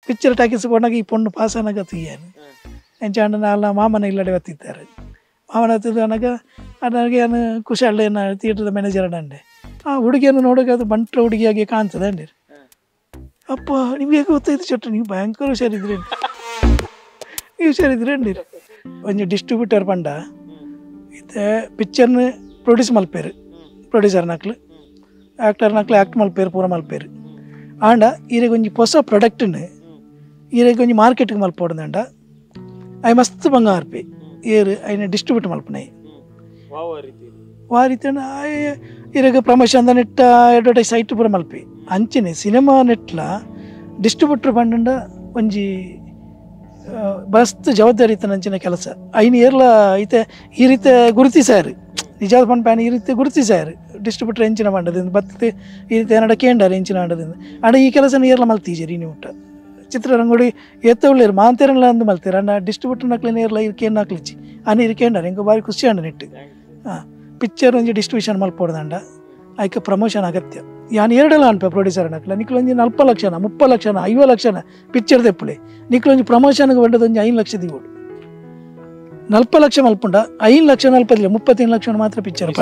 picture talkies ಕೊಡಾಗ ಈ ಪೊಣ್ಣು pass ಅನ್ನಗ తీయాను ಎಂಚಾಂಡ ನಾಲ್ನ ಮಾಮನ ಇಲ್ಲಡೆ ಬತ್ತಿದ್ದಾರೆ ಮಾಮನ ಹತ್ತಿದ ಅನ್ನಗ ನನಗೆ ಏನು ಖುಷಿ ಅಲ್ಲೇನು ಥಿಯೇಟರ್ ಮ್ಯಾನೇಜರ್ ಅಂಡೆ ಆ ಹುಡುಗಿಯನ್ನು ನೋಡೋಕೆ ಅದು ಬಂಟ್ರ ಹುಡುಗಿಯಾಗಿ ಕಾಣ್ತದೆ ಅಂಡಿ ಅಪ್ಪ ನಿಮಗೆ ಗೊತ್ತಾಯ್ತು ಚಟ್ಟ ನೀವು ಭಯಂಕರ ಹುಷಾರಿದ್ರಿ ನೀವು ಹುಷಾರಿದ್ರಿ ಅಂಡಿರಿ ಒಂಜಿ ಡಿಸ್ಟ್ರಿಬ್ಯೂಟರ್ ಪಂಡ ಇತ್ತೆ ಪಿಕ್ಚರ್ನ ಪ್ರೊಡ್ಯೂಸ್ ಮಲ್ಪೇರು ಪ್ರೊಡ್ಯೂಸರ್ ನಕ್ಲು ಆ್ಯಕ್ಟರ್ ನಕ್ಲು ಆ್ಯಕ್ಟ್ ಮಲ್ಪೇರು ಪೂರ ಮಲ್ಪೇರು ಆಂಡ ಈರೆಗೆ ಒಂಜಿ ಹೊಸ ಪ್ರಾಡಕ್ಟ್ನ ಈರೆಗೆ ಒಂಜಿ ಮಾರ್ಕೆಟ್ಗೆ ಮಲ್ಪೋಡಂಡ ಅవి ಮಸ್ತ್ ಬಂಗಾರಪಿ ಏರು ಅಯ್ನ ಡಿಸ್ಟ್ರಿಬ್ಯೂಟ್ ಮಲ್ಪನೈ ವಾ ರೀತಿ ಈರೆಗೆ ಪ್ರಮೋಷನ್ ನೆಟ್ಟ ಅಡ್ವರ್ಟೈಸ್ ಸೈಟ್ ಪೂರ ಮಲ್ಪಿ ಅಂಚನೆ ಸಿನಿಮಾ ನೆಟ್ಲ ಡಿಸ್ಟ್ರಿಬ್ಯೂಟರ್ ಪಂಡ ಒಂಜಿ ಮಸ್ತ್ ಜವಾಬ್ದಾರಿ ಇತ್ತು ನಂಚಿನ ಕೆಲಸ ಐನು ಏರ್ಲ ಐತೆ ಈ ರೀತಿ ಗುರುತಿಸಾರು ನಿಜವಾದ ಪಂಡ ಪ್ಯಾನ್ ಈ ರೀತಿ ಗುರುತಿಸಾರು ಡಿಸ್ಟ್ರಿಬ್ಯೂಟರ್ ಎಂಚಿನ ಮಾಡದಿಂದ ಬತ್ತತೆ ಈ ರೀತಿ ಏನಾಡ ಕೇಂಡಾರ ಎಂಚಿನ ಆಡದಿಂದ ಆಡ ಈ ಕೆಲಸನ ಏರ್ಲ ಮಲ್ತೀಜರಿ ನೀವು ಊಟ ಚಿತ್ರರಂಗೋಡಿ ಎತ್ತೊಳ್ಳೇರು ಮಾಂತೇರಲ್ಲ ಅಂದು ಮಲ್ತೀರ ಅಣ್ಣ ಡಿಸ್ಟ್ರಿಬ್ಯೂಟರ್ ನಕ್ಲೇನು ಏರ್ಲ ಇರ್ಕೇನು ಹಾಕ್ಲಿಚ್ಚಿ ಅನ್ನ ಇರ್ಕೇಂಡಾರ ಹೆಂಗೆ ಬಾರಿ ಖುಷಿ ಅಂಡ ನೆಟ್ಟು ಹಾಂ ಪಿಕ್ಚರ್ ಒಂಜಿ ಡಿಸ್ಟ್ರಿಬ್ಯೂಷನ್ ಮಲ್ಪೋಡ್ದಂಡ ಆಯ್ಕೆ ಪ್ರಮೋಷನ್ ಅಗತ್ಯ ಯಾನು ಎರಡೆಲ್ಲ ಅನ್ಪೆ ಪ್ರೊಡ್ಯೂಸರ್ ನಕ್ಲ ನಿಕ್ಲೊಂಜಿ 40 ಲಕ್ಷನ 30 ಲಕ್ಷನ 50 ಲಕ್ಷನ ಪಿಕ್ಚರ್ ತೆಪ್ಪುಳೆ ನಿಕ್ಲೊಂಜಿ ಪ್ರಮೋಷನ್ಗೆ ಬಂದದೊಂಜಿ 5 ಲಕ್ಷ ದಿಗೋಡು 40 ಲಕ್ಷ ಮಲ್ಪುಂಡ 5 ಲಕ್ಷ ನಲ್ಪದಿಲ್ಲ 35 ಲಕ್ಷ ಮಾತ್ರ ಪಿಕ್ಚರ್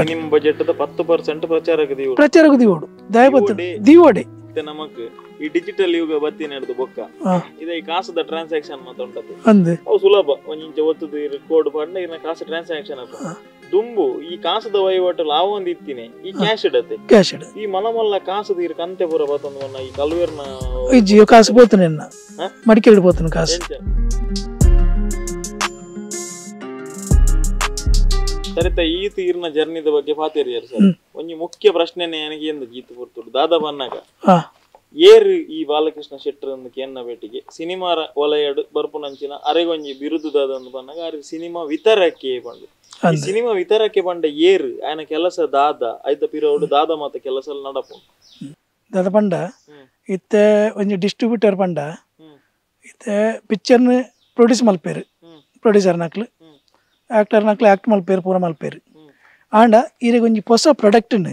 ಪ್ರಚಾರಕ್ಕೆ ದಿಗೋಡು ದಯಪತ್ತು ದಿವೋಡೆ ನಮಕ್ ಈ ಡಿಜಿಟಲ್ ಯುಗ ಬತ್ತಿ ನಡೆದು ಬೊಕ್ಕ ಇದ ಈ ಕಾಸದ ಟ್ರಾನ್ಸಾಕ್ಷನ್ ಮಾತ ಉಂಟದು ಅಂದೆ ಅವು ಸುಲಭ ಒಂದಿಂಚ ಒತ್ತುದು ಕೋಡ್ ಪಂಡ ಇನ್ನ ಕಾಸು ಟ್ರಾನ್ಸಾಕ್ಷನ್ ಅಪ್ಪ ದುಂಬು ಈ ಕಾಸದ ವಹಿವಾಟು ಲಾವ ಒಂದು ಇತ್ತಿನಿ ಈ ಕ್ಯಾಶ್ ಇಡತ್ತೆ ಕ್ಯಾಶ್ ಇಡ ಈ ಮಲಮಲ್ಲ ಕಾಸದ ಇರ್ ಕಂತೆ ಪುರ ಬತ್ತೊಂದು ಈ ಕಲ್ವೇರ್ನ ಈ ಜಿಯೋ ಕಾಸು ಬೋತನೆ ಮಡಿಕೇರಿ ಬೋತನೆ ಕಾಸು ಸರಿತ ಈ ತೀರ್ನ ಜರ್ನಿದ ಬಗ್ಗೆ ಪಾತೇರಿಯರು ಸರ್ ಒಂಜಿ ಮುಖ್ಯ ಪ್ರಶ್ನೆನೇ ನನಗೆ ಎಂದು ಗೀತು ಬರ್ತುಡು ದಾದಾ ಬನ್ನಾಗ ಏರು ಈ ಬಾಲಕೃಷ್ಣ ಶೆಟ್ಟರ್ ಕೇನ್ನ ಬೇಟಿಗೆ ಸಿನಿಮಾರ ವಲಯಡು ಬರ್ಪುನಂಚಿನ ಅರೆಗೊಂಜಿ ಬಿರುದುದಾದ ಒಂದು ಬನ್ನಾಗ ಅರೆ ಸಿನಿಮಾ ವಿತರಕ್ಕೆ ಬಂದು ಈ ಸಿನಿಮಾ ವಿತರಕ್ಕೆ ಬಂಡ ಏರು ಆಯನ ಕೆಲಸ ದಾದ ಐತ ಪಿರೋಡು ದಾದ ಮಾತ ಕೆಲಸ ನಡಪು ದಾದ ಪಂಡ ಇತ್ತೆ ಒಂಜಿ ಡಿಸ್ಟ್ರಿಬ್ಯೂಟರ್ ಪಂಡ ಇತ್ತೆ ಪಿಕ್ಚರ್ನ ಪ್ರೊಡ್ಯೂಸ್ ಮಲ್ಪೇರು ಪ್ರೊಡ್ಯೂಸರ್ ನಕ್ಲು ಆ್ಯಕ್ಟರ್ ನಕ್ಲು ಆ್ಯಕ್ಟ್ ಮಲ್ಪೇರು ಪೂರ ಮಲ್ಪೇರು ಆಂಡ ಈರೆಗೆ ಒಂಜಿ ಹೊಸ ಪ್ರಾಡಕ್ಟ್ನ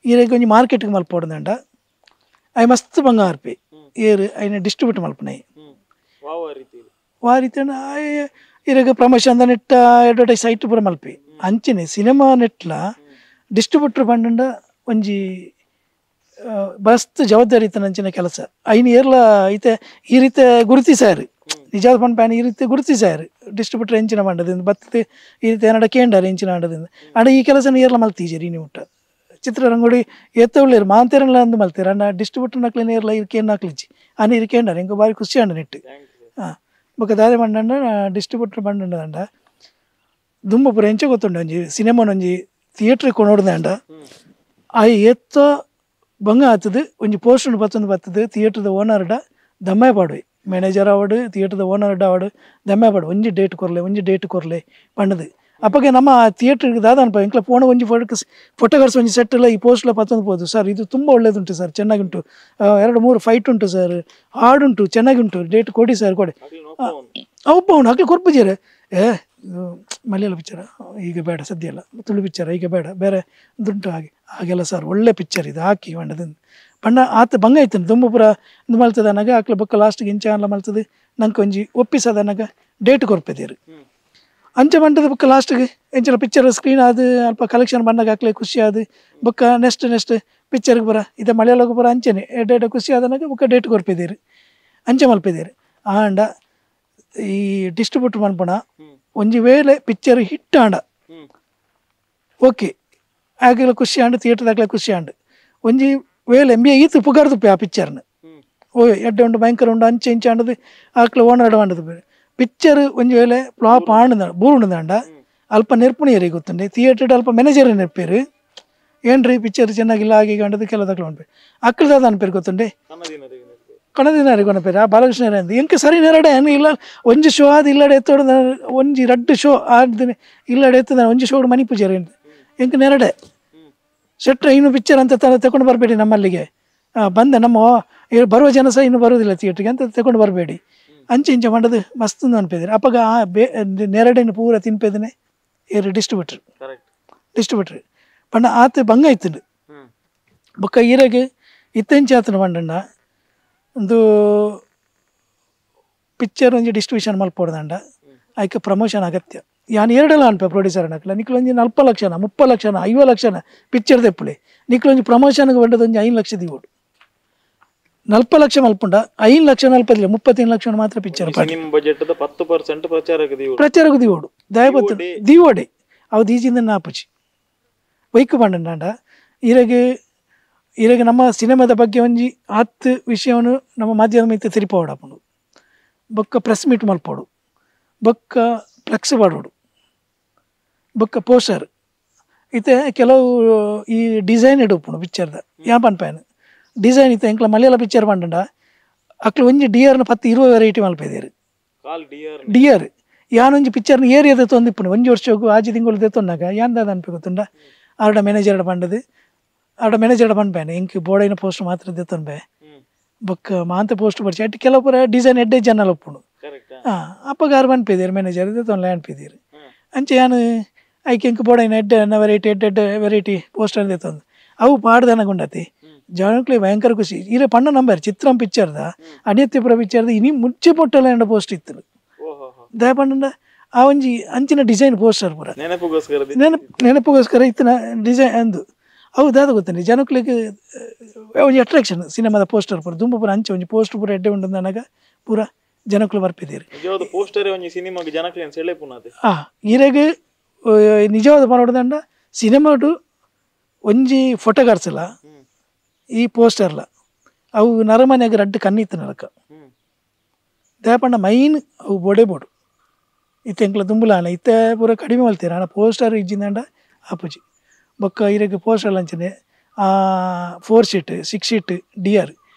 ಈರೆಗೆ ಒಂಜಿ ಮಾರ್ಕೆಟ್ಗೆ ಮಲ್ಪೋಡ್ದಂಡ ಅవి ಮಸ್ತ್ ಬಂಗಾರಪಿ ಏರು ಅಯ್ನ ಡಿಸ್ಟ್ರಿಬ್ಯೂಟ್ ಮಲ್ಪನೈ ವಾ ರೀತಿ ಈರೆಗೆ ಪ್ರಮೋಷನ್ ನೆಟ್ಟ ಅಡ್ವರ್ಟೈಸ್ ಸೈಟ್ ಪೂರ ಮಲ್ಪಿ ಅಂಚನೆ ಸಿನಿಮಾ ನೆಟ್ಲ ಡಿಸ್ಟ್ರಿಬ್ಯೂಟರ್ ಪಂಡ ಒಂಜಿ ಮಸ್ತ್ ಜವಾಬ್ದಾರಿ ಇತ್ತು ನಂಚಿನ ಕೆಲಸ ಐನು ಏರ್ಲ ಐತೆ ಈ ರೀತಿ ಗುರುತಿಸಾರು ನಿಜವಾದ ಪಂಡ ಪ್ಯಾನ್ ಈ ರೀತಿ ಗುರುತಿಸಾರು ಡಿಸ್ಟ್ರಿಬ್ಯೂಟರ್ ಎಂಚಿನ ಮಾಡದಿಂದ ಬತ್ತತೆ ಈ ರೀತಿ ಏನಾಡ ಕೇಂಡಾರ ಎಂಚಿನ ಆಡದಿಂದ ಆಡ ಈ ಕೆಲಸನ ಏರ್ಲ ಮಲ್ತೀಜರಿ ನೀವು ಊಟ ಚಿತ್ರರಂಗೋಡಿ ಎತ್ತೊಳ್ಳೇರು ಮಾಂತೇರಲ್ಲ ಅಂದು ಮಲ್ತೀರ ಅಣ್ಣ ಡಿಸ್ಟ್ರಿಬ್ಯೂಟರ್ ನಕ್ಲೇನು ಏರ್ಲ ಇರ್ಕೇನು ಹಾಕ್ಲಿಚ್ಚಿ ಅನ್ನ ಇರ್ಕೇಂಡಾರ ಹೆಂಗೆ ಬಾರಿ ಖುಷಿ ಅಂಡ ನೆಟ್ಟು ಹಾಂ ಬೊಕ್ಕ ದಾದೆ ಮಂಡಂಡ ಡಿಸ್ಟ್ರಿಬ್ಯೂಟರ್ ಬಂಡ ದುಂಬ ಪೂರ ಎಂಚ ಗೊತ್ತುಂಡು ಒಂಜಿ ಸಿನಿಮಾನೊಂಜಿ ಥಿಯೇಟ್ರಿಗೆ ನೋಡ್ದಂಡ ಆ ಎತ್ತ ಬಂಗ ಆತದು ಒಂಜಿ ಪೋಸ್ಟರ್ ಬತ್ತದು ಥಿಯೇಟ್ರದ ಓನರ್ಡ ದಮ್ಮೆ ಪಾಡುವೆ ಮ್ಯಾನೇಜರ್ ಆವಡು ಥಿಯೇಟ್ರದ ಓನರ್ಡ ಆವಡು ದಮ್ಮೆ ಪಾಡು ಒಂಜಿ ಡೇಟ್ ಕೊರ್ಲೆ ಪಂಡದು ಅಪ್ಪಗೆ ನಮ್ಮ ಥಿಯೇಟ್ರಿಗೆ ದಾದ ಅನ್ಪ ಎಂಕ್ಲ ಪೋಣ ಒಂಜಿ ಫೋಟೋಗ್ರಾಫ್ಸ್ ಒಂಜಿ ಸೆಟ್ ಎಲ್ಲ ಈ ಪೋಸ್ಟ್ಲ ಪತ್ತೊಂದು ಸರ್ ಇದು ತುಂಬ ಒಳ್ಳೇದುಂಟು ಸರ್ ಚೆನ್ನಾಗುಂಟು 2-3 ಫೈಟ್ ಉಂಟು ಸರ್ ಹಾಡುಂಟು ಚೆನ್ನಾಗುಂಟು ಡೇಟ್ ಕೊಡಿ ಸರ್ ಕೊಡಿ ಒಪ್ಪ ಅವನು ಹಾಕಿ ಕೊರ್ಪುಜೀರೆ ಮಲಯಾಳ ಪಿಕ್ಚರ ಈಗ ಬೇಡ ಸದ್ಯ ಎಲ್ಲ ತುಳು ಪಿಕ್ಚರ ಈಗ ಬೇಡ ಬೇರೆ ದುಡ್ಡು ಹಾಗೆಲ್ಲ ಸರ್ ಒಳ್ಳೆ ಪಿಕ್ಚರ್ ಇದು ಹಾಕಿ ಬಂಡದಿಂದ ಬಣ್ಣ ಆತ ಬಂಗ ಆಯ್ತಾನೆ ತುಂಬ ಪುರ ಇದು ಮಲ್ತದ ಅನ್ನಗ ಆಕ್ಲ ಬೊಕ್ಕ ಲಾಸ್ಟ್ಗೆ ಇಂಚ ಎಲ್ಲ ಮಲ್ತದೆ ನಂಗೆ ಒಂಜಿ ಒಪ್ಪಿಸದ ಅನ್ನಗ ಡೇಟ್ ಕೊರ್ಪೇದೇರು ಅಂಚ ಬಂಡದ ಬೊಕ್ಕ ಲಾಸ್ಟ್ಗೆ ಎಂಚಲ ಪಿಕ್ಚರ್ ಸ್ಕ್ರೀನ್ ಅದು ಅಲ್ಪ ಕಲೆಕ್ಷನ್ ಬಂದಾಗ ಹಾಕ್ಲೆ ಖುಷಿ ಆದು ಬೊಕ್ಕ ನೆಕ್ಸ್ಟ್ ಪಿಕ್ಚರ್ಗೆ ಬರ ಇದೆ ಮಲಯಾಳಗೆ ಬರ ಅಂಚೆನೆ ಡೇಟ್ ಖುಷಿ ಆದನಾಗ ಬೊಕ್ಕ ಡೇಟ್ ಕೊರ್ಪೇದೇರು ಅಂಚೆ ಮಲ್ಪೇದೇರು ಆಂಡ ಈ ಡಿಸ್ಟ್ರಿಬ್ಯೂಟರ್ ಮನ್ಪಣ ಒಂಜಿ ವೇಳೆ ಪಿಕ್ಚರ್ ಹಿಟ್ ಆಂಡ ಓಕೆ ಆಗಲ ಖುಷಿ ಆಂಡು ಥಿಯೇಟರ್ದಾಗಲೇ ಖುಷಿ ಆಂಡು ಒಂಜಿ ವೇಳೆ MBA ಈತು ಪುಗಾರ್ದುಪ್ಪೆ ಆ ಪಿಕ್ಚರ್ನ ಓ ಎಡ್ಡೆ ಉಂಡು ಭಯಂಕರ ಉಂಡು ಅಂಚೆ ಇಂಚೆ ಆಂಡದು ಆಕ್ಲ ಓನರ್ಡ ಆಂಡದು ಬೇರೆ ಪಿಕ್ಚರ್ ಒಂಜಿ ವೇಳೆ ಫ್ಲಾಪ್ ಆಂಡ ಬೂರುಂಡದಾಂಡ ಅಲ್ಪ ನೆರ್ಪುಣಿಯರಿಗೆ ಗೊತ್ತುಂಡೆ ಥಿಯೇಟರ್ ಅಲ್ಪ ಮ್ಯಾನೇಜರ್ ನೆರ್ಪೇರು ಏನ್ರಿ ಪಿಕ್ಚರ್ ಚೆನ್ನಾಗಿಲ್ಲ ಹಾಗೆ ಆಂಡದು ಕೆಲದಕ್ಲ ಅನ್ಪೇರು ಅಕ್ಕಳದಾದ ಅನ್ಪೇರು ಗೊತ್ತುಂಡೆ ಕಣದಿನಾರಿಗೆ ಅನ್ಪೇರು ಆ ಬಾಲಕೃಷ್ಣ ಅಂದು ಎಂಕ ಸರಿ ನೆರಡೆ ಏನು ಇಲ್ಲ ಒಂಜಿ ಶೋ ಅದು ಇಲ್ಲಡೆ ಎತ್ತೋಡು ಒಂಜಿ 2 ಶೋ ಆಡ್ದು ಇಲ್ಲಡೆ ಎತ್ತದ ಒಂಜಿ ಶೋ ಮನಿ ಪೂಜಾರಿ ಎಂಕ ನೆರಡೆ ಶೆಟ್ರ ಇನ್ನು ಪಿಕ್ಚರ್ ಅಂತ ತಗೊಂಡು ಬರಬೇಡಿ ನಮ್ಮಲ್ಲಿಗೆ ಬಂದೆ ನಮ್ಮ ಬರುವ ಜನ ಸಹ ಇನ್ನು ಬರುವುದಿಲ್ಲ ಥಿಯೇಟ್ರಿಗೆ ಅಂತ ತಗೊಂಡು ಬರಬೇಡಿ ಅಂಚೆ ಇಂಚೆ ಮಾಡೋದು ಮಸ್ತ್ ಅನ್ಪೇದಿರಿ ಅಪ್ಪಾಗ ನೆರಡೇನು ಪೂರ ತಿನ್ಪೇದನೆ ಏರು ಡಿಸ್ಟ್ರಿಬ್ಯೂಟ್ರ್ ಪಂಡ ಆತ ಬಂಗ ಇತ್ತು ಬೊಕ್ಕ ಈರೆಗೆ ಇತ್ತೆಂಚೆ ಆತನ ಪಂಡಣ್ಣ ಒಂದು ಪಿಕ್ಚರ್ ಒಂಜಿ ಡಿಸ್ಟ್ರಿಬ್ಯೂಷನ್ ಮಲ್ಪೊಡ್ದಂಡ ಆಯ್ಕೆ ಪ್ರಮೋಷನ್ ಅಗತ್ಯ ಯಾನ್ ಎರಡೆಲ್ಲ ಅನ್ಪೆ ಪ್ರೊಡ್ಯೂಸರ್ ಅನ್ನಕ್ಲ ನಿಕ್ಲೊಂಜಿ 40 ಲಕ್ಷನ 30 ಲಕ್ಷನ 50 ಲಕ್ಷನ ಪಿಕ್ಚರ್ ತೆಪ್ಪುಳಿ ನಿಕ್ಲೊಂಜಿ ಪ್ರಮೋಷನ್ಗೆ ಬಂಡದ ಒಂಜಿ 5 ಲಕ್ಷ ದಿವೋಡು 40 ಲಕ್ಷ ಮಲ್ಪುಂಡ 5 ಲಕ್ಷ ನಲ್ಪದಿಲ್ಲ 35 ಲಕ್ಷ ಮಾತ್ರ ಪಿಕ್ಚರ್ ಬಜೆಟ್ 10% ಪ್ರಚಾರಕ್ಕೆ ದಿವೋಡು ದಯಪತ್ತು ದಿವೋಡೆ ಅವು ದೀಜಿಂದ ನಾಪುಚಿ ವೈಕು ಬಂಡ ಇರಗೆ ನಮ್ಮ ಸಿನಿಮಾದ ಬಗ್ಗೆ ಒಂಜಿ 10 ವಿಷಯವನ್ನು ನಮ್ಮ ಮಾಧ್ಯಮ ಮಿತ್ತ ತಿರುಪೋಡಪ್ಪುಂಡು ಬೊಕ್ಕ ಪ್ರೆಸ್ ಮೀಟ್ ಮಲ್ಪೋಡು ಬೊಕ್ಕ ಫ್ಲೆಕ್ಸ್ ಮಾಡೋಡು ಬೊಕ್ಕ ಪೋಸ್ಟರ್ ಇತ್ತೆ ಕೆಲವು ಈ ಡಿಸೈನ್ ಇಡುಪ್ಪುಂಡು ಪಿಕ್ಚರ್ದ ಯಾ ಪನ್ಪೇನು ಡಿಸೈನ್ ಇತ್ತೆ ಎಂಕ್ಲ ಮಲಯಾಳ ಪಿಕ್ಚರ್ ಪಂಡ ಅಕ್ಲು ಒಂಜಿ ಡಿಯರ್ನ 10-20 ವೆರೈಟಿ ಮಲ್ಪೇದೇರು ಡಿಯರ್ ಯಾನೊಂಜಿ ಪಿಕ್ಚರ್ನ ಏರಿಯಾದ ತೊಂದಿಪ್ಪುಂಡು ಒಂಜಿ ವರ್ಷಕ್ಕೂ ಆಜಿ ತಿಂಗಳು ತೆತ್ತೊಂದಾಗ ಯಾಂದಾದ ಅನ್ಪೆ ಗೊತ್ತುಂಡ ಆರ್ಡ ಮ್ಯಾನೇಜರ್ಡ ಪಂಡದು ಆಡ ಮ್ಯಾನೇಜರ್ಡ ಪನ್ಪೇನೆ ಇಂಕ್ ಬೋಡೈನ ಪೋಸ್ಟ್ ಮಾತ್ರ ತೆತ್ತೊನ್ಬೆ ಬೊಕ್ಕ ಮಾಂತ ಪೋಸ್ಟ್ ಬರ್ಚಿ ಅಟ್ಟು ಕೆಲವು ಪೂರ ಡಿಸೈನ್ ಎಡ್ಡೆ ಜನ ಒಪ್ಪುಂಡು ಅಪ್ಪಗಾರು ಪನ್ಪೇದೇರು ಮ್ಯಾನೇಜರ್ ತೆತ್ತೊನ್ಲ ಅನ್ಪಿದ್ದೀರು ಅಂಚೆ ಯಾನು ಐಕೆ ಇಂಕ್ ಬೋಡೈನ ಎಡ್ಡೆ ವೆರೈಟಿ ಪೋಸ್ಟರ್ ತೆತ್ತೊಂದು ಅವು ಪಾಡ್ದನಗುಂಡತಿ ಜನಕ್ಲೆ ಭಯಂಕರ ಖುಷಿ ಇರ ಪಣ್ಣ ನಂಬರ್ ಚಿತ್ರಂ ಪಿಕ್ಚರ್ದ ಅನಿತ್ಯಪುರ ಪಿಕ್ಚರ್ದ ಇನಿ ಮುಚ್ಚಿ ಪೊಟ್ಟಲ ಎಂಡ ಪೋಸ್ಟ್ ಇತ್ತು ದಯ ಪಂಡ ಆ ಒಂಜಿ ಅಂಚಿನ ಡಿಸೈನ್ ಪೋಸ್ಟರ್ ಪೂರ ನೆನಪುಗೋಸ್ಕರ ಇತ್ತಿನ ಡಿಸೈನ್ ಅಂದು ಅವು ದಾದ ಗೊತ್ತೇನೆ ಜನಕ್ಲಿಗೆ ಒಂಜಿ ಅಟ್ರಾಕ್ಷನ್ ಸಿನಿಮಾದ ಪೋಸ್ಟರ್ ಪೂರ ದುಂಬ ಪೂರ ಅಂಚೆ ಒಂಜಿ ಪೋಸ್ಟ್ ಪೂರ ಎಡ್ಡೆ ಉಂಡು ನನಗ ಪೂರ ಜನಕ್ಲು ಬರ್ಪಿದ್ದೀರಿ ಇರೆಗೆ ನಿಜವಾದ ಪನೋಡ್ದಂಡ ಸಿನಿಮಾಡು ಒಂಜಿ ಫೋಟೋಗ್ರಾಫ್ಸ್ಲ ಈ ಪೋಸ್ಟರ್ಲ ಅವು ನರಮನೆಯಾಗ ರಡ್ಡು ಕಣ್ಣಿತ್ತು ನರಕ ದಯಪಂಡ ಮೈನ್ ಅವು ಬೋಡು ಇತ್ತೆ ಎಂಕ್ಲ ದುಂಬುಲಾನ ಇತ್ತೆ ಪೂರ ಕಡಿಮೆ ಮಲ್ತೀರ ಅಣ್ಣ ಪೋಸ್ಟರ್ ಇಜ್ಜಿಂದಂಡ ಆಪುಜಿ ಬೊಕ್ಕ ಇರಗೆ ಪೋಸ್ಟರ್ ಅಂಚನೆ 4 ಶೀಟ್ 6 ಶೀಟ್ ಡಿಯರ್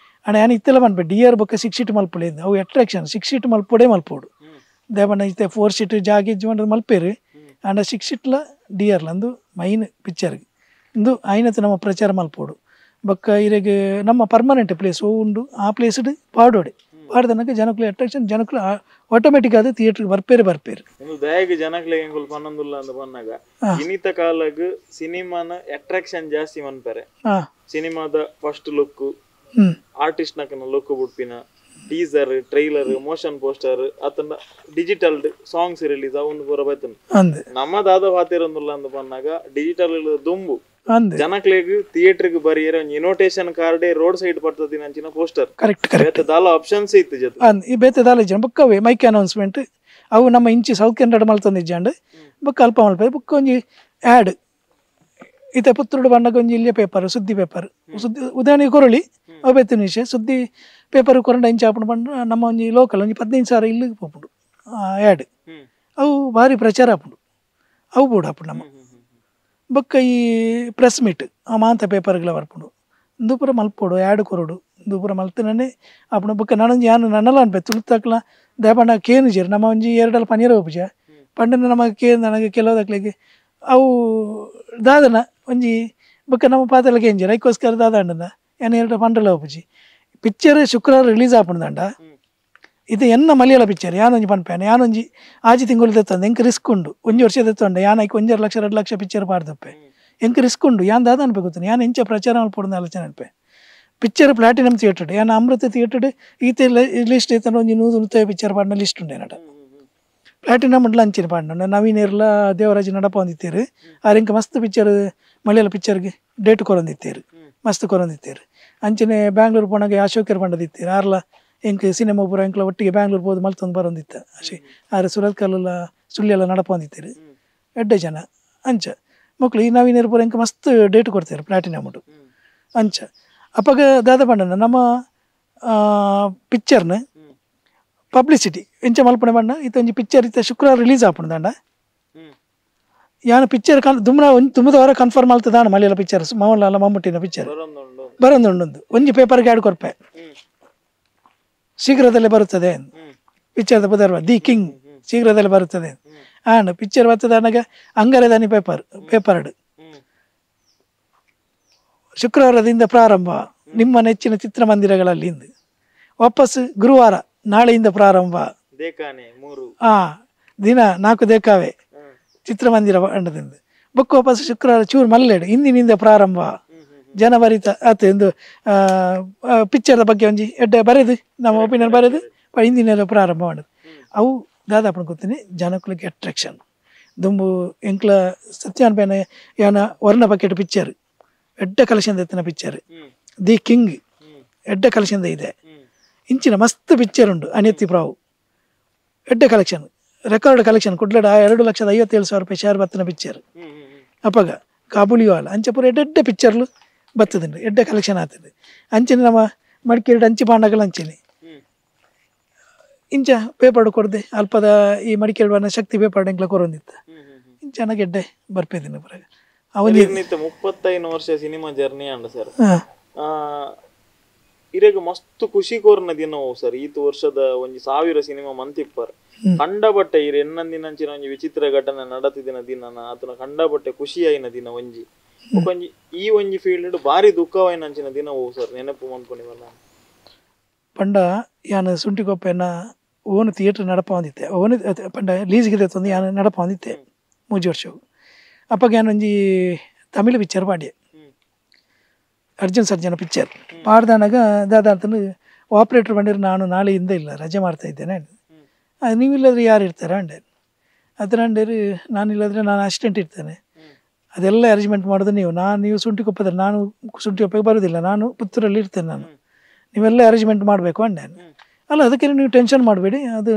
ಅಣ್ಣ ಯಾನು ಇತ್ತೆಲ್ಲ ಮನ್ಪೆ ಡಿಯರ್ ಬೊಕ್ಕ 6 ಶೀಟ್ ಮಲ್ಪೊಡೆ ಅವು ಅಟ್ರಾಕ್ಷನ್ 6 ಶೀಟ್ ಮಲ್ಪೊಡೆ ಮಲ್ಪೋಡು ದಯಪಂಡ ಇತ್ತೆ 4 ಶೀಟ್ ಜಾಗ ಇಜ್ಜಿ ಮಾಡೋದು ಮಲ್ಪೇರು ಅಂಡ 6 ಶೀಟ್ಲ ಡಿಯರ್ಲ ಅಂದು ಮೈನ್ ಪಿಕ್ಚರ್ಗೆ ಇಂದು ಆಯ್ನತ್ತು ನಮ್ಮ ಪ್ರಚಾರ ಮಲ್ಪೋಡು ಬೊಕ್ಕ ಇರೆಗೆ ನಮ್ಮ ಪರ್ಮನೆಂಟ್ ಪ್ಲೇಸ್ ಉಂಡು ಆ ಪ್ಲೇಸ್ಡ್ ಪಾಡೋಡೆ ಪಾಡ್ದನಕ ಜನಕ್ಲೆ ಅಟ್ರಾಕ್ಷನ್ ಜನಕ್ಲು ಆಟೋಮೆಟಿಕ್ ಆದ ಥಿಯೇಟರ್ಗೆ ಬರ್ಪೇರು ದಯಗೆ ಜನಕ್ಲೆ ಎಂಗುಲ್ ಪನ್ನೊಂದುಲ್ಲ ಅಂತ ಬಂದಾಗ ಇನ್ನಿತ ಕಾಲಗ್ ಸಿನಿಮಾನ ಅಟ್ರಾಕ್ಷನ್ ಜಾಸ್ತಿ ಮನ್ಪೆರೆ ಸಿನಿಮಾದ ಫಸ್ಟ್ ಲುಕ್ ಆರ್ಟಿಸ್ಟ್ ನಕನ ಲುಕ್ ಬುಡ್ಪಿನ ಟೀಸರ್ ಟ್ರೈಲರ್ ಮೋಷನ್ ಪೋಸ್ಟರ್ ಅತನ ಡಿಜಿಟಲ್ ಸಾಂಗ್ಸ್ ರಿಲೀಸ್ ಅವೊಂದು ಪೂರ ಬೈತನು ನಮ್ಮ ದಾದ ಹಾತಿರೊಂದುಲ್ಲ ಅಂತ ಬಂದಾಗ ಡಿಜಿಟಲ್ ದುಂಬು ಜನಕ್ಲೆಗ್ ಥಿಯೇಟರ್ಗೆ ಬರಿಯರ ಇನ್ವಿಟೇಷನ್ ಕಾರ್ಡ್ ರೋಡ್ ಸೈಡ್ ಬರ್ತದೆ ಅಂಚಿನ ಪೋಸ್ಟರ್ ಕರೆಕ್ಟ್ ದಾಲ ಆಪ್ಷನ್ಸ್ ಇತ್ತು ಜೊತೆ ಈ ಬೇತೆ ದಾಲ ಜನ ಬೊಕ್ಕವೆ ಮೈಕ್ ಅನೌನ್ಸ್ಮೆಂಟ್ ಅವು ನಮ್ಮ ಇಂಚಿ ಸೌತ್ ಕನ್ನಡ ಮಲ್ತೊಂದಿಜ್ಜಾಂಡ್ ಬೊಕ್ಕ ಅಲ್ಪ ಮಲ್ಪೆ ಬೊಕ್ಕ ಒಂಜಿ ಆ್ಯಡ್ ಇತ್ತೆ ಪುತ್ತೂರು ಬಂದಾಗ ಒಂಜಿ ಇಲ್ಲಿಯ ಪೇಪರ್ ಸುದ್ದಿ ಪೇಪರ್ ಸುದ್ದಿ ಉದಾಹರಣೆಗೆ ಕೊರಳಿ ಅವು ಬೇತಿನ ವಿಷಯ ಸುದ್ದಿ ಪೇಪರ್ ಕೊರಂಡ ಇಂಚ ಹಾಕೊಂಡು ಬಂದು ನಮ್ಮ ಒಂಜಿ ಲೋಕಲ್ ಒಂಜಿ 15,000 ಇಲ್ಲಿಗೆ ಹೋಗ್ಬಿಡು ಆ್ಯಡ್ ಅವು ಭಾರಿ ಪ್ರಚಾರ ಹಾಪುಂಡು ಅವು ಬೋಡು ಹಾಪುಂಡು ನಮ್ಮ ಬೊಕ್ಕ ಈ ಪ್ರೆಸ್ ಮೀಟ್ ಆ ಮಾಂತ ಪೇಪರ್ಗಳ ಬರ್ಪುಂಡು ಇಂದು ಮಲ್ಪೋಡು ಆ್ಯಡ್ ಕೊರೋಡು ಇಂದು ಪೂರ ಮಲ್ತಿನೇ ಅಪ್ಪಣ ಬೊಕ್ಕ ನಾನೊಂಜಿ ಯಾನು ನನ್ನಲ್ಲ ಅನ್ಪೆ ತುಳಿತಕ್ಲ ದಯಪಂಡ ಕೇನು ಜೇರು ನಮ್ಮ ಒಂಜಿ 2 ಪನೀರ ಹೋಪುಜ ಪಂಡನ ನಮಗೆ ಕೇನು ನನಗೆ ಕೆಲವುದಕ್ಲೆಗೆ ಅವು ದಾದನ ಒಂಜಿ ಬೊಕ್ಕ ನಮ್ಮ ಪಾತ್ರಲಕ್ಕೆ ಏನ್ ಜೇರು ಐಕೋಸ್ಕರ ದಾದ ಅಂಡನ ಏನು 2 ಪಂಡಲ ಹೋಪುಜಿ ಪಿಕ್ಚರ್ ಶುಕ್ರವಾರ ರಿಲೀಸ್ ಆಪುಂದಂಡ ಇದು ಎನ್ನ ಮಲಯಾಳ ಪಿಕ್ಚರ್ ಯಾನೊಂಜಿ ಪನ್ಪೇನೆ ಯಾನೊಂಜಿ ಆಜಿ ತಿಂಗಳು ತೆತ್ತಂದು ಎಂಕ್ ರಿಸ್ಕ್ ಉಂಡು ಒಂಜಿ ವರ್ಷ ತೆತ್ತೊಂಡೆ ಯಾನ್ ಐಕ್ 1.5 ಲಕ್ಷ 2 ಲಕ್ಷ ಪಿಕ್ಚರ್ ಪಾಡ್ದಪ್ಪೆ ಎಂಕ್ ರಿಸ್ಕ್ ಉಂಡು ಯಾನ್ ದಾದ ಅನ್ಪೆ ಗೊತ್ತಾನೆ ಯಾನ್ ಎಂಚ ಪ್ರಚಾರ ಮಲ್ಪೊಡು ಆಲೋಚನೆ ಅನ್ಪೆ ಪಿಕ್ಚರ್ ಪ್ಲಾಟಿನಮ್ ಥಿಯೇಟರ್ ಯಾನ್ ಅಮೃತ ಥಿಯೇಟರ್ ಈತೆ ಲಿಸ್ಟ್ ಐತನ ಒಂಜಿ 100 ಪಿಕ್ಚರ್ ಪಾಡ್ನ ಲಿಸ್ಟ್ ಉಂಡೆ ನಡ ಪ್ಲಾಟಿನಮ್ ಅಂಡ್ಲ ಅಂಚಿನ ಪಾಡ್ನ ನವೀನೇರ್ಲ ದೇವರಾಜ್ ನಡಪ ಹೊಂದಿತ್ತೇರು ಆರೆಂಕ ಮಸ್ತ್ ಪಿಕ್ಚರ್ ಮಲಯಾಳ ಪಿಕ್ಚರ್ಗೆ ಡೇಟ್ ಕೊರೊಂದಿತ್ತೇರು ಮಸ್ತ್ ಕೊರೊಂದಿತ್ತೇರು ಅಂಚನೆ ಬ್ಯಾಂಗ್ಳೂರು ಪೋಣಗೆ ಅಶೋಕರ್ ಪಂಡದಿತ್ತೇರು ಆರ್ಲ ಎಂಕ್ ಸಿನಿಮಾ ಪೂರ ಎಂಕ್ಲ ಒಟ್ಟಿಗೆ ಬ್ಯಾಂಗ್ಳೂರ್ ಹೋದ್ ಮಲ್ತೊಂದು ಬರೋಂದಿತ್ತ ಅಶೆ ಆರೆ ಸುರತ್ಕಲ್ಲ ಸುಳ್ಳಿಯೆಲ್ಲ ನಡಪೊಂದಿತ್ತೇರು ಎಡ್ಡೆ ಜನ ಅಂಚ ಮಕ್ಳು ಈ ನವೀನೇರು ಪೂರ ಎಂಕ್ ಮಸ್ತ್ ಡೇಟ್ ಕೊಡ್ತಾರೆ ಪ್ಲಾಟಿನಮ್ ಉಂಟು ಅಂಚ ಅಪ್ಪಗ ದಾದ ಪಂಡನ ನಮ್ಮ ಪಿಕ್ಚರ್ನ ಪಬ್ಲಿಸಿಟಿ ಎಂಚ ಮಲ್ಪನೆ ಬಣ್ಣ ಇತ್ತೊಂಜಿ ಪಿಕ್ಚರ್ ಇತ್ತ ಶುಕ್ರವಾರ ರಿಲೀಸ್ ಆಪುಂದಂಡ ಯಾನು ಪಿಕ್ಚರ್ ದುಮ್ನ ತುಂಬದ ವಾರ ಕನ್ಫರ್ಮ್ ಆಲ್ತದಾಣ ಮಲಯಾಳ ಪಿಕ್ಚರ್ಸ್ ಮೋಹನ್ಲಾಲ್ ಮಮ್ಮುಟ್ಟಿನ ಪಿಕ್ಚರ್ ಬರೋಂದುಂಡು ಒಂಜಿ ಪೇಪರ್ಗೆ ಆ್ಯಡ್ ಕೊರ್ಪೆ ಶೀಘ್ರದಲ್ಲೇ ಬರುತ್ತದೆ ಪಿಕ್ಚರ್ದ ಬದರ್ವ ದಿ ಕಿಂಗ್ ಶೀಘ್ರದಲ್ಲೇ ಬರುತ್ತದೆ ಪಿಕ್ಚರ್ ಬರ್ತದೆ ಅನ್ನಗ ಅಂಗರದಾನಿ ಪೇಪರ್ಡ್ ಶುಕ್ರವಾರದಿಂದ ಪ್ರಾರಂಭ ನಿಮ್ಮ ನೆಚ್ಚಿನ ಚಿತ್ರಮಂದಿರಗಳಲ್ಲಿ ವಾಪಸ್ ಗುರುವಾರ ನಾಳೆಯಿಂದ ಪ್ರಾರಂಭ ದಿನ 4 ದೇಕಾವೆ ಚಿತ್ರಮಂದಿರ ಅಂಡದಿಂದ ಬುಕ್ ವಾಪಸ್ ಶುಕ್ರವಾರ ಚೂರು ಮಲ್ಲೆಡು ಇಂದಿನಿಂದ ಪ್ರಾರಂಭ ಜನವರಿ ಆತ ಎಂದು ಪಿಕ್ಚರ್ದ ಬಗ್ಗೆ ಒಂಜಿ ಎಡ್ಡೆ ಬರೆದು ನಮ್ಮ ಒಪಿನಿಯನ್ ಬರೆದು ಹಿಂದಿನೆಲ್ಲ ಪ್ರಾರಂಭ ಮಾಡೋದು ಅವು ದಾದಾಪಣ ಗೊತ್ತೀನಿ ಜನಗಳಿಗೆ ಅಟ್ರಾಕ್ಷನ್ ದುಂಬು ಎಂಕ್ಲ ಸತ್ಯಾನ್ ಪೇನ ಯಾನ ವರ್ಣ ಬಕೆಟ್ ಪಿಕ್ಚರ್ ಎಡ್ಡ ಕಲೆಕ್ಷನ್ ಎತ್ತಿನ ಪಿಕ್ಚರ್ ದಿ ಕಿಂಗ್ ಎಡ್ಡ ಕಲೆಕ್ಷನ್ ಇದೆ ಇಂಚಿನ ಮಸ್ತ್ ಪಿಕ್ಚರ್ ಉಂಟು ಅನಿಯತಿ ಪ್ರಾವು ಎಡ್ಡ ಕಲೆಕ್ಷನ್ ರೆಕಾರ್ಡ್ ಕಲೆಕ್ಷನ್ ಕುಡ್ಲಡ 2,57,000 ರೂಪಾಯಿ ಶೇರ್ ಬತ್ತಿನ ಪಿಕ್ಚರ್ ಅಪ್ಪಗ ಕಾಬುಲಿವಾಲ ಅಂಚೆ ಪೂರ ಎಡ್ಡ ಪಿಕ್ಚರ್ಲು ಬತ್ತದಂಡು ಎಡ್ಡ ಕಲೆಕ್ಷನ್ ಆಗ್ತದೆ ಅಂಚಿನ ನಮ್ಮ ಮಡಿಕೇರಿ ಅಂಚಿ ಪಾಂಡಗಳು ಅಂಚಿನಿ ಇಂಚ ಪೇಪರ್ ಕೊಡದೆ ಅಲ್ಪದ ಈ ಮಡಿಕೇರಿ ಬಣ್ಣ ಶಕ್ತಿ ಪೇಪರ್ ಎಂಕ್ಲ ಕೊರೊಂದಿತ್ತ ಇಂಚನ ಗೆಡ್ಡೆ ಬರ್ಪೇದಿನ ಪುರಾಗ ಅವನಿಗೆ 35 ವರ್ಷ ಸಿನಿಮಾ ಜರ್ನಿ ಅಂಡ ಸರ್ ಇರೆಗ್ ಮಸ್ತ್ ಖುಷಿ ಕೋರ್ನ ದಿನವು ಸರ್ ಈತ ವರ್ಷದ ಒಂಜಿ 1000 ಸಿನಿಮಾ ಮಂತಿಪ್ಪರ್ ಕಂಡಬಟ್ಟೆ ಇರು ಎನ್ನಂದಿನಂಚಿನ ಒಂಜಿ ವಿಚಿತ್ರ ಘಟನೆ ನಡತಿದಿನ ದಿನ ಆತನ ಕಂಡಬಟ್ಟೆ ಖುಷಿ ಆಯ್ನ ದಿನ ಒಂಜಿ ಒಂಜಿ ಈ ಒಂಜಿ ಫೀಲ್ಡ್ ಬಾರಿ ದುಃಖವಾಯ್ನಂಚಿನ ದಿನವು ಸರ್ ನೆನಪು ಮಂದ್ಕೊಂಡಿವಲ್ಲ ಪಂಡ ಯಾನು ಸುಂಟಿಕೊಪ್ಪೆನ ಓನು ಥಿಯೇಟರ್ ನಡಪ ಹೊಂದಿತ್ತೆ ಓನು ಪಂಡ ಲೀಸ್ಗೆ ತಂದು ಯಾನು ನಡಪ ಹೊಂದಿತ್ತೆ 3 ವರ್ಷವು ಅಪ್ಪಗೆ ಯಾನೊಂಜಿ ತಮಿಳು ಪಿಕ್ಚರ್ ಪಾಡ್ಯ ಅರ್ಜುನ್ ಸರ್ಜನ ಪಿಕ್ಚರ್ ಪಾಡ್ದಾನಾಗ ದಾದಾಂತನು ಆಪ್ರೇಟರ್ ಬಂದಿರು ನಾನು ನಾಳೆಯಿಂದ ಇಲ್ಲ ರಜೆ ಮಾಡ್ತಾ ಇದ್ದೇನೆ ನೀವಿಲ್ಲದ್ರೆ ಯಾರು ಇರ್ತಾರೆ ಅಂಡೆ ಅದರ ಅಂಡೇರು ನಾನಿಲ್ಲದ್ರೆ ನಾನು ಅಸಿಸ್ಟೆಂಟ್ ಇರ್ತೇನೆ ಅದೆಲ್ಲ ಅರೇಂಜ್ಮೆಂಟ್ ಮಾಡೋದು ನೀವು ಸುಂಟಿಕೊಪ್ಪದಲ್ಲಿ ನಾನು ಸುಂಟಿಕೊಪ್ಪಗೆ ಬರೋದಿಲ್ಲ ನಾನು ಪುತ್ತೂರಲ್ಲಿ ಇರ್ತೇನೆ ನಾನು ನೀವೆಲ್ಲ ಅರೇಂಜ್ಮೆಂಟ್ ಮಾಡಬೇಕು ಅಂಡೆ ಅಲ್ಲ ಅದಕ್ಕೆ ನೀವು ಟೆನ್ಷನ್ ಮಾಡಬೇಡಿ ಅದು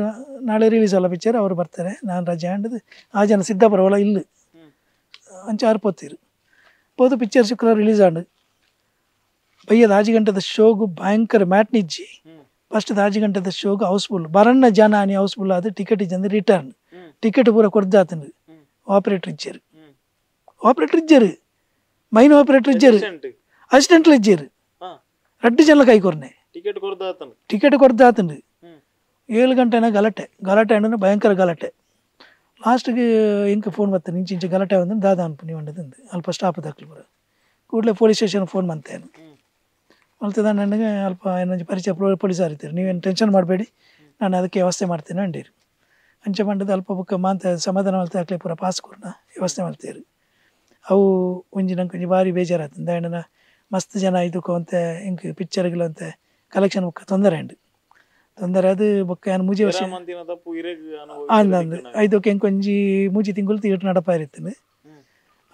ನಾಳೆ ರಿಲೀಸ್ ಅಲ್ಲ ಪಿಕ್ಚರ್ ಅವರು ಬರ್ತಾರೆ ನಾನು ರಜೆ ಅಂಡದು ಆ ಜನ ಸಿದ್ದಾಪುರ ಒಳ ಇಲ್ಲ ಅಂಚಾರು ಪೋತೀರು ಪೋದು ಪಿಕ್ಚರ್ ಶುಕ್ರವಾರ ರಿಲೀಸ್ ಆಂಡು ಬಯ್ಯದ 5 ಗಂಟೆದ ಶೋಗು ಭಯಂಕರ ಮ್ಯಾಟ್ನಿಜ್ಜಿ ಫಸ್ಟ್ 5 ಗಂಟೆದ ಶೋಗು ಹೌಸ್ಫುಲ್ ಬರಣ್ಣ ಜನ అని ಹೌಸ್ಫುಲ್ ಅದು ಟಿಕೆಟ್ ಇಜ್ಜಂದು ರಿಟರ್ನ್ ಟಿಕೆಟ್ ಪೂರ ಕೊಡ್ದಾತಂದು ಆಪರೇಟರ್ ಇಜ್ಜರು ಮೈನ್ ಆಪರೇಟರ್ ಇಜ್ಜರು ಅಸಿಸ್ಟೆಂಟ್ಲು ಇಜ್ಜರು 2 ಜನ ಕೈ ಕೊರ್ನೆ ಟಿಕೆಟ್ ಕೊಡ್ದಾತಂದು 7 ಗಂಟೆನ ಗಲಾಟೆ ಅಂಡ್ ಭಯಂಕರ ಗಲಾಟೆ ಲಾಸ್ಟ್ಗೆ ಇಂಕ ಫೋನ್ ಬರ್ತಾನೆ ಇಂಚು ಗಲಾಟೆ ಬಂದು ದಾದಾ ಅನ್ಪು ನೀವು ಅಂಡದಂದು ಅಲ್ಪ ಸ್ಟಾಪ್ ದಾಖಲು ಬರ ಕೂಡಲೇ ಪೊಲೀಸ್ ಸ್ಟೇಷನ್ ಫೋನ್ ಮಾಡ್ತೇನೆ ಮಲ್ತದ ನನಗೆ ಅಲ್ಪ ಏನೊಂದು ಪರಿಚಯ ಪೊಲೀಸರು ಇರ್ತೀರಿ ನೀವೇನು ಟೆನ್ಷನ್ ಮಾಡಬೇಡಿ ನಾನು ಅದಕ್ಕೆ ವ್ಯವಸ್ಥೆ ಮಾಡ್ತೇನೆ ಅಂಡೀರಿ ಅಂಚೆ ಮಂಡದ ಅಲ್ಪ ಬುಕ್ಕ ಮಾಂತ ಸಮಾಧಾನ ಮಲ್ತೆ ಹಾಕ್ಲಿ ಪೂರ ಪಾಸ್ ಕೊರ್ನ ವ್ಯವಸ್ಥೆ ಮಾಡ್ತೀರಿ ಅವು ಒಂಜಿ ನಂಗೆ ಒಂಜಿ ಭಾರಿ ಬೇಜಾರಾಯ್ತಂದ ಅಣ್ಣನ ಮಸ್ತ್ ಜನ ಇದಕ್ಕಂತೆ ಹಿಂಗೆ ಪಿಕ್ಚರ್ಗಳಂತೆ ಕಲೆಕ್ಷನ್ ಬುಕ್ಕ ತೊಂದರೆ ಅದು ಬೊಕ್ಕ ಏನು ಮೂಜಿ ವರ್ಷ ಅಂದಂದು ಐದಕ್ಕೆ ಎಂಕೊಂಜಿ ಮೂಜಿ ತಿಂಗಳು ಥಿಯೇಟ್ರ್ ನಡಪ ಇರ್ತೀನಿ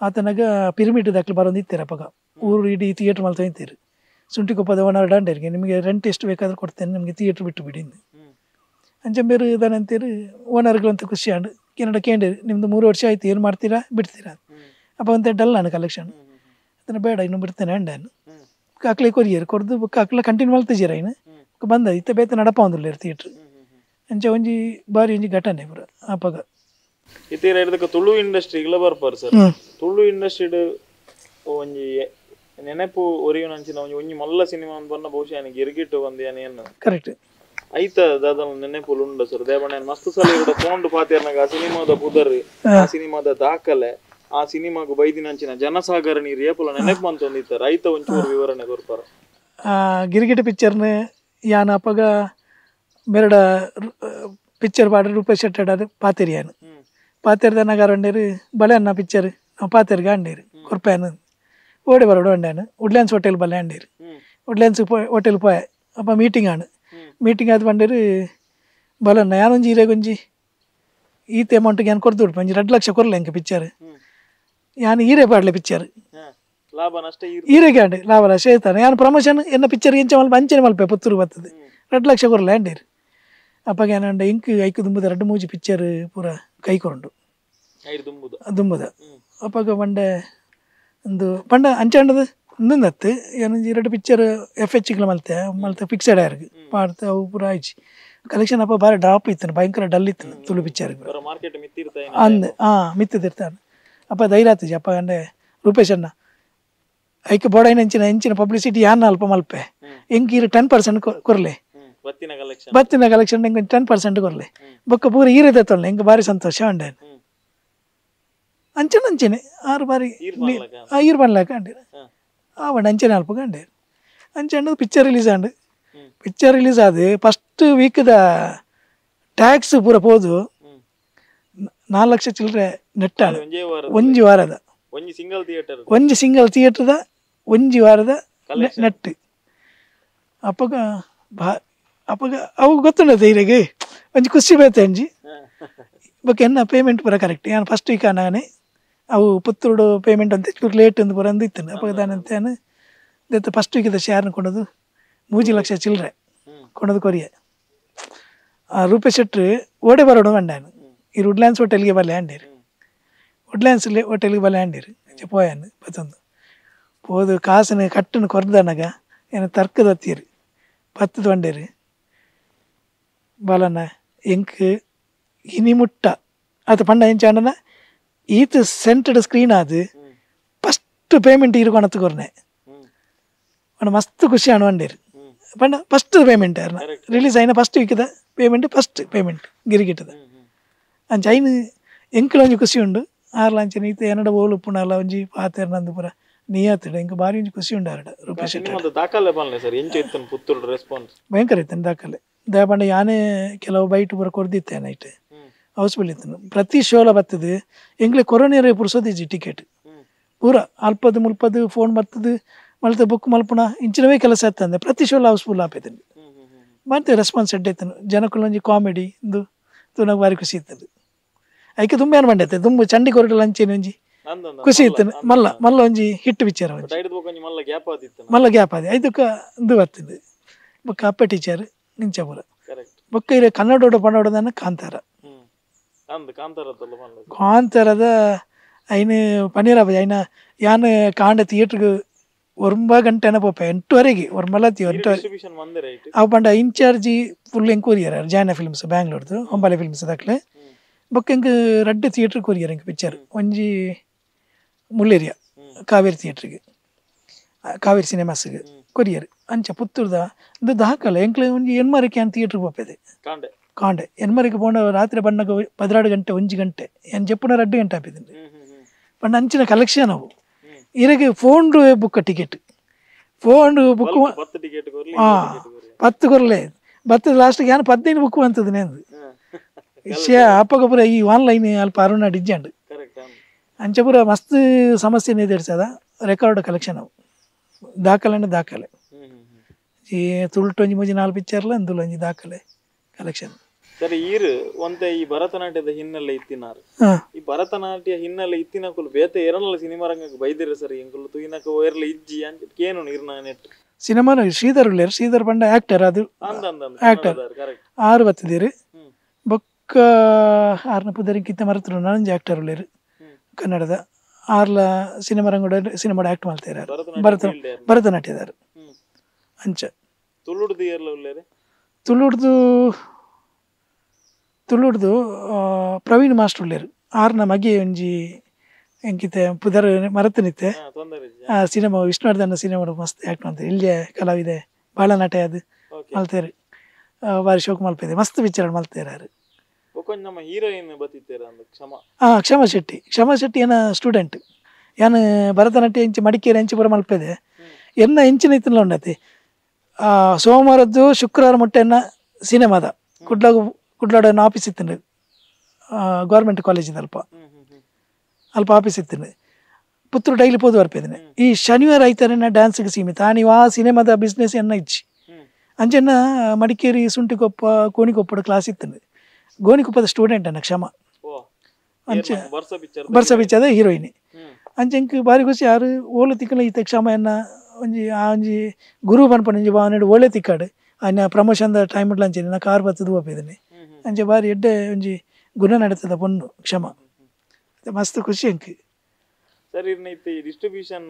ಆತನಾಗ ಪಿರಮಿಡ್ ದಾಖಲೆ ಬರೋಂದಿತ್ತೀರ ಅಪ್ಪಗ ಊರು ಇಡೀ ಥಿಯೇಟ್ರ್ ಮಲ್ತ ನಿಂತೀರಿ ಸುಂಟಿಕೊಪ್ಪದ ಓನರ್ ಡಂಡರಿಗೆ ನಿಮಗೆ ರೆಂಟ್ ಎಷ್ಟು ಬೇಕಾದ್ರೂ ಕೊಡ್ತೇನೆ ನಿಮಗೆ ಥಿಯೇಟ್ರ್ ಬಿಟ್ಟು ಬಿಡಿ ಅಂಚೆ ಬೇರೆ ಇದಾನೆ ಅಂತೀರಿ ಓನರ್ಗಳಂತ ಖುಷಿ ಆಂಡು ಕೆನಡ ಕೇಂದ್ರಿ ನಿಮ್ದು 3 ವರ್ಷ ಆಯ್ತು ಏನು ಮಾಡ್ತೀರಾ ಬಿಡ್ತೀರಾ ಅಪ್ಪ ಅಂತ ಡಲ್ ನಾನು ಕಲೆಕ್ಷನ್ ಅದನ್ನು ಬೇಡ ಇನ್ನು ಬಿಡ್ತೇನೆ ಅಂಡೇನು ಕಾಕ್ಲೆ ಕೊರಿಯರ್ ಕೊಡ್ದು ಕಾಕ್ಲ ಕಂಟಿನ್ಯೂ ಮಾಡ್ತಿದ್ದೀರ ಇನ್ನು ಬಂದ ಇತ್ತ ಬೇತ ನಡಪ ಒಂದಿಲ್ಲ ಥಿಯೇಟ್ರ್ ಅಂಚೆ ಒಂಜಿ ಬಾರಿ ಒಂಜಿ ಘಟನೆ ಪೂರ ಅಪ್ಪಗ ಇತ್ತೀರ ಹಿಡಿದಕ್ಕೆ ತುಳು ಇಂಡಸ್ಟ್ರಿಗಳ ಬರ್ಪಾರ ಸರ್ ತುಳು ಇಂಡಸ್ಟ್ರಿ ಒಂಜಿ ನೆನಪು ಒರಿಯುನಂಚಿನ ಒಂಜಿ ಮಲ್ಲ ಸಿನಿಮಾ ಬಂದ ಬಹುಶಃ ನನಗೆ ಇರ್ಗಿಟ್ಟು ಒಂದು ಏನು ಕರೆಕ್ಟ್ ಐತ ದಾದ ನೆನಪುಲು ಉಂಡ ಸರ್ ದೇವಣ್ಣ ಮಸ್ತ್ ಸಲ ಇರುಡ ಫೋನ್ ಪಾತಿರ್ನಾಗ ಆ ಸಿನಿಮಾದ ಪುದರ್ ಆ ಸಿನಿಮಾದ ದಾಖಲೆ ಆ ಸಿನಿಮಾಗ ಬೈದಿನಂಚಿನ ಜನಸಾಗರ ನೀರು ಏಪುಲ ನೆನಪು ಅಂತ ಒಂದಿತ್ತಾರೆ ಐತ ಒಂಚೂರು ವಿವರಣೆ ಕೊರ್ಪಾರ ಗಿರಿಗಿಟ ಪಿಕ್ಚರ್ನ ಯಾನ ಅಪ್ಪಗ ಬೇರೆಡ ಪಿಕ್ಚರ್ ಪಾಡ್ರೆ ರೂಪಾಯಿ ಶೆಟ್ಟೆಡಾರು ಪಾತಿರಿಯಾನು ಪಾತಿರ್ದ ನಗಾರಂಡೇರು ಬಳೆ ಅನ್ನ ಪಿಕ್ಚರ್ ನಾವು ಪಾತಿರ್ಗ ಅಂಡೇರು ಕೊರ್ಪಾನು ಓಡಿ ಬರೋಡು ಅಂಡಾನು ವುಡ್ಲ್ಯಾಂಡ್ಸ್ ಹೋಟೆಲ್ ಬಲ್ಲೆ ಅಂಡೇರು ವುಡ್ಲ್ಯಾಂಡ್ಸ್ ಹೋಟೆಲ್ ಪೋಯ ಅಪ್ಪ ಮೀಟಿಂಗ್ ಆನು ಮೀಟಿಂಗ್ ಆದ ಬಂಡೇರು ಬಲನ್ನ ಯಾನೊಂಜಿ ಈರೆಗೊಂಜಿ ಈತ ಅಮೌಂಟ್ಗೆ ಏನು ಕೊಡ್ದು ಬಿಡ್ಪ ಒಂಜಿ 2 ಲಕ್ಷ ಕೊರ್ಲೆ ಎಂಕ ಪಿಕ್ಚರ್ ಯಾನು ಈರೆ ಪಾಡ್ಲೆ ಪಿಕ್ಚರ್ ಈರೆಗೆ ಅಂಡೆ ಲಾಭ ನಷ್ಟ ಹೇಳ್ತಾನೆ ಯಾನು ಪ್ರಮೋಷನ್ ಎನ್ನ ಪಿಕ್ಚರ್ ಇಂಚ ಮಲ್ಪ ಅಂಚನೆ ಮಲ್ಪೆ ಪುತ್ತೂರು ಬರ್ತದೆ 2 ಲಕ್ಷ ಕೊರ್ಲೆ ಅಂಡೇರು ಅಪ್ಪಗ ಏನಂಡ ಇಂಕ್ ಐಕು ದುಂಬುದ 2 ಮೂಜಿ ಪಿಕ್ಚರ್ ಪೂರ ಕೈ ಕೊರಂಡು ದುಂಬುದ ಅಪ್ಪಗ ಬಂಡೆ ಒಂದು ಪಂಡ ಅಂಚಂಡದು ಇಂದತ್ತು ಏನೊಂಜಿ 2 ಪಿಕ್ಚರ್ FHಗಳು ಮಲ್ತೆ ಫಿಕ್ಸೆಡ್ ಆಯ್ರಿಗೆ ಪಾಡ್ತೆ ಅವು ಪೂರ ಆಯ್ಚಿ ಕಲೆಕ್ಷನ್ ಅಪ್ಪ ಭಾರಿ ಡ್ರಾಪ್ ಇತ್ತು ಭಯಂಕರ ಡಲ್ ಇತ್ತು ತುಳು ಪಿಕ್ಚರ್ ಅಂದ್ ಮಿತ್ತದಿರ್ತಾನೆ ಅಪ್ಪ ಧೈರ್ಯ ಆತಜಿ ಅಪ್ಪ ಗಂಡೆ ರೂಪೇಶ್ ಅಣ್ಣ ಐಕೆ ಬೋಡೈನ ಹೆಂಚಿನ ಪಬ್ಲಿಸಿಟಿ ಯಾನ ಅಲ್ಪ ಮಲ್ಪೆ ಹೆಂಗೆ 10% ಕೊರ್ಲೆ ಬತ್ತಿನ ಕಲೆಕ್ಷನ್ ಹೆಂಗೆ 10% ಕೊರ್ಲೆ ಬೊಕ್ಕ ಪೂರ ಈರಿದೆ ತೊಳ್ಳೆ ಹೆಂಗೆ ಭಾರಿ ಸಂತೋಷ ಅಂಡೆ ಅಂಚನೆ 6 ಬಾರಿ ಈರು ಬನ್ಲಾಕ ಅಂಡೆ ಆವಣ್ಣ ಅಂಚನೆ ಅಲ್ಪ ಗಂಡೆ ಅಂಚೆ ಪಿಕ್ಚರ್ ರಿಲೀಸ್ ಆದ ಫಸ್ಟ್ ವೀಕ್ದ ಟ್ಯಾಕ್ಸ್ ಪೂರ ಪೋದು 4 ಲಕ್ಷ ಚಿಲ್ಲರೆ ನೆಟ್ಟ ಒಂಜಿ ವಾರದ ಒಂಜಿ ಸಿಂಗಲ್ ಥಿಯೇಟರ್ದ ಒಂಜಿ ವಾರದ ನೆಟ್ ಅಪ್ಪಗ ಅಪ್ಪಾಗ ಅವು ಗೊತ್ತುಂಡದು ಈರೆಗೆ ಒಂಜಿ ಖುಷಿ ಬೇತೆ ಅಂಜಿ ಬೊಕ್ಕ ಎನ್ನ ಪೇಮೆಂಟ್ ಪೂರ ಕರೆಕ್ಟ್ ನಾನು ಫಸ್ಟ್ ವೀಕ್ ನಾನೇ ಅವು ಪುತ್ತೂರು ಪೇಮೆಂಟ್ ಅಂತ ಚೂರು ಲೇಟ್ ಎಂದು ಪೂರ ಅಂದು ಇತ್ತು ಅಪ್ಪಾಗ ದಾನಂತೇನು ದೆತ್ತ ಫಸ್ಟ್ ವೀಕಿದ ಶೇರ್ನ ಕೊಡೋದು 3 ಲಕ್ಷ ಚಿಲ್ಲರೆ ಕೊಡೋದು ಕೊರಿಯ ರೂಪೇಶ್ ಶೆಟ್ರು ಓಡೆ ಬರೋಡು ಮಂಡಾನು ಈ ವುಡ್ಲ್ಯಾಂಡ್ಸ್ ಹೋಟೆಲ್ಗೆ ಬಲ್ಲೆ ಆಂಡೀರು ವುಡ್ಲ್ಯಾಂಡ್ಸ್ ಹೋಟೆಲ್ಗೆ ಬಲ್ಲೆ ಆಂಡೀರು ಪೋಯಾನು ಪತ್ತೊಂದು போது காசுன்னு கட்டுன்னு குறைந்தானாங்க எனக்கு தர்க்கது வத்தியரு 10 வண்டேரு ಬಾಲಣ್ಣ ಎಂಕ್ ಇನಿ ಮುಟ್ಟ ಅದು ಪಂಡ ಎಂಚಾಂಡನ ಈತ್ ಸೆಂಟೆಡ್ ಸ್ಕ್ರೀನ್ ಅದು ಫಸ್ಟ್ ಪೇಮೆಂಟ್ ಇರುಕೊಣತ್ತು ಕೊರ್ನೆ ಪಂಡ ಮಸ್ತ್ ಖುಷಿ ಅಣ್ವಂಡೇರು ಪಂಡ ಫಸ್ಟ್ ಪೇಮೆಂಟ್ ಯಾರನ್ನ ರಿಲೀಸ್ ಆಯ್ನ ಫಸ್ಟ್ ವೀಕದ ಪೇಮೆಂಟ್ ಫಸ್ಟ್ ಪೇಮೆಂಟ್ ಗಿರಿಗಿಟ್ಟದ ಅಂಚ ಐನು ಎಂಕ್ಲ ಒಂಜಿ ಖುಷಿ ಉಂಡು ಆರ್ಲ ಅಂಚನೆ ಈತ ಏನಡ ಓಲು ಪುಣಲ್ಲ ಒಂಜಿ ಪಾತೆರ್ ನಂದು ಪುರ ನೀಯತ್ತಡ ಎಂಕ್ ಬಾರಿ ಒಂಜಿ ಖುಷಿ ಉಂಡಾರಡ ರೂಪೇಶ್ ದಾಖಲೆ ಬನ್ಲೆ ಸರ್ ಎಂಚ ಇತ್ತನ್ ಪುತ್ತೂರು ರೆಸ್ಪಾನ್ಸ್ ಭಯಂಕರ ಇತ್ತೇನೆ ದಾಖಲೆ ದಯಪಂಡ ಯಾನೇ ಕೆಲವು ಬೈಟ್ ಪೂರ ಕೊಡ್ದಿತ್ತೆ ನೈಟ್ ಹೌಸ್ಫುಲ್ ಇತ್ತು ಪ್ರತಿ ಶೋಲ ಬರ್ತದೆ ಎಂಗ್ಲೆ ಕೊರೋನಿಯರೇ ಪುರ್ಸೋದಿಜ್ಜಿ ಟಿಕೆಟ್ ಪೂರ ಅಲ್ಪದು ಮುಲ್ಪದು ಫೋನ್ ಬರ್ತದೆ ಮಲ್ತ ಬುಕ್ ಮಲ್ಪುಣ ಇಂಚಿನವೇ ಕೆಲಸ ಇರ್ತಂದೆ ಪ್ರತಿ ಶೋಲ ಹೌಸ್ಫುಲ್ ಆಪೇತಂದು ಮತ್ತೆ ರೆಸ್ಪಾನ್ಸ್ ಎಡ್ಡೈತನು ಜನಕ್ಕಳು ಒಂಜಿ ಕಾಮಿಡಿ ಇಂದು ತುನಗ ಬಾರಿ ಖುಷಿ ಇರ್ತದೆ ಐಕೆ ತುಂಬ ಏನು ಮಂಡೈತೆ ತುಂಬ ಚಂಡಿ ಕೊರಟಲ್ ಅಂಚೇನು ಒಂಜಿ ಖುಷಿ ಇತ್ತನು ಮಲ್ಲ ಮಲ್ಲ ಒಂಜಿ ಹಿಟ್ ಪಿಕ್ಚರ್ ಮಲ್ಲ ಗ್ಯಾಪ್ ಆದಿ ಐದಕ್ಕ ಇದು ಬರ್ತದೆ ಬೊಕ್ಕ ಅಪ್ಪ ಟೀಚರ್ ನಿಂಚ ಪೂರ ಬೊಕ್ಕ ಇರ ಕನ್ನಡೋಡ ಪನ್ನಡೋದನ್ನ ಕಾಂತಾರ ಕಾಂತಾರದ ಐನು ಪನ್ನೀರಾಬಾಯಿ ಐನ ಯಾನ್ ಕಾಂಡ ಥಿಯೇಟ್ರಿಗೆ 1 ಗಂಟೆನ ಪೋಪೆ 8ವರೆಗೆ ಮಲತಿ 8 ಅವು ಪಂಡ ಇನ್ಚಾರ್ಜಿ ಫುಲ್ ಎಂಕ್ ಕೊರಿಯರ್ ಜಾಯ್ನ ಫಿಲ್ಮ್ಸ್ ಬ್ಯಾಂಗ್ಳೂರ್ದು ಹೊಂಬಾಲೆ ಫಿಲ್ಮ್ಸ್ ದಾಖಲೆ ಬೊಕ್ಕ ಎಂಕ್ ರಡ್ಡು ಥಿಯೇಟ್ರ್ ಕೊರಿಯರ್ ಎಂಕ್ ಪಿಕ್ಚರ್ ಒಂಜಿ ಮುಳ್ಳೇರಿಯ ಕಾವೇರಿ ಥಿಯೇಟ್ರಿಗೆ ಕಾವೇರಿ ಸಿನಿಮಾಸ್ಗೆ ಕೊರಿಯರ್ ಅಂಚ ಪುತ್ತೂರ್ದ ಇದು ದಾಖಲೆ ಎಂಕ್ಲೆ ಒಂಜಿ ಎನ್ಮರಕ್ಕೆ ಅಂತ ಥಿಯೇಟ್ರಿಗೆ ಪೋಪೆದೆ ಕಾಂಡೆ ಎನ್ಮರಿಗೆ ಪೋಂಡ ರಾತ್ರಿ ಬಣ್ಣಗ 16 ಗಂಟೆ 1 ಗಂಟೆ ಏನು ಚೆಪ್ಪುನ 2 ಗಂಟೆ ಆಪಿದ್ದೀನಿ ಪಂಡ ಅಂಚಿನ ಕಲೆಕ್ಷನ್ ಅವು ಇರಗೆ phone book ticket phone book 10 ಕೊರಲೆ ಬತ್ತದ ಲಾಸ್ಟ್ಗೆ ಏನು 15 ಬುಕ್ ಅಂತದ ನೇಂದು ವಿಷಯ ಅಪ್ಪಗ ಪೂರ ಈ ಆನ್ಲೈನ್ ಅಲ್ಪ ಅರುಣ ಡಿಜ್ಜಂಡ್ ಅಂಚ ಪೂರ ಮಸ್ತ್ ಸಮಸ್ಯೆ ಎದುರಿಸದ ರೆಕಾರ್ಡ್ ಕಲೆಕ್ಷನ್ ಅವು ದಾಖಲೆ ಈ ತುಳುಟೊಂಜಿ ಮುಂಜಿ 4 ಪಿಕ್ಚರ್ಲ ಅಂದುಲ ಒಂಜಿ ದಾಖಲೆ ಕಲೆಕ್ಷನ್ ಸರಿ ಈರು ಒಂತೆ ಈ ಭರತನಾಟ್ಯದ ಹಿನ್ನೆಲೆ ಇತ್ತಿನಾರು ಈ ಭರತನಾಟ್ಯ ಹಿನ್ನೆಲೆ ಇತ್ತಿನಕುಲು ಬೇತೆ ಎರನಲ್ಲ ಸಿನಿಮಾ ರಂಗಕ್ಕೆ ಬೈದಿರ ಸರಿ ಎಂಕುಲು ತುಯಿನಕ ಓಯರ್ಲ ಇಜ್ಜಿ ಅಂತ ಕೇನು ಇರ್ನ ನೆಟ್ ಸಿನಿಮಾ ಶ್ರೀಧರ್ ಉಳ್ಳೇರು ಶ್ರೀಧರ್ ಬಂಡ ಆಕ್ಟರ್ ಅದು ಆಕ್ಟರ್ 6 ಬತ್ತಿದ್ದೀರಿ ಬೊಕ್ಕ 6ನ ಪುದರಿಕ್ಕಿಂತ ಮರೆತರು ನನಂಜಿ ಆಕ್ಟರ್ ಉಳ್ಳೇರು ಕನ್ನಡದ 6ಲ ಸಿನಿಮಾ ರಂಗಡ ಸಿನಿಮಾಡ ಆಕ್ಟ್ ಮಾಡ್ತಾರೆ ಭರತನಾಟ್ಯದಾರು ಅಂಚ ತುಳುಡ್ದು ಏರ್ಲ ಉಳ್ಳೇರು ತುಳುಡ್ದು ಪ್ರವೀಣ್ ಮಾಸ್ಟರ್ ಉಳ್ಳೇರು 6ನ ಮಗೆ ಒಂಜಿ ಎಂಕಿತೆ ಪುದರ್ ಮರತನಿತ್ತೆ ಸಿನಿಮಾ ವಿಷ್ಣುವರ್ಧನ ಸಿನಿಮಾ ಮಸ್ತ್ ಆಕ್ಟ್ ಮಾಡ್ತಾರೆ ಇಲ್ಲಿಯ ಕಲಾವಿದೆ ಬಾಳ ನಟ ಅದು ಮಲ್ತೇರು ಬಾರಿ ಶೋಕ್ ಮಲ್ಪೇದೆ ಮಸ್ತ್ ಪಿಕ್ಚರ್ ಮಲ್ತೇರಾರು ನಮ್ಮ ಹೀರೋಯಿನ್ ಬತ್ತಿತ್ತೇರ ಕ್ಷಮಾ ಶೆಟ್ಟಿ ಏನ ಸ್ಟೂಡೆಂಟ್ ಯಾನು ಭರತನಾಟ್ಯ ಇಂಚಿ ಮಡಿಕೇರಿ ಎಂಚಿ ಪೂರ ಮಲ್ಪೇದೆ ಎನ್ನ ಎಂಚಿನ ಇತ್ತಲ್ಲ ಉಂಡತಿ ಸೋಮವಾರದ್ದು ಶುಕ್ರವಾರ ಮುಟ್ಟೆನ್ನ ಸಿನಿಮಾದ ಕುಡ್ಲಾಡ ಆಫೀಸ್ ಇತ್ತು ಗೌರ್ಮೆಂಟ್ ಕಾಲೇಜಿಂದ ಅಲ್ಪ ಆಫೀಸ್ ಇತ್ತು ಪುತ್ತೂರು ಡೈಲಿ ಪೋದು ಬರ್ಪೇದಿನಿ ಈ ಶನಿವಾರ ಐತಾರೆನ ಡ್ಯಾನ್ಸ್ಗೆ ಸೀಮಿತ ನೀವು ಆ ಸಿನಿಮಾದ ಬಿಸ್ನೆಸ್ ಎನ್ನ ಇಚ್ಚಿ ಅಂಚೆನ್ನ ಮಡಿಕೇರಿ ಸುಂಟಿಕೊಪ್ಪ ಕೋಣಿಕೊಪ್ಪದ ಕ್ಲಾಸ್ ಇತ್ತು ಗೋಣಿಕೊಪ್ಪದ ಸ್ಟೂಡೆಂಟ್ ಅನ್ನ ಕ್ಷಮ ಅಂಚೆ ಬರ್ಸ ಬಿಚ್ಚದ ಹೀರೋಯಿನಿ ಅಂಚೆಂಕ್ ಬಾರಿ ಖುಷಿ ಯಾರು ಓಲು ತಿಕ್ಕಲ ಈತ ಕ್ಷಮ ಎನ್ನ ಒಂಜಿ ಗುರು ಪನ್ಪನ ಬಾವನೆಡು ಒಳ್ಳೆ ತಿಕ್ಕಾಡು ಅನ್ನ ಪ್ರಮೋಷನ್ದ ಟೈಮ್ ಅಂಚೆ ನಾ ಕಾರ್ ಬತ್ತದು ಹೋಗಿದ್ದೀನಿ ಅಂಚೆ ಬಾರಿ ಎಡ್ಡೆ ಒಂಜಿ ಗುಣ ನಡೀತದ ಪೊಣ್ಣು ಕ್ಷಮ ಮಸ್ತ್ ಖುಷಿ ಅಂಕ್ ಸರ್ ಇರ್ನೈತಿ ಡಿಸ್ಟ್ರಿಬ್ಯೂಷನ್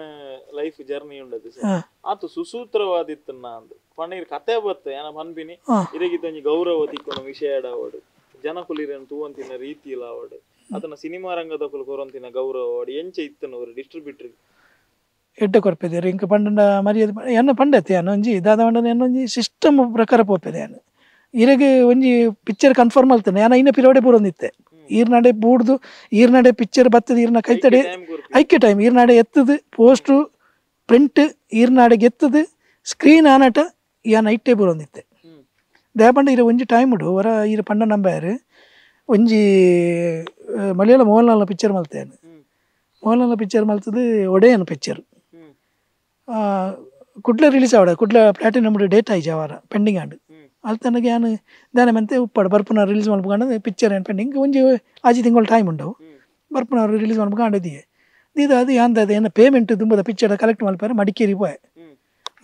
ಲೈಫ್ ಜರ್ನಿ ಉಂಡದು ಸರ್ ಆತು ಸುಸೂತ್ರವಾದಿತ್ತನ್ನ ಅಂದು ಪಂಡ ಕತೆ ಬತ್ತ ಏನ ಪನ್ಪಿನಿ ಇರಗಿತ್ತ ಒಂಜಿ ಗೌರವ ತಿಕ್ಕೊನ ವಿಷಯ ಆವಡು ಜನ ಕುಲಿರನ್ ತೂವಂತಿನ ರೀತಿಲ ಆವಡು ಅದನ್ನ ಸಿನಿಮಾ ರಂಗದ ಕುಲು ಕೊರಂತಿನ ಗೌರವ ಆವಡು ಎಂಚೆ ಇತ್ತನ ಅವರು ಡಿಸ್ಟ್ರಿಬ್ಯೂಟರ್ ಎಡ್ಡೆ ಕೊರ್ಪೆದೇರು ಇಂಕ ಪಂಡ ಮರ್ಯಾದೆ ಎನ್ನ ಪಂಡತೆ ಅನ್ನ ಒಂಜಿ ದಾದ ಪಂಡ ಎನ್ನೊಂಜಿ ಸಿಸ್ಟಮ್ ಪ್ರಕಾರ ಪೋಪೆದೆ ಅನ್ನ ಇರಗೆ ಒಂಜಿ ಪಿಕ್ಚರ್ ಕನ್ಫರ್ಮ್ ಆಲ್ತಾನೆ ಯಾನ ಇನ್ನ ಪಿರೋಡೆ ಬೂರೊಂದಿತ್ತೆ ಈರ್ನಾಡೆ ಬೂಡ್ದು ಈರ್ನಾಡೆ ಪಿಕ್ಚರ್ ಬತ್ತದ ಈರ್ನ ಕೈತಡೆ ಐಕ್ಯ ಟೈಮ್ ಈರ್ನಾಡೆ ಎತ್ತದು ಪೋಸ್ಟು ಪ್ರಿಂಟ್ ಈರ್ನಾಡೆಗೆ ಎತ್ತದು ಸ್ಕ್ರೀನ್ ಆನಾಟ ಯಾನ ಐಟೇ ಬೂರೊಂದಿತ್ತೆ ದಯಪಂಡ ಇರ ಒಂಜಿ ಟೈಮ್ ಉಡು ಹೊರ ಈರ ಪಂಡ ನಂಬಾರು ಒಂಜಿ ಮಲಯಾಳ ಮೋಹನ್ಲಾಲ್ನ ಪಿಕ್ಚರ್ ಮಲ್ತೇನು ಮೋಹನ್ಲಾಲ್ನ ಪಿಕ್ಚರ್ ಮಲ್ತದು ಒಡೆಯನ್ ಪಿಕ್ಚರ್ ಕುಡ್ಲ ರಿಲೀಸ್ ಆವಡ ಕುಡ್ಲ ಪ್ಲಾಟಿನಮ್ ಡೇಟ್ ಆಯ್ತು ಅವರ ಪೆಂಡಿಂಗ್ ಆಂಡು ಅಲ್ಲಿ ತನಗೆ ನಾನು ದಾನೆ ಮಂತೆ ಉಪ್ಪಾಡು ಬರ್ಪುನ ರಿಲೀಸ್ ಮಾಡ್ಕೊಂಡು ಪಿಕ್ಚರ್ ಏನು ಪೆಂಡಿಂಗ್ ಒಂಜಿ ಆಜಿ ತಿಂಗಳು ಟೈಮ್ ಉಂಡವು ಬರ್ಪುನ ರಿಲೀಸ್ ಮಾಡ್ಕೊಂಡಿದ್ದೀವಿ ಇದು ಅದು ಯಾಂದದು ಏನು ಪೇಮೆಂಟ್ ತುಂಬದ ಪಿಕ್ಚರ್ ಕಲೆಕ್ಟ್ ಮಲ್ಪಾರೆ ಮಡಿಕೇರಿ ಪೋಯೆ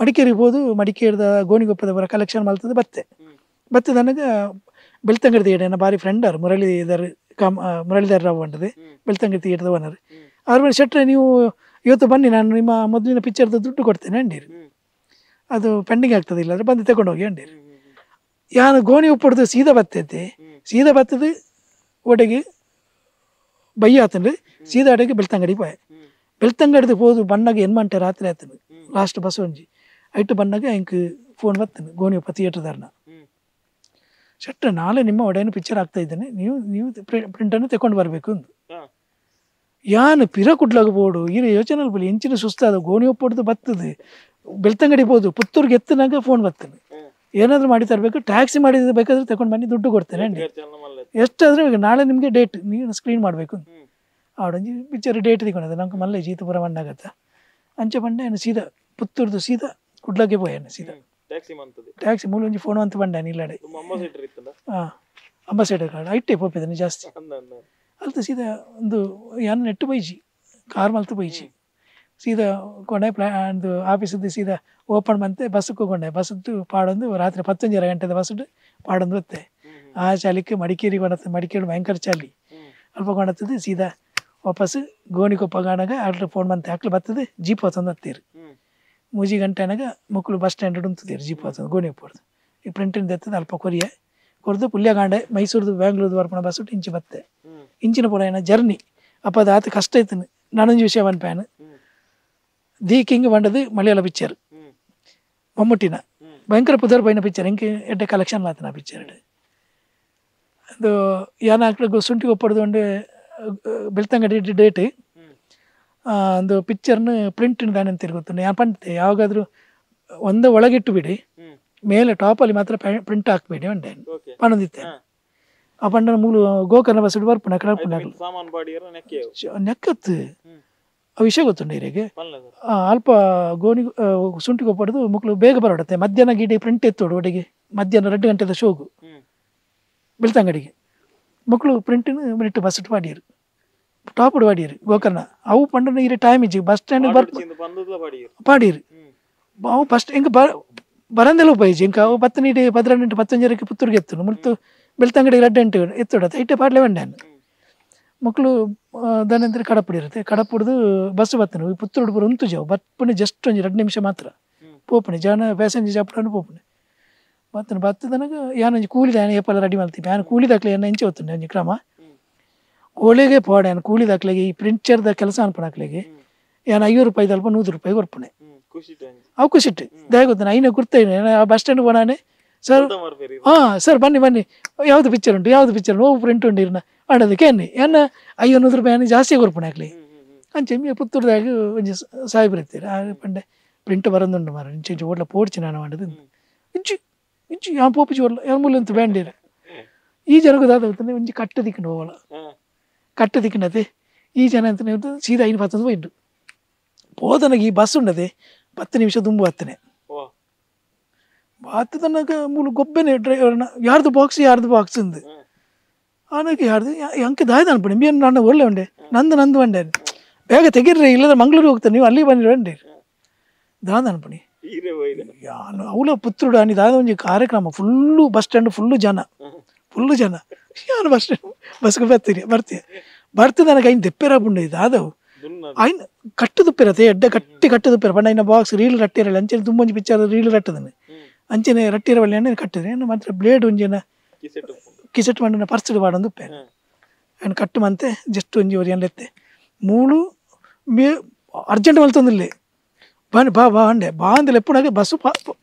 ಮಡಿಕೇರಿ ಹೋದು ಮಡಿಕೇರಿದ ಗೋಣಿಗೊಪ್ಪದ ಬರ ಕಲೆಕ್ಷನ್ ಮಾಡ್ತದೆ ಬತ್ತೆ ನನಗೆ ಬೆಳ್ತಂಗಡಿ ಥಿಯೇಟರ್ ಭಾರಿ ಫ್ರೆಂಡರ್ ಮುರಳೀಧರ್ ರಾವ್ ಅಂಟದೆ ಬೆಳ್ತಂಗಡಿ ಥಿಯೇಟರ್ ಓನರ್ ಅವ್ರ ಶೆಟ್ರೆ ನೀವು ಇವತ್ತು ಬನ್ನಿ ನಾನು ನಿಮ್ಮ ಮೊದಲಿನ ಪಿಕ್ಚರ್ದು ದುಡ್ಡು ಕೊಡ್ತೇನೆ ಅಂಡೀರಿ ಅದು ಪೆಂಡಿಂಗ್ ಆಗ್ತದೆ ಇಲ್ಲಾಂದ್ರೆ ಬಂದು ತಗೊಂಡೋಗಿ ಅಂಡೀರಿ ಯಾನು ಗೋಣಿ ಉಪ್ಪಡ್ದು ಸೀದಾ ಬತ್ತೈತೆ ಸೀದಾ ಬತ್ತದು ಒಡೆಗೆ ಬಯ್ಯ ಆತಂದ್ರೆ ಸೀದಾ ಅಡೆಗೆ ಬೆಳ್ತಂಗಡಿ ಪೋಯೆ ಬೆಳ್ತಂಗಡಿದು ಹೋದು ಬಣ್ಣಗೆ ಏನು ಮಂಟೆ ರಾತ್ರಿ ಆತನು ಲಾಸ್ಟ್ ಬಸ್ ಒಂಜಿ ಐಟು ಬಣ್ಣಗೆ ಇಂಕ್ ಫೋನ್ ಬರ್ತೇನೆ ಗೋಣಿ ಉಪ್ಪ ಥಿಯೇಟರ್ದಾರನ ಶೆಟ್ರೆ ನಾಳೆ ನಿಮ್ಮ ಒಡೆಯನ್ನು ಪಿಕ್ಚರ್ ಆಗ್ತಾ ಇದ್ದೇನೆ ನೀವು ಪ್ರಿಂಟನ್ನು ತಗೊಂಡು ಬರಬೇಕು ಅಂದು ಯಾನು ಪಿರ ಕುಡ್ಲಾಗ ಬೋಡು ಈ ಯೋಚನೆ ಬಲಿ ಎಂಚಿನ ಸುಸ್ತಾದ ಗೋಣಿ ಒಪ್ಪಡ್ದು ಬರ್ತದೆ ಬೆಳ್ತಂಗಡಿ ಬೋದು ಪುತ್ತೂರಿಗೆ ಎತ್ತನಾಗ ಫೋನ್ ಬರ್ತೇನೆ ಏನಾದರೂ ಮಾಡಿ ತರಬೇಕು ಟ್ಯಾಕ್ಸಿ ಮಾಡಿದ್ರೆ ಬೇಕಾದ್ರೆ ತಗೊಂಡು ಬನ್ನಿ ದುಡ್ಡು ಕೊಡ್ತೇನೆ ಎಷ್ಟಾದರೂ ನಾಳೆ ನಿಮಗೆ ಡೇಟ್ ನೀವು ಸ್ಕ್ರೀನ್ ಮಾಡಬೇಕು ಅವಡಂಜಿ ಪಿಕ್ಚರ್ ಡೇಟ್ ತಗೊಂಡದ ನಮ್ಗೆ ಮಲ್ಲೆ ಜೀತಪುರ ಮಣ್ಣಾಗತ್ತ ಅಂಚೆ ಬಂಡೆ ಏನು ಸೀದಾ ಪುತ್ತೂರ್ದು ಸೀದಾ ಕುಡ್ಲಾಗೆ ಪೋಯೇನು ಸೀದಾ ಟ್ಯಾಕ್ಸಿ ಮೂಲೊಂಜಿ ಫೋನ್ ಅಂತ ಬಂಡೆ ಇಲ್ಲಾಡೆ ಹಾಂ ಅಂಬಾಸೈಡರ್ ಕಾರ್ಡ್ ಐಟೇ ಪೋಪಿದ್ದಾನೆ ಜಾಸ್ತಿ ಅಲ್ತ ಸೀದಾ ಒಂದು ಯಾನು ನೆಟ್ಟು ಬೈಜಿ ಕಾರ್ ಮಲ್ತು ಬೈಜಿ ಸೀದಾ ಕೊಂಡೆ ಒಂದು ಆಫೀಸದ್ದು ಸೀದಾ ಓಪನ್ ಬಂತೆ ಬಸ್ಸಕ್ಕೆ ಕೊಂಡೆ ಬಸ್ಸದ್ದು ಪಾಡೊಂದು ರಾತ್ರಿ 11:30 ಗಂಟೆದ ಬಸ್ಸು ಪಾಡೊಂದು ಬತ್ತೆ ಆ ಚಾಲಿಕ್ಕೆ ಮಡಿಕೇರಿ ಕೊಡತ್ತೆ ಮಡಿಕೇರಿ ಭಯಂಕರ ಚಾಲಿ ಅಲ್ಪ ಕೊಂಡತ್ತದೆ ಸೀದಾ ವಾಪಸ್ ಗೋಣಿಕೊಪ್ಪ ಗಾಣಾಗ ಆಡ್ರೆ ಫೋನ್ ಬಂತೆ ಹಾಕ್ಲು ಬರ್ತದೆ ಜೀಪ್ ಹೊತ್ತೊಂದು ಹತ್ತೀರಿ 3 ಗಂಟೆನಾಗ ಮಕ್ಕಳು ಬಸ್ ಸ್ಟ್ಯಾಂಡ್ ಉಂತದೀರಿ ಜೀಪ್ ಹೊತ್ತೊಂದು ಗೋಣಿಕೊಪ್ಪಡ್ದು ಈ ಪ್ರಿಂಟಿಂದ ಎತ್ತದ ಅಲ್ಪ ಕೊರ್ದು ಪುಲ್ಯಗಾಂಡೆ ಮೈಸೂರ್ದು ಬ್ಯಾಂಗ್ಳೂರ್ದು ಬರ್ಪಣ ಬಸ್ ಇಂಚಿ ಬತ್ತೆ ಇಂಚಿನ ಪುರ ಏನ ಜರ್ನಿ ಅಪ್ಪ ಅದು ಆತ ಕಷ್ಟ ಆಯ್ತು ನಾನೊಂದು ವಿಷಯ ಒನ್ ಪ್ಯಾನ್ ದಿ ಕಿಂಗ್ ಬಂಡದು ಮಲಯಾಳ ಪಿಕ್ಚರ್ ಮಮ್ಮುಟ್ಟಿನ ಭಯಂಕರ ಪುದರ್ ಪೈನ ಪಿಕ್ಚರ್ ಹಿಂಗೆ ಎಡ್ಡೆ ಕಲೆಕ್ಷನ್ ಆತನ ಪಿಕ್ಚರ್ ಅದು ಯಾನ ಹಾಕ್ಲಿಕ್ಕೆ ಶುಂಠಿ ಒಪ್ಪಡ್ದು ಒಂದು ಬೆಳ್ತಂಗಡಿ ಡೇಟ್ ಒಂದು ಪಿಕ್ಚರ್ನ ಪ್ರಿಂಟಿನ ದಾನೆ ಅಂತ ತಿರುಗುತ್ತೆ ಯಾನ್ ಪಂತೆ ಯಾವಾಗಾದ್ರೂ ಒಂದೇ ಒಳಗಿಟ್ಟು ಬಿಡಿ ಮೇಲೆ ಟಾಪಲ್ಲಿ ಮಾತ್ರ ಪ್ರಿಂಟ್ ಹಾಕ್ಬೇಡಿ ಒಂಡೆ ಪಣದಿತ್ತೆ ಆ ಪಂಡನ ಮೂಲು ಗೋಕರ್ಣ ಬಸ್ ಬರ್ಪುಣ ಕಡಪುಣ ನೆಕ್ಕತ್ತು ಆ ವಿಷಯ ಗೊತ್ತುಂಡು ಇರಿಗೆ ಅಲ್ಪ ಗೋಣಿ ಶುಂಠಿ ಕೊಪ್ಪಡ್ದು ಮಕ್ಕಳು ಬೇಗ ಬರೋಡತ್ತೆ ಮಧ್ಯಾಹ್ನ ಗಿಡಿ ಪ್ರಿಂಟ್ ಎತ್ತೋಡು ಒಡೆಗೆ ಮಧ್ಯಾಹ್ನ 2 ಗಂಟೆದ ಶೋಗು ಬೆಳ್ತಂಗಡಿಗೆ ಮಕ್ಕಳು ಪ್ರಿಂಟಿನ ಮಿನಿಟ್ ಬಸ್ ಪಾಡಿಯರು ಟಾಪ್ ಪಾಡಿಯರು ಗೋಕರ್ಣ ಅವು ಪಂಡನ ಇರೋ ಟೈಮ್ ಇಜ್ಜಿ ಬಸ್ ಸ್ಟ್ಯಾಂಡ್ ಪಾಡಿಯರು ಅವು ಫಸ್ಟ್ ಹಿಂಗೆ ಬರಂದೆಲ್ಲ ಉಪಯೋಗಿಸಿ ಇಂಕ ಅವು 10 ನೀಡಿ 12 11 ಪುತ್ತೂರಿಗೆ ಎತ್ತನು ಮುಳ್ತು ಬೆಳ್ತಂಗಡಿ 2 ಗಂಟೆ ಎತ್ತೋಡತ್ತೆ ಐಟೆ ಪಾಡ್ಲೆ ಬಂಡಾನು ಮಕ್ಕಳು ದಾನಂತರ ಕಡಪುಡಿರುತ್ತೆ ಕಡಪುಡ್ದು ಬಸ್ ಬತ್ತನು ಪುತ್ತೂರು ಪುರ ಉಂತು ಜಾವು ಬಪ್ಪನೆ ಜಸ್ಟ್ ಒಂದು 2 ನಿಮಿಷ ಮಾತ್ರ ಪೋಪಣೆ ಜನ ಪ್ಯಾಸೆಂಜರ್ ಜಾಪುಡನ್ನು ಪೋಪಣೆ ಬತ್ತನು ಬತ್ತದನಾಗ ಯಾನೊಂಜಿ ಕೂಲಿದ ಏಪಲ್ಲ ರೆಡಿ ಮಾಡ್ತೀವಿ ಯಾನು ಕೂಲಿದಾಕ್ಲೆ ಏನು ಹೆಂಚೆ ಹೊತ್ತುಂಡೆ ಒಂಜಿ ಕ್ರಮ ಕೋಳೆಗೆ ಪೋಡೆ ನಾನು ಕೂಲಿದಾಕ್ಲೆಗೆ ಈ ಪ್ರಿಂಟರ್ದ ಕೆಲಸ ಅನ್ಪಣಾಕ್ಲೆಗೆ ಯಾನು 50 ರೂಪಾಯಿ ಅಲ್ಪ 100 ರೂಪಾಯಿ ಕೊರ್ಪಣೆ ಅವು ಖುಷಿಟ್ಟು ದಯ ಗೊತ್ತಾನೆ ಐನ ಗುರ್ತೇನೆ ಆ ಬಸ್ ಸ್ಟ್ಯಾಂಡ್ ಹೋಣಾನೆ ಸರ್ ಹಾಂ ಸರ್ ಬನ್ನಿ ಯಾವ್ದು ಪಿಕ್ಚರ್ ಉಂಟು ಓ ಪ್ರಿಂಟ್ ಉಂಟು ಇರ್ನ ಮಾಡೋದಕ್ಕೆ ಏನ 500 ರೂಪಾಯಿ ಜಾಸ್ತಿ ಕೊರ್ಪಣೆ ಆಗ್ಲಿ ಅಂಚೆ ಪುತ್ತೂರ್ದಾಗ ಒಂಜಿ ಸಾಹೇಬ್ರು ಇರ್ತೀರಿ ಆ ಪಂಡೆ ಪ್ರಿಂಟ್ ಬರೋದುಂಡು ಮಾರ ಇಂಚೆ ಓಡ್ಲ ಪೋಡ್ಚಿ ನಾನು ಮಾಡೋದು ಇಂಚು ಯಾವ ಪೋಪಿಚಿ ಓಡ್ಲ ಯಾವ ಮೂಲ ಅಂತ ಬ್ಯಾಂಡೀರ ಈ ಜನಗೂ ದಾದ ಹೋಗ್ತಾನೆ ಒಂಜಿ ಕಟ್ಟು ದಿಕ್ಕೊಂಡು ಹೋಗಲ್ಲ ಕಟ್ಟು ದಿಕ್ಕಂಡತೆ ಈ ಜನ ಅಂತಾನೆ ಸೀದಾ 5:10 ಹೋಯ್ತು ಹೋದನಾಗ ಈ ಬಸ್ ಉಂಡದೆ 10 ನಿಮಿಷ ತುಂಬು ಹತ್ತನೆ ಬಾತದನಾಗ ಮೂಲ ಗೊಬ್ಬೆನೆ ಡ್ರೈವರ್ನ ಯಾರ್ದು ಬಾಕ್ಸ್ ಅಂದು ಆನಾಗ ಯಾರ್ದು ಅಂಕೆ ದಾಯ್ದು ಅನ್ಪಣಿ ಮೀನು ನನ್ನ ಒಳ್ಳೆ ಉಂಡೆ ನಂದು ಬಂಡೆ ಬೇಗ ತೆಗೀರ್ರಿ ಇಲ್ಲದ್ರೆ ಮಂಗ್ಳೂರಿಗೆ ಹೋಗ್ತಾರೆ ನೀವು ಅಲ್ಲಿ ಬಂದಿರಿ ಬಂಡಿ ದಾದ ಅನ್ಪಣಿ ಅವಳ ಪುತ್ರುಡು ಅನಿ ದಾದ ಒಂಜಿ ಕಾರ್ಯಕ್ರಮ ಫುಲ್ಲು ಬಸ್ ಸ್ಟ್ಯಾಂಡ್ ಫುಲ್ಲು ಜನ ಯಾರು ಬಸ್ ಸ್ಟ್ಯಾಂಡ್ ಬಸ್ಗೆ ಬರ್ತೀಯ ನನಗೆ ಐನು ದೆಪ್ಪೆರ ಬುಂಡೆ ದಾದವು ಐನು ಕಟ್ಟು ದುಪ್ಪಿರತ್ತೆ ಎಡ್ಡೆ ಕಟ್ಟು ದುಪ್ಪಿರ ಪಂಡ ಇನ್ನ ಬಾಕ್ಸ್ ರೀಲ್ ರಟ್ಟಿರಲ್ಲ ಅಂಚೆನೆ ತುಂಬೊಂಜಿ ಪಿಕ್ಚರ್ ರೀಲ್ ರಟ್ಟದನೆ ಅಂಚೆನೆ ರಟ್ಟಿರವಲ್ಲಿ ಎಣ್ಣೆ ಕಟ್ಟಿದ್ರೆ ಏನು ಮಾತ್ರ ಬ್ಲೇಡ್ ಒಂಜಿನ ಕಿಸೆಟ್ ಮಂಡನ ಪರ್ಸ್ಡ್ ಬಾಡೊಂದು ಉಪ್ಪೆ ಏನು ಕಟ್ಟು ಮಂತೆ ಜಸ್ಟ್ ಒಂಜಿ ಒರಿ ಎತ್ತೆ ಮೂಳು ಅರ್ಜೆಂಟ್ ಮಲ್ತೊಂದಿಲ್ಲ ಬಾ ಅಂಡೆ ಬಾ ಅಂದಿಲ್ಲ ಎಪ್ಪುನಾಗೆ ಬಸ್ಸು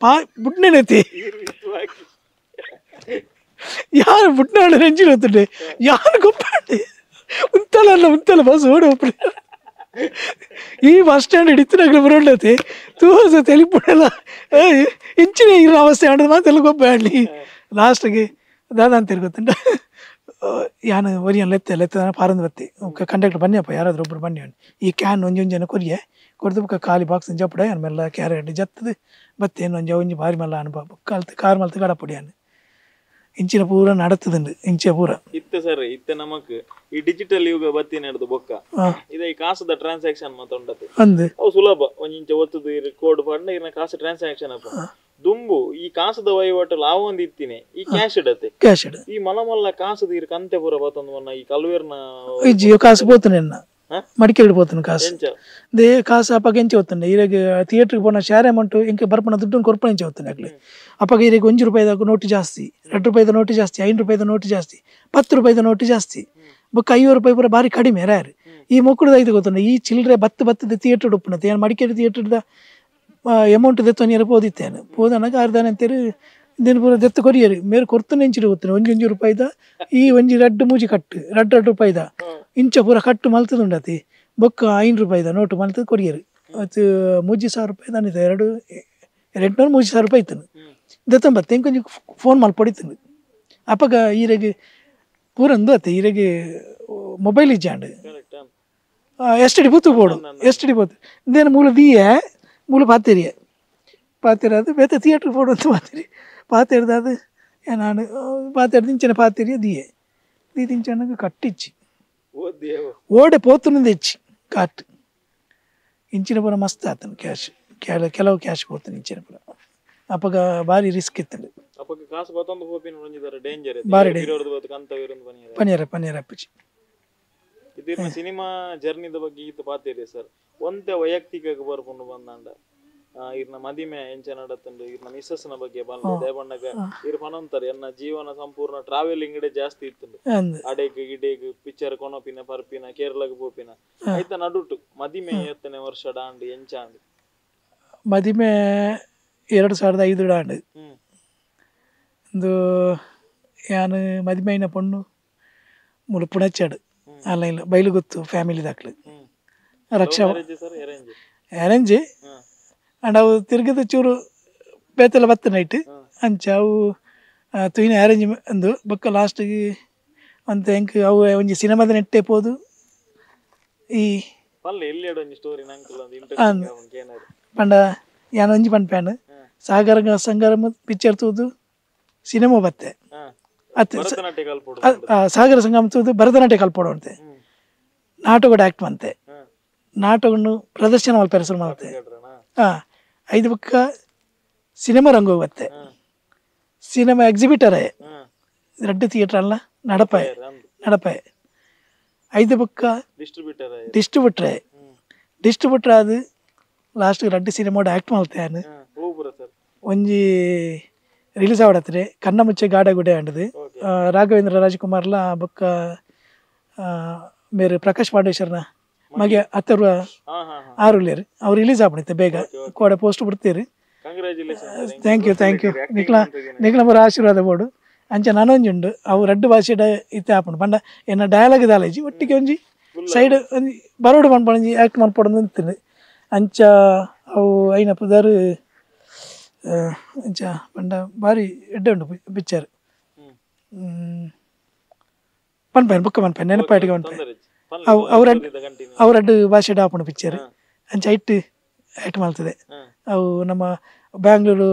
ಬುಡ್ನೇನೈತಿ ಯಾರು ಬುಡ್ನಾಡು ರೆಂಜಿನ ಹೊತ್ತುಂಡೆ ಯಾರು ಗೊಬ್ಬಂಡೆ ಉಂತಲ್ಲ ಬಸ್ ಓಡಿ ಒಪ್ಪು ಈ ಬಸ್ ಸ್ಟ್ಯಾಂಡ್ ಹಿಡಿತಿನಾಗಲೇ ಬರೋಳ್ಳತೆ ತೂಸ ತೆಲಿಪುಡಲ್ಲ ಇಂಚಿನ ಇರೋ ಅವಸ್ಥೆ ಆಡೋದು ಮಾತೆಲ್ಲ ಗೊಬ್ಬ ಆಡಲಿ ಲಾಸ್ಟಿಗೆ ದಾದ ಅಂತ ಗೊತ್ತುಂಟ ಯಾನು ಒರಿಯನ್ ಲೆತ್ತ ಪಾರಂದು ಬತ್ತಿ ಕಂಡಕ್ಟರ್ ಬನ್ನಿಯಪ್ಪ ಯಾರಾದ್ರೂ ಒಬ್ರು ಬನ್ನಿ ಈ ಕ್ಯಾನ್ ಒಂಜೊಂಜನ ಕೊರಿಯೆ ಕೊಡ್ದು ಖಾಲಿ ಬಾಕ್ಸ್ ಜಪ್ಪಡ ಮೆಲ್ಲ ಕ್ಯಾರೆಟ್ ಜತ್ತದು ಬತ್ತೇನು ಒಂಜಿ ಭಾರಿ ಮಲ್ಲ ಅನುಭವ ಕಾರ್ ಮಲ್ತು ಗಡಪುಡಿ ಅನ್ನು ಇಂಚಿನ ಪೂರ ನಡತದುಂಡು ಇಂಚೆ ಪೂರ ಇತ್ತೆ ಸರಿ ಇತ್ತೆ ನಮಕ್ ಈ ಡಿಜಿಟಲ್ ಯುಗ ಬತ್ತಿ ನಡೆದು ಬೊಕ್ಕ ಇದ ಈ ಕಾಸದ ಟ್ರಾನ್ಸಾಕ್ಷನ್ ಮಾತೊಂಡತೆ ಅಂದು ಅವು ಸುಲಭ ಒಂದಿಂಚ ಒತ್ತದು ಇರ್ ಕೋಡ್ ಪಂಡ ಇರ್ನ ಕಾಸು ಟ್ರಾನ್ಸಾಕ್ಷನ್ ಅಪ್ಪ ದುಂಬು ಈ ಕಾಸದ ವಹಿವಾಟು ಲಾವ ಒಂದ್ ಇತ್ತಿನಿ ಈ ಕ್ಯಾಶ್ ಇಡತೆ ಕ್ಯಾಶ್ ಇಡು ಈ ಮಲಮಲ್ಲ ಕಾಸದ ಇರ್ ಕಂತೆ ಪೂರ ಬತ್ತೊಂದು ಮೊನ್ನ ಈ ಕಲ್ವೇರ್ನ ಜಿಯೋ ಕಾಸು పోతుంది నిన్న మడికేడు పోతుంది కాసు ಎಂಚ దే కాసు అప్పకి ఎంచి అవుతుంది ఈరోజు థియేటర్కి పోయిన షేర్ అమౌంట్ ఇంకా ಬರ್ಪನ ದುಡ್ಡು ಕೊರ್ಪಣ ಎಂಚಿ అవుతుంది ಅಕ್ಲಿ ಅಪ್ಪಗೆ ಈರೋಗ 1 ರೂಪಾಯಿದಾಗ ನೋಟು ಜಾಸ್ತಿ 2 ರೂಪಾಯಿದ ನೋಟು ಜಾಸ್ತಿ 5 ರೂಪಾಯಿದ ನೋಟು ಜಾಸ್ತಿ 10 ರೂಪಾಯಿದ ನೋಟು ಜಾಸ್ತಿ ಬೊಕ್ಕ 50 ರೂಪಾಯಿ ಪೂರ ಬಾರಿ ಕಡಿಮೆ ರಾರು ಈ ಮೊಕ್ಕಳದ ಐದು ಗೊತ್ತುಂಡ ಈ ಚಿಲ್ಲರೆ ಬತ್ತದ ಥಿಯೇಟರ್ ಉಪ್ಪುನತೆ ಏನು ಮಡಿಕೇರಿ ಥಿಯೇಟರ್ದ ಅಮೌಂಟ್ ದೆತ್ತೊಂದು ಪೋದಿತ್ತೇನು ಪೋದನಾಗ ಅರ್ಧನಂತೇರು ದಿನ ಪೂರ ದೆತ್ತು ಕೊರಿಯರು ಮೇರೆ ಕೊರ್ತನೆ ಎಂಚಿಡು ಗೊತ್ತಿನ 1 ರೂಪಾಯಿದ ಈ ಒಂಜಿ ರಡ್ಡು ಮೂಜಿ ಕಟ್ಟು 2 ರೂಪಾಯಿದ ಇಂಚ ಪೂರ ಕಟ್ಟು ಮಲ್ತದುಂಡತಿ ಬೊಕ್ಕ 5 ರೂಪಾಯಿದ ನೋಟು ಮಲ್ತದು ಕೊರಿಯರು ಅದು 3000 ರೂಪಾಯಿದ ಅನಿತ 2,800-3,000 ರೂಪಾಯಿ ಇತ್ತು ದೆತ್ತೊಂಬತ್ತು ಹೆಂಗೆ ಕೊಂಚ ಫೋನ್ ಮಲ್ಪೊಡಿತು ಅಪ್ಪಗ ಈರೆಗೆ ಪೂರಂದು ಅತ್ತೆ ಈರೆಗೆ ಮೊಬೈಲ್ ಇಜ್ಜಾಂಡು ಎಸ್ ಟಿ ಡಿ ಬೂತು ಬೋಡು ಎಸ್ ಟಿ ಡಿ ಬೂತು ಇಂದೇನು ಮೂಲ ದೀಯೆ ಮೂಲ ಪಾತೆರಿ ಅದು ಬೇತೆ ಥಿಯೇಟ್ರ್ ಪೋಡು ಅಂತ ಪಾತೆರ್ದು ಅದು ನಾನು ಪಾತೆರ್ದು ಇಂಚಿನ ಪಾತೆರಿಯ ದೀ ತಿಂಚಣ್ಣಗೆ ಕಟ್ಟಿಚ್ಚಿ ಓಡೆ ಪೋತುನಿಂದ ಹೆಚ್ಚಿ ಕಾಟ್ ಇಂಚಿನ ಪುರ ಮಸ್ತ್ ಆತನು ಕ್ಯಾಶ್ ಕೆಲವು ಕ್ಯಾಶ್ ಪೋತನು ಇಂಚಿನ ಪುರ ಅಪ್ಪಗ ಭಾರಿ ರಿಸ್ಕ್ ಇತ್ತಂಡು ಭಾರಿ ಪನಿಯರ ಅಪ್ಪಚ್ಚಿ ಇದಿರ್ನ ಸಿನಿಮಾ ಜರ್ನಿದ ಬಗ್ಗೆ ಈತ ಪಾತೇರಿ ಸರ್ ಒಂದೇ ವೈಯಕ್ತಿಕ ಬರ್ಕೊಂಡು ಬಂದಾಂಡ ಇರ್ನ ಮದಿಮೆ ಎಂಚ ನಡತ್ತಂಡು ಇರ್ನ ಮಿಸ್ಸಸ್ನ ಬಗ್ಗೆ ಬಂದ ದೇವಣ್ಣಗ ಇರ್ ಪನಂತಾರೆ ಎನ್ನ ಜೀವನ ಸಂಪೂರ್ಣ ಟ್ರಾವೆಲಿಂಗ್ ಇಡೆ ಜಾಸ್ತಿ ಇತ್ತಂಡು ಅಡೆಗ್ ಗಿಡೇಗ್ ಪಿಕ್ಚರ್ ಕೊನಪಿನ ಪರ್ಪಿನ ಕೇರಳಗ್ ಪೋಪಿನ ಐತ ನಡುಟು ಮದಿಮೆ ಎತ್ತನೆ ವರ್ಷ ಡಾಂಡು ಎಂಚಾಂಡು ಮದಿಮೆ 2005 ಡಾಂಡು ಒಂದು ಯಾನು ಮದಿಮೆ ಐನ ಪೊಣ್ಣು ಮುಲು ಪುಣಚ್ಚಾಡು ಆನ್ಲೈನ್ ಬೈಲು ಗೊತ್ತು ಫ್ಯಾಮಿಲಿ ದಾಖಲೆ ರಕ್ಷಾ ಅರೇಂಜ್ ಅಂಡ್ ಅವು ತಿರ್ಗಿದ ಚೂರು ಬೇತೆಲ್ಲ ಬತ್ತ ನೈಟ್ ಅಂಚ ಅವು ತುಯಿನ ಅರೇಂಜ್ ಅಂದು ಬೊಕ್ಕ ಲಾಸ್ಟಿಗೆ ಅಂತ ಹೆಂಗೆ ಅವು ಒಂಜಿ ಸಿನಿಮಾದ ನೆಟ್ಟೆ ಪೋದು ಈ ಪಂಡ ಯಾನ ಒಂಜಿ ಪನ್ಪ್ಯಾನ್ ಸಾಗರ ಸಂಗರಮ ಪಿಕ್ಚರ್ ತೂದು ಸಿನಿಮಾ ಬತ್ತೆ ಅತ್ತೆ ಸಾಗರ ಸಂಗಮ ತೂದು ಭರತನಾಟ್ಯ ಕಲ್ಪೋಡುವಂತೆ ನಾಟಕ ಆ್ಯಕ್ಟ್ ಮಂತೆ ನಾಟಕವನ್ನು ಪ್ರದರ್ಶನ ಮಲ್ಪೆರೆ ಶುರು ಮಾಡುತ್ತೆ ಐದು ಬೊಕ್ಕ ಸಿನಿಮಾ ರಂಗು ಹೋಗುತ್ತೆ ಸಿನಿಮಾ ಎಕ್ಸಿಬಿಟರೇ ರೆಡ್ ಥಿಯೇಟರ್ ಅಲ್ಲ ನಡಪಾಯ ಐದು ಬೊಕ್ಕ ಡಿಸ್ಟ್ರಿಬ್ಯೂಟರ್ ಅದು ಲಾಸ್ಟ್ ರೆಡ್ ಸಿನಿಮಾಡ್ ಆ್ಯಕ್ಟ್ ಮಾಡ್ತೇನೆ ಒಂಜಿ ರಿಲೀಸ್ ಆವಡತ್ರೆ ಕಣ್ಣ ಮುಚ್ಚೆ ಗಾಡ ಗುಡೆ ಅಂಡದು ರಾಘವೇಂದ್ರ ರಾಜಕುಮಾರ್ಲ ಬೊಕ್ಕ ಮೇರೆ ಪ್ರಕಾಶ್ ಪಾಂಡೇಶ್ವರ್ನ ಮಗೆ 10 ಆರುಲೇರು ಅವ್ರು ರಿಲೀಸ್ ಆಗ್ಬಿಡುತ್ತೆ ಬೇಗ ಕೋಡೆ ಪೋಸ್ಟ್ ಬಿಡ್ತೀರಿ ಥ್ಯಾಂಕ್ ಯು ನಿಕ್ಲ ಬರ ಆಶೀರ್ವಾದ ಬೋಡು ಅಂಚ ನನೊಂಜುಂಡು ಅವು ರೆಡ್ ಭಾಷೆ ಇತ್ತೆ ಹಾಪುಂಡು ಪಂಡ ಎನ್ನ ಡಯಲಾಗ್ ದಾಲೇಜಿ ಒಟ್ಟಿಗೆ ಒಂಜಿ ಸೈಡ್ ಒಂಜಿ ಬರೋಡು ಮನ್ಪೊಂಜಿ ಆ್ಯಕ್ಟ್ ಮನ್ಪೊಡು ಅಂತೀನಿ ಅಂಚ ಅವು ಐನ ಪುದಾರು ಅಂಚ ಪಂಡ ಭಾರಿ ಎಡ್ಡೆ ಉಂಡು ಪಿಕ್ಚರ್ ಪನ್ಪೇನು ಬುಕ್ಕ ಪನ್ಪೇನು ನೆನಪಾಟಿಗೆ ಪನ್ಪೇನು ಅವು ರೆಡ್ ಭಾಷೆ ಹಾಪುಂಡು ಪಿಕ್ಚರ್ ಅಂಚ ಆ್ಯಕ್ಟ್ ಮಾಡ್ತದೆ ಅವು ನಮ್ಮ ಬ್ಯಾಂಗ್ಳೂರು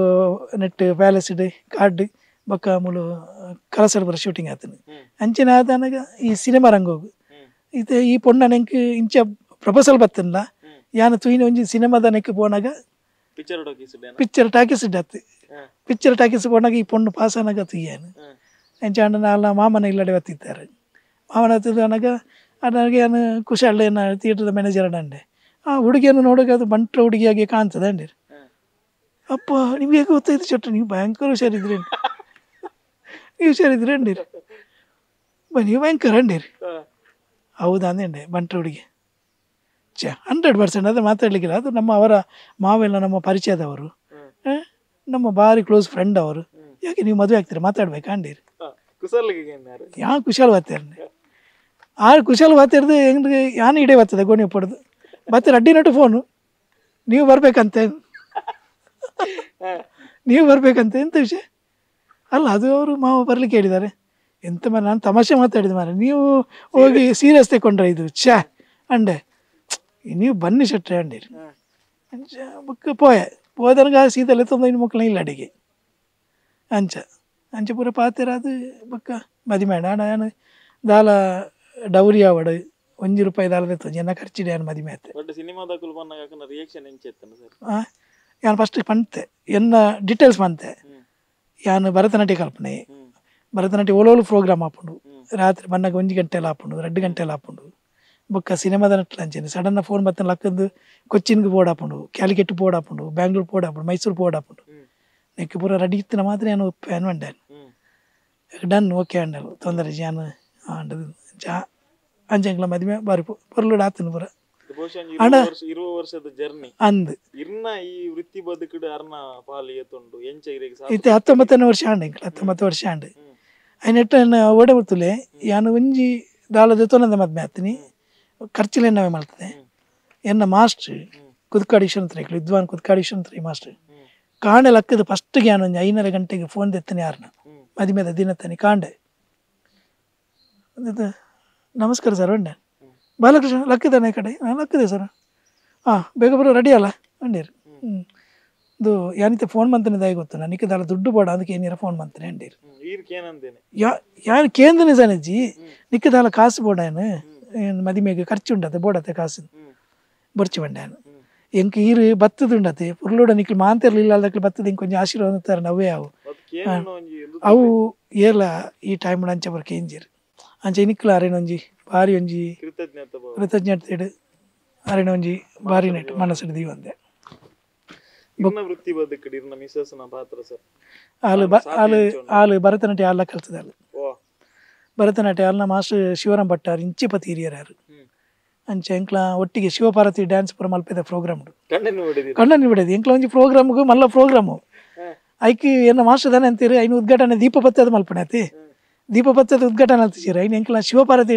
ನೆಟ್ ಪ್ಯಾಲೇಸ್ ಕಾರ್ಡ್ ಬೊಕ್ಕ ಮುಳು ಕಲಸಡ್ ಬರ ಶೂಟಿಂಗ್ ಆತನು ಅಂಚಿನ ಆತನಾಗ ಈ ಸಿನಿಮಾ ರಂಗ ಹೋಗು ಇದು ಈ ಪೊಣ್ಣ ನೆಂಕ್ ಇಂಚ ಪ್ರಪೋಸಲ್ ಬತ್ತಲ್ಲ ಯಾನು ತುಯಿನ ಒಂಜಿ ಸಿನಿಮಾದ ನೆಕ್ ಪೋನಾಗ ಪಿಕ್ಚರ್ ಟಾಕೀಸ್ ಇಡತ್ತು ಪಿಕ್ಚರ್ ಟಾಕೀಸ್ ಪೋನಾಗ ಈ ಪೊಣ್ಣು ಪಾಸ್ ಅನ್ನಾಗ ತುಯ್ಯಾನು ಎಂಚ ಅಣ್ಣ ಅಲ್ಲ ಮಾಮನ ಇಲ್ಲಡೆ ಬತ್ತಿದ್ದಾರೆ ಮಾಮನ ಹತ್ತಿದನಾಗ ನನಗೆ ಏನು ಕುಶಾಲ ಏನು ಥಿಯೇಟರ್ದ ಮ್ಯಾನೇಜರ್ ಅಡ್ಡೆ ಆ ಹುಡುಗಿಯನ್ನು ನೋಡೋಕೆ ಅದು ಬಂಟ್ರ ಹುಡುಗಿಯಾಗಿ ಕಾಣ್ತದೆ ಅಂಡಿರಿ ಅಪ್ಪ ನಿಮಗೆ ಗೊತ್ತಾಯ್ತು ಚಟ್ಟ ನೀವು ಭಯಂಕರ ಹುಷಾರಿದ್ರಿ ಅಂಡೀರಿ ನೀವು ಭಯಂಕರ ಅಂಡೀರಿ ಹೌದಾ ಅಂದೆ ಬಂಟ್ರ ಹುಡುಗಿ 100% ಅದು ಮಾತಾಡ್ಲಿಕ್ಕಿಲ್ಲ ಅದು ಅವರ ಮಾವೆಲ್ಲ ನಮ್ಮ ಪರಿಚಯದವರು ನಮ್ಮ ಭಾರಿ ಕ್ಲೋಸ್ ಫ್ರೆಂಡ್ ಅವರು ಯಾಕೆ ನೀವು ಮದುವೆ ಆಗ್ತೀರಾ ಮಾತಾಡ್ಬೇಕಾ ಅಂಡೀರಿ ಯಾ ಕುಶಾಲ್ ಬಾತ್ಯಾರ ಕುಶಾಲ್ ಬಾತ್ಯಾರ್ದು ಹೆಂಗೆ ಯಾನು ಇಡೇ ಬರ್ತದೆ ಗೋಣಿ ಪಡ್ದು ಮತ್ತೆ ಅಡ್ಡಿನಟ್ಟು ಫೋನು ನೀವು ಬರ್ಬೇಕಂತೆ ಎಂತ ವಿಷಯ ಅಲ್ಲ ಅದು ಅವರು ಮಾವ ಬರ್ಲಿಕ್ಕೆ ಹೇಳಿದ್ದಾರೆ ಎಂತ ಮಾರ ನಾನು ತಮಾಷೆ ಮಾತಾಡಿದೆ ಮಾರ ನೀವು ಹೋಗಿ ಸೀರಿಯಸ್ ತಗೊಂಡ್ರೆ ಇದು ಅಂಡೆ ನೀವು ಬನ್ನಿ ಶೆಟ್ರೆ ಅಂಡೀರಿ ಬುಕ್ಕ ಪೋದನಗ ಸೀದಲ್ಲೇ 9 ಮಕ್ಕಳು ಇಲ್ಲ ಅಡಿಗೆ ಅಂಚ ಅಂಚೆ ಪೂರ ಪಾತೆರ ಅದು ಬೊಕ್ಕ ಮದಿ ಮಾಡ ನಾನು ದಾಲ ಡೌರಿ ಆವಡ್ ₹1 ದಾಲ ಜನ ಖರ್ಚಿಡಿ ನಾನು ಮದಿ ಮಾತೆ ಬಟ್ ಸಿನಿಮಾದಾಕುಲು ಬಂದಾಗ ರಿಯಾಕ್ಷನ್ ಎಂಚೆತ್ತನ ಸರ್ ಯಾನು ಫಸ್ಟ್ ಪಂತೆ ಎನ್ನ ಡೀಟೇಲ್ಸ್ ಮಂತೆ ಯಾನು ಭರತನಾಟ್ಯ ಕಲ್ಪನೆ ಭರತನಾಟ್ಯ ಓಲೋಲು ಪ್ರೋಗ್ರಾಮ್ ಆಪುಂಡು ರಾತ್ರಿ ಬನ್ನಾಗ 1 ಗಂಟೆಲ್ಲ ಆಪುಂಡು 2 ಗಂಟೆಲ್ಲ ಆಪುಂಡು ಬೊಕ್ಕ ಸಿನಿಮಾದ ನಟ್ಲ ಅಂಚೆನೆ ಸಡನ್ನ ಫೋನ್ ಬತ್ತನ ಲಕ್ಕಂದು ಕೊಚ್ಚಿನ್ಗೆ ಬೋರ್ಡ್ ಆಪುಂಡು ಕ್ಯಾಲಿಕೆಟ್ ಬೋರ್ಡ್ ಆಪುಂಡು ಬ್ಯಾಂಗ್ಳೂರ್ ಬೋರ್ಡ್ ಆಪುಂಡು ಮೈಸೂರು ಬೋರ್ಡ್ ಆಪುಂಡು ನೆಕ್ಕು ಪೂರ ರೆಡಿ ಇತ್ತಿನ ಮಾತ್ರ ನಾನು ಒಪ್ಪಾನು ಅಂಡಾನು ಡನ್ ಓಕೆ ಅಂಡಲು ತೊಂದರೆ ಜಾನು ಅಂಡದು ಜಾ ಅಂಜಂಗ್ಲ ಮದುವೆ ಬಾರಿ ಪೊರ್ಲುಡು ಆತನು ಪೂರ ಅಣ್ಣ 20 ವರ್ಷದ ಜರ್ನಿ ಅಂದು ಇರ್ನ ಈ ವೃತ್ತಿ ಬದುಕುಡು ಅರ್ನ ಪಾಲಿ ಎತ್ತುಂಡು ಎಂಚ ಇರೆಗ್ ಇತ್ತೆ 19ನೇ ವರ್ಷ ಆಂಡ 19 ವರ್ಷ ಆಂಡ ಐನೆಟ್ಟ ಓಡೆ ಬರ್ತುಲೆ ಯಾನು ಒಂಜಿ ದಾಳದ ತೊನದ ಮದ್ಮೆ ಆತೀನಿ ಖರ್ಚಿಲ ಎನ್ನವೇ ಮಾಡ್ತದೆ ಎನ್ನ ಮಾಸ್ಟರ್ ಕುದ್ಕಾಡೀಶ್ವರಂತ್ರಿ ವಿದ್ವಾನ್ ಕುದ್ಕಾಡೀಶ್ವರಂತ್ರಿ ಮಾಸ್ಟರ್ ಕಾಂಡೆ ಲಕ್ಕದ ಫಸ್ಟ್ಗೆ ಯಾನು ಒಂದು 5:30 ಗಂಟೆಗೆ ಫೋನ್ ತೆತ್ತನೆ ಯಾರನ್ನ ಮದಿಮೆದ ದಿನತ್ತನೆ ಕಾಂಡೆ ನಮಸ್ಕಾರ ಸರ್ ಒಂಡೆ ಬಾಲಕೃಷ್ಣ ಲಕ್ಕದಾನೆ ಕಡೆ ನಾನು ಲಕ್ಕದೆ ಸರ್ ಬೇಗ ಬರೋ ರೆಡಿ ಅಲ್ಲ ಅಂಡೀರು ಇದು ಯಾನಿತ್ತೆ ಫೋನ್ ಮಂತನೆ ದಾಯಿ ಗೊತ್ತು ನನಗೆ ದಾಲ ದುಡ್ಡು ಬೋಡ ಅದಕ್ಕೆ ಏನಿರ ಫೋನ್ ಮಂತನೆ ಅಂಡೀರು ಯಾರು ಕೇಂದ್ರನೇ ಸನಜ್ಜಿ ನಿಕ್ಕದಾಲ ಕಾಸು ಬೋಡ ಏನು ಮದಿಮೆಗೆ ಖರ್ಚು ಉಂಡತೆ ಬೋಡತೆ ಕಾಸು ಬರ್ಚಿ ಬಂಡ್ಯಾನು ಎಂಕ್ ಈರು ಬತ್ತದ ಉಂಡತೆ ಪುರ್ಲೂಡ ನಿಕ್ಲು ಮಾಂತಿರ್ಲಿಲ್ಲ ಅದಕ್ಕೆ ಬತ್ತದ ಇಂಕ ಕೊಂಚ ಆಶೀರ್ವಾದ ತಾರೆ ನವ್ವೇ ಅವು ಏರ್ಲ ಈ ಟೈಮ್ ಅಂಚೆ ಬರ್ಕೆ ಎಂಜಿರು ಅಂಚೆ ನಿಕ್ಲ ಅರೇನೊಂಜಿ ಬಾರಿ ಒಂಜಿ ಕೃತಜ್ಞತೆ ಅರೇನ ಒಂಜಿ ಬಾರಿ ನೆಟ್ಟು ಮನಸ್ಸು ದೀವ ಅಂದೆ ವೃತ್ತಿ ಬದುಕುಡು ಮಿಸಸ್ನ ಪಾತ್ರ ಸರ್ ಆಳು ಭರತನಾಟ್ಯ ಆಲ್ಲ ಕಲ್ತದ ಆಳು ಭರತನಾಟ್ಯ ಆಲ್ನ ಮಾಸ್ಟರ್ ಶಿವರಾಮ್ ಭಟ್ಟಾರ್ ಇಂಚಿಪತಿ ಹಿರಿಯರು ಅಂಚೆ ಎಂಕ್ಲ ಒಟ್ಟಿಗೆ ಶಿವಪಾರ್ವತಿ ಡ್ಯಾನ್ಸ್ ಪೂರ ಮಲ್ಪದ ಪ್ರೋಗ್ರಾಮ್ ಕಣ್ಣನ್ನು ಬಿಡೋದು ಎಂಕ್ಲ ಒಂಜಿ ಪ್ರೋಗ್ರಾಮ್ಗೂ ಮಲ್ಲ ಪ್ರೋಗ್ರಾಮು ಐಕಿ ಏನ ಮಾಸ್ಟರ್ ದಾನೆ ಅಂತೀರಿ ಐನು ಉದ್ಘಾಟನೆ ದೀಪಪತ್ಯದ ಮಲ್ಪನೆ ಆತಿ ದೀಪಪತ್ಯದ ಉದ್ಘಾಟನೆ ಆಗ್ತೀರ ಐನು ಎಂಕ್ಲ ಶಿವಪಾರ್ವತಿ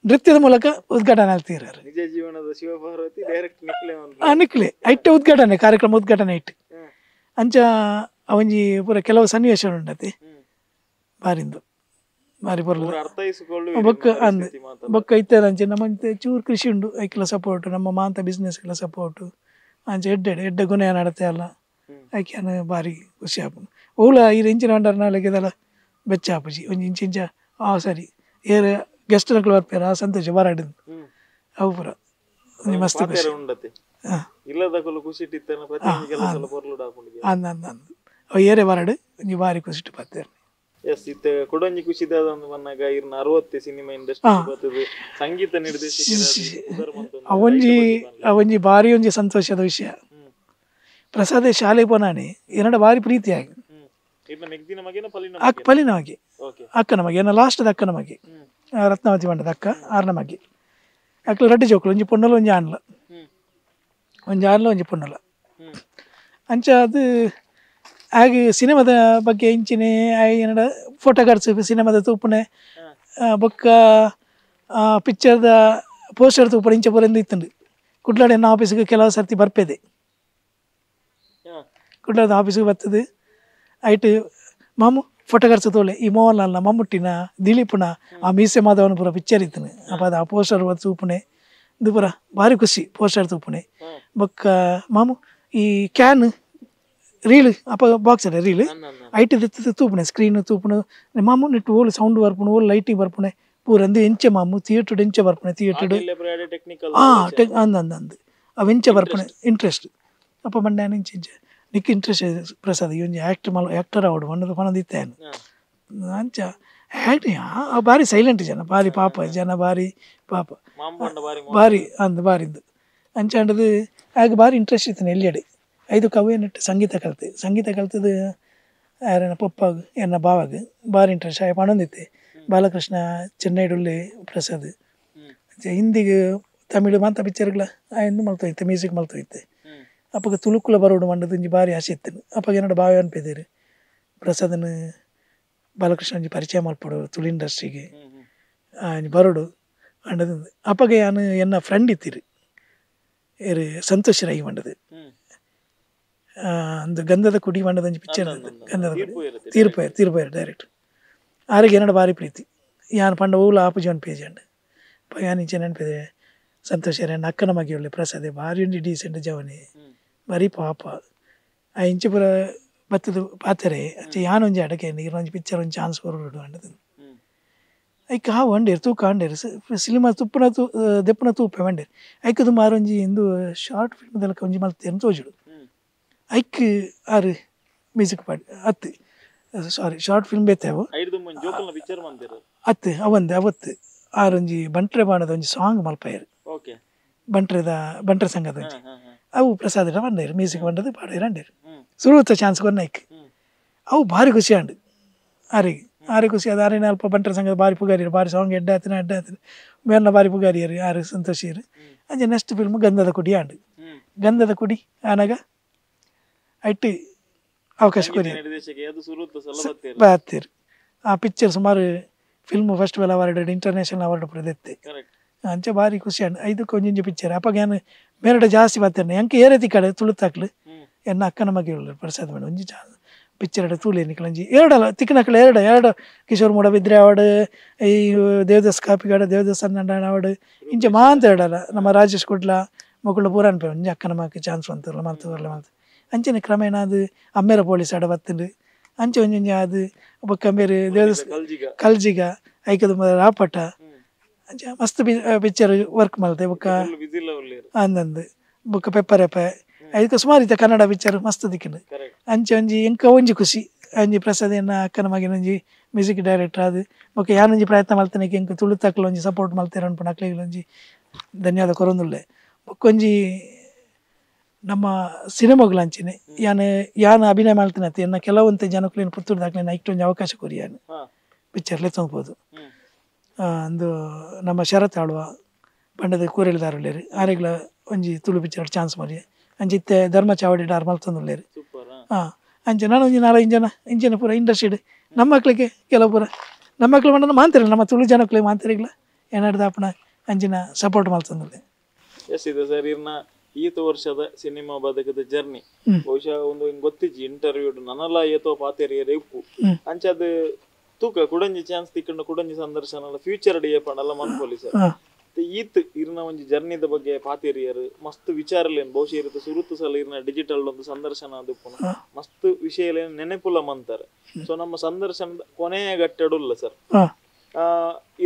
ನೃತ್ಯದ ಮೂಲಕ ಉದ್ಘಾಟನೆ ಆಗ್ತೀರ ನಿಜ ಜೀವನದ ಶಿವಪಾರ್ವತಿ ಡೈರೆಕ್ಟ್ ನಿಕ್ಲೆ ಐಟ್ಟೆ ಉದ್ಘಾಟನೆ ಕಾರ್ಯಕ್ರಮ ಉದ್ಘಾಟನೆ ಇಟ್ಟು ಅಂಚ ಅವಂಜಿ ಪೂರ ಕೆಲವು ಸನ್ನಿವೇಶ ಉಂಡತಿ ಬಾರಿಂದು ಬಾರಿ ಬರ್ಲು ಬೊಕ್ಕ ಇತ್ತದ ಅಂಚೆ ನಮ್ಮ ಚೂರು ಕೃಷಿ ಉಂಡು ಐಕ್ಲ ಸಪೋರ್ಟ್ ನಮ್ಮ ಮಾಂತ ಬಿಸ್ನೆಸ್ಗೆಲ್ಲ ಸಪೋರ್ಟು ಅಂಚೆ ಎಡ್ಡೆ ಗುಣಯ ನಡತೆ ಅಲ್ಲ ಐಕ್ಯಾನ ಬಾರಿ ಖುಷಿ ಆಪುಂಡು ಓಲ ಈ ಇಂಚಿನ ಅಂಡರ್ ನಾಳೆಗೆದಲ್ಲ ಬೆಚ್ಚ ಆಪುಜಿ ಒಂಜಿ ಇಂಚಿಂಚ ಸರಿ ಏರ್ ಗೆಸ್ಟ್ ನಕ್ಲು ಬರ್ಪೇರ ಸಂತೋಷ ಬಾರಾಡಿದ್ದು ಅವು ಪೂರ ಒಂಜಿ ಮಸ್ತ್ ಖುಷಿ ಅಂದ ಅವು ಏರೆ ಬಾರಾಡು ಒಂಜಿ ಬಾರಿ ಖುಷಿ ಬರ್ತೇನೆ ಎಸ್ ಇತ್ತೆ ಕೊಡೊಂಜಿ ಖುಷಿದಾದ ಬಂದಾಗ ಇರ್ನ 60 ಸಿನಿಮಾ ಇಂಡಸ್ಟ್ರಿ ಬರ್ತದೆ ಸಂಗೀತ ನಿರ್ದೇಶಕ ಅವೊಂಜಿ ಬಾರಿ ಒಂಜಿ ಸಂತೋಷದ ವಿಷಯ ಪ್ರಸಾದ ಶಾಲೆ ಪೋನಾಣಿ ಏನಡ ಬಾರಿ ಪ್ರೀತಿಯಾಗಿ ಪಲಿನ ಮಗೆ ಅಕ್ಕನ ಮಗೆ ಏನ ಲಾಸ್ಟ್ದ ಅಕ್ಕನ ಮಗೆ ರತ್ನಾವತಿ ಬಂಡದ ಅಕ್ಕ 6ನ ಮಗೆ ಅಕ್ಲು ರಡ್ಡಿ ಜೋಕ್ಲು ಒಂಜಿ ಪೊಣ್ಣಲ ಒಂಜಿ ಆನ್ಲ ಒಂಜಿ ಪೊಣ್ಣಲ ಅಂಚ ಅದು ಹಾಗೆ ಸಿನಿಮಾದ ಬಗ್ಗೆ ಇಂಚಿನ ಏನಡ ಫೋಟೋಗ್ರಾಫ್ಸ್ ಸಿನಿಮಾದ ತೂಪುನೆ ಬೊಕ್ಕ ಪಿಕ್ಚರ್ದ ಪೋಸ್ಟರ್ ತೂಪುನೆ ಇಂಚ ಪೂರಿಂದ ಇತ್ತುಂಡು ಕುಡ್ಲಾಡ ಎನ್ನ ಆಫೀಸ್ಗೆ ಕೆಲವು ಸರ್ತಿ ಬರ್ಪೇದೆ ಕುಡ್ಲಾದ ಆಫೀಸ್ಗೆ ಬರ್ತದೆ ಐಟು ಮಾಮು ಫೋಟೋಗ್ರಾಫ್ಸ್ ತೋಲೆ ಈ ಮೋಹನ್ಲಾಲ್ನ ಮಮ್ಮುಟ್ಟಿನ ದಿಲೀಪ್ನ ಆ ಮೀಸೆ ಮಾಧವನ ಪೂರ ಪಿಕ್ಚರ್ ಇತ್ತನು ಅಪ್ಪ ಅದು ಆ ಪೋಸ್ಟರ್ ತೂಪುನೆ ಇದು ಪೂರ ಭಾರಿ ಖುಷಿ ಪೋಸ್ಟರ್ ತೂಪುನೆ ಬೊಕ್ಕ ಮಾಮು ಈ ಕ್ಯಾನ್ ರೀಲ್ ಅಪ್ಪ ಬಾಕ್ಸ್ ಅಲ್ಲ ರೀಲ್ ಐಟ್ ತೂಪುನೆ ಸ್ಕ್ರೀನ್ ತೂಪುನು ಮಾಮು ನೆಟ್ಟು ಓಲ್ ಸೌಂಡ್ ಬರ್ಪುಣು ಓಲ್ ಲೈಟಿಂಗ್ ಬರ್ಪುಣೆ ಪೂರಂದು ಎಂಚೆ ಮಾಮು ಥಿಯೇಟರ್ ಎಂಚೆ ಬರ್ಪುಣೆ ಥಿಯೇಟರ್ ಅಂದು ಅವು ಎಂಚೆ ಬರ್ಪುಣೆ ಇಂಟ್ರೆಸ್ಟ್ ಅಪ್ಪ ಮಂಡ್ಯ ಇಂಚೆ ನಿಕ್ ಇಂಟ್ರೆಸ್ಟ್ ಪ್ರಸಾದ್ ಈ ಒಂಜಿ ಆ್ಯಕ್ಟರ್ ಅವಡು ಮಣ್ಣದ ಪಣದ ಇತ್ತೇನು ಅಂಚ ಆ್ಯಕ್ಟಿಂಗ್ ಭಾರಿ ಸೈಲೆಂಟ್ ಜನ ಭಾರಿ ಪಾಪ ಜನ ಭಾರಿ ಪಾಪ ಭಾರಿ ಅಂದು ಬಾರಿಂದು ಅಂಚ ಅಂಡದು ಹಾಗೆ ಭಾರಿ ಇಂಟ್ರೆಸ್ಟ್ ಇತ್ತು ಎಲ್ಲಿಯಡೆ 5 ಕವಿ ನೆಟ್ಟು ಸಂಗೀತ ಕಲ್ತದ್ದು ಯಾರನ್ನ ಪಪ್ಪಾಗ ಎನ್ನ ಬಾವಾಗ ಭಾರಿ ಇಂಟ್ರೆಸ್ಟ್ ಆಗಿ ಪಣೊಂದಿತ್ತೆ ಬಾಲಕೃಷ್ಣ ಚೆನ್ನೈಡುಳ್ಳಿ ಪ್ರಸಾದ್ ಹಿಂದಿಗೆ ತಮಿಳು ಮಾತ ಪಿಕ್ಚರ್ಗಳ ಎಂದು ಮಲ್ತೋಯ್ತೆ ಮ್ಯೂಸಿಕ್ ಮಲ್ತೋಯ್ತೆ ಅಪ್ಪಗೆ ತುಳುಕುಲ ಬರೋಡು ಮಂಡದು ಒಂಜಿ ಭಾರಿ ಆಸೆ ಇತ್ತನು ಅಪ್ಪಗೆ ಏನೋಡ ಬಾವಿ ಅನ್ಪಿದ್ದೀರಿ ಪ್ರಸಾದನ ಬಾಲಕೃಷ್ಣಂಜಿ ಪರಿಚಯ ಮಲ್ಪಡು ತುಳು ಇಂಡಸ್ಟ್ರಿಗೆ ಬರೋಡು ಅಂಡದು ಅಪ್ಪಗೆ ನಾನು ಎನ್ನ ಫ್ರೆಂಡ್ ಇತ್ತೀರಿ ಏರು ಸಂತೋಷ್ ರೈ ಮಂಡದು ಒಂದು ಗಂಧದ ಕುಡಿ ಮಂಡದ ಒಂಜಿ ಪಿಕ್ಚರ್ ಗಂಧದ ಕುಡಿ ತೀರ್ಪೋಯರು ಡೈರೆಕ್ಟ್ ಆರಿಗೆ ಏನೋಡ ಭಾರಿ ಪ್ರೀತಿ ಯಾನು ಪಂಡ ಓಲ ಆಪುಜಿ ಒಂದು ಪೇಜ್ ಅಂಡ್ ಯಾನು ಇಂಚೆ ನೆನಪಿದೆ ಸಂತೋಷ ಅಕ್ಕನ ಮಗೆ ಒಳ್ಳೆ ಪ್ರಸಾದೆ ಭಾರಿ ಒಂಜಿ ಡೀಸೆಂಟ್ ಜವನಿ ಭಾರಿ ಪಾಪ ಆ ಇಂಚೆ ಪೂರ ಬತ್ತದು ಪಾತೆರೆ ಅಂಚೆ ಯಾನೊಂಜಿ ಅಡಕೆ ನೀರೊಂಜಿ ಪಿಕ್ಚರ್ ಒಂದು ಚಾನ್ಸ್ ಕೊರೋಡು ಅಂಡದು ಐಕ್ ಹಾವು ಅಂಡೇರು ತೂಕ ಅಂಡೇರು ಸಿನಿಮಾ ತುಪ್ಪನ ದೆಪ್ಪನ ತೂಪೆ ಮಂಡೇರು ಐಕದು ಮಾರೊಂಜಿ ಇಂದು ಶಾರ್ಟ್ ಫಿಲ್ಮ್ದಲ್ಲ ಒಂಜಿ ಮಲ್ತೇನು ತೋಜುಡು ಐಕ್ ಆರು ಮ್ಯೂಸಿಕ್ ಪಾಡಿ ಅತ್ತು ಸಾರಿ ಶಾರ್ಟ್ ಫಿಲ್ಮ್ ಬೇತೇವು ಅತ್ತು ಅವಂದು ಅವತ್ತು ಆರೊಂಜಿ ಬಂಟ್ರೆ ಬಾಣದ ಒಂಜಿ ಸಾಂಗ್ ಮಲ್ಪಾಯರು ಬಂಟ್ರೆ ಸಂಘದ ಒಂಜಿ ಅವು ಪ್ರಸಾದ ಬಂಡೇರು ಮ್ಯೂಸಿಕ್ ಬಂಡದು ಪಾಡೇರು ಅಂಡೇರು ಸುರುತ್ತ ಚಾನ್ಸ್ ಕೊನ್ನೈಕ್ ಅವು ಭಾರಿ ಖುಷಿ ಅಂಡು ಆರಿಗೆ ಖುಷಿ ಅದು ಆರೇನ ಅಲ್ಪ ಬಂಟ್ರೆ ಸಂಘದ ಭಾರಿ ಪುಗಾರಿಯರು ಭಾರಿ ಸಾಂಗ್ ಎಡ್ಡೆ ಆತಿನ ಮೇರ್ನ ಭಾರಿ ಪುಗಾರಿಯರು ಆರು ಸಂತೋಷಿಯರು ಅಂಚೆ ನೆಕ್ಸ್ಟ್ ಫಿಲ್ಮ್ ಗಂಧದ ಕುಡಿ ಆಂಡು ಗಂಧದ ಕುಡಿ ಆನಾಗ ಐಟ್ ಅವಕಾಶ ಕೊರಿ ಬಾತೀರು ಆ ಪಿಕ್ಚರ್ ಸುಮಾರು film festival award international award ಪಡೆದೆತ್ತೆ ಅಂಚೆ ಭಾರಿ ಖುಷಿ ಅಂಡು ಐದಕ್ಕೆ ಒಂಜೊಂಜಿ ಪಿಕ್ಚರ್ ಅಪ್ಪಾಗ ಏನು ಮೇರಡೆ ಜಾಸ್ತಿ ಬರ್ತೇನೆ ಎಂಕ ಏರತಿ ಕಡೆ ತುಳುತ್ತಾಕ್ಲು ಎನ್ನ ಅಕ್ಕನ ಮಗೆ ಪ್ರಸಾದ ಮಾಡಿ ಒಂಜಿ ಪಿಕ್ಚರ್ ಎಡೆ ತೂಲಿ ನಿಕ್ಲಂಜಿ ಎರಡಲ್ಲ ತಿಕ್ಕನಕ್ಕಳ ಎರಡು ಕಿಶೋರ್ ಮೂಡಬಿದ್ರೆ ಅವಾರ್ಡ್ ಈ ದೇವದಾಸ್ ಕಾಪಿಗಾಡ ದೇವದಾಸ್ ಅನ್ನಂಡ ಅವಾರ್ಡ್ ಇಂಚೆ ಮಾಂತ ಎರಡಲ್ಲ ನಮ್ಮ ರಾಜೇಶ್ ಕುಡ್ಲ ಮಕ್ಕಳು ಪೂರ ಅನ್ಪೆ ಒಂಜಿ ಅಕ್ಕನ ಮಕ್ಕೆ ಚಾನ್ಸ್ ಬಂತಲ್ಲ ಮಲ್ತವರ್ಲ ಮಲ್ತ ಅಂಚನೆ ಕ್ರಮೇಣ ಅದು ಅಮ್ಮೇರ ಪೊಲೀಸ್ ಆಡ ಬತ್ತಂಡು ಅಂಚೆ ಒಂಜೊಂಜಿ ಅದು ಬೊಕ್ಕ ಬೇರೆ ದೇವದಾಸ್ ಕಲ್ಜಿಗ ಐಕದ ರಾಪಟ ಅಂಚೆ ಮಸ್ತ್ ಪಿಕ್ಚರ್ ವರ್ಕ್ ಮಲ್ತೆ ಬೊಕ್ಕ ಅಂದಂದು ಬೊಕ್ಕ ಪೆಪ್ಪರ್ ಎಪ್ಪೆ ಅದಕ್ಕೆ ಸುಮಾರು ಇತ್ತ ಕನ್ನಡ ಪಿಕ್ಚರ್ ಮಸ್ತ್ ದಿಕ್ಕಿಂಡು ಅಂಚೆ ಒಂಜಿ ಎಂಕ ಒಂಜಿ ಖುಷಿ ಅಂಜಿ ಪ್ರಸಾದ್ ಎನ್ನ ಅಕ್ಕನ ಮಗಿನ ಒಂಜಿ ಮ್ಯೂಸಿಕ್ ಡೈರೆಕ್ಟರ್ ಅದು ಬೊಕ್ಕ ಯಾನೊಂಜಿ ಪ್ರಯತ್ನ ಮಲ್ತನೆ ಎಂಕ ತುಳುತ್ತಕ್ಲ ಒಂಜಿ ಸಪೋರ್ಟ್ ಮಲ್ತೇರ ಅನ್ಪುಂಡು ಅಕ್ಲೆಗ್ ಒಂಜಿ ಧನ್ಯವಾದ ಕೊರೊಂದುಲ್ಲೆ ಬೊಕ್ಕೊಂಜಿ ನಮ್ಮ ಸಿನಿಮಾಗಳು ಅಂಚಿನೆ ಯಾನು ಅಭಿನಯ ಮಾಡ್ತೇನೆ ಎನ್ನ ಕೆಲವೊಂದು ಜನಕ್ಕೇನು ಪುತ್ತೂರು ದಾಖಲೆ ಇಷ್ಟೊಂದು ಅವಕಾಶ ಕೊರಿ ಯಾನು ಪಿಕ್ಚರ್ ಲೆತ್ತೋಗ್ಬೋದು ಅಂದು ನಮ್ಮ ಶರತ್ ಆಳುವ ಪಂಡದ ಕೂರೆಳಿದಾರುಳ್ಳೇರು ಆರೆಗ್ಲ ಒಂಜಿ ತುಳು ಪಿಕ್ಚರ್ ಚಾನ್ಸ್ ಮರಿ ಅಂಚಿತ್ತೆ ಧರ್ಮ ಚಾವಡಿ ಆರು ಮಲ್ತೊಂದುಳ್ಳೇರು ಅಂಚೆ ನಾನು ಒಂಜಿ 4-5 ಜನ ಇಂಚಿನ ಪೂರ ಇಂಡಸ್ಟ್ರಿಡ್ ನಮ್ಮ ಮಕ್ಳಿಗೆ ಕೆಲವು ಪೂರ ನಮ್ಮ ಮಕ್ಳು ಬಂದ ಮಾಂತಿರಲ್ಲ ನಮ್ಮ ತುಳು ಜನಕ್ಕಳಿಗೆ ಮಾಂತಿರಿಗ್ಲ ಏನಾಡ್ದು ಆಪಣ ಅಂಚಿನ ಸಪೋರ್ಟ್ ಮಲ್ತೊಂದುಳ್ಳೆ ಇದು ಸರ್ ಇರ್ನ ಈತ ವರ್ಷದ ಸಿನಿಮಾ ಬದುಕದ ಜರ್ನಿ ಬಹುಶಃ ಒಂದು ಗೊತ್ತಿಜ್ಜಿ ಇಂಟರ್ವ್ಯೂ ನನಲ ಏತೋ ಪಾತೆರಿಯರೆ ಉಪ್ಪು ಅಂಚದ ತೂಕ ಕುಡಂಜಿ ಚಾನ್ಸ್ ತಿಕ್ಕಂಡು ಕುಡಂಜಿ ಸಂದರ್ಶನ ಫ್ಯೂಚರ್ ಡೇ ಪಂಡಲ್ಲ ಮನ್ಪೊಲಿ ಸರ್ ಈತ್ ಇರ್ನ ಒಂಜಿ ಜರ್ನಿದ ಬಗ್ಗೆ ಪಾತೆರಿಯರು ಮಸ್ತ್ ವಿಚಾರಲೇನು ಬಹುಶಃ ಇರುತ್ತೆ ಸುರುತ್ತು ಸಲ ಇರ್ನ ಡಿಜಿಟಲ್ ಒಂದು ಸಂದರ್ಶನ ಅದಪ್ಪು ಮಸ್ತ್ ವಿಷಯ ನೆನೆಪುಲ ಮಂತಾರೆ ಸೊ ನಮ್ಮ ಸಂದರ್ಶನದ ಕೊನೆಯ ಗಟ್ಟೆಡುಲ್ಲ ಸರ್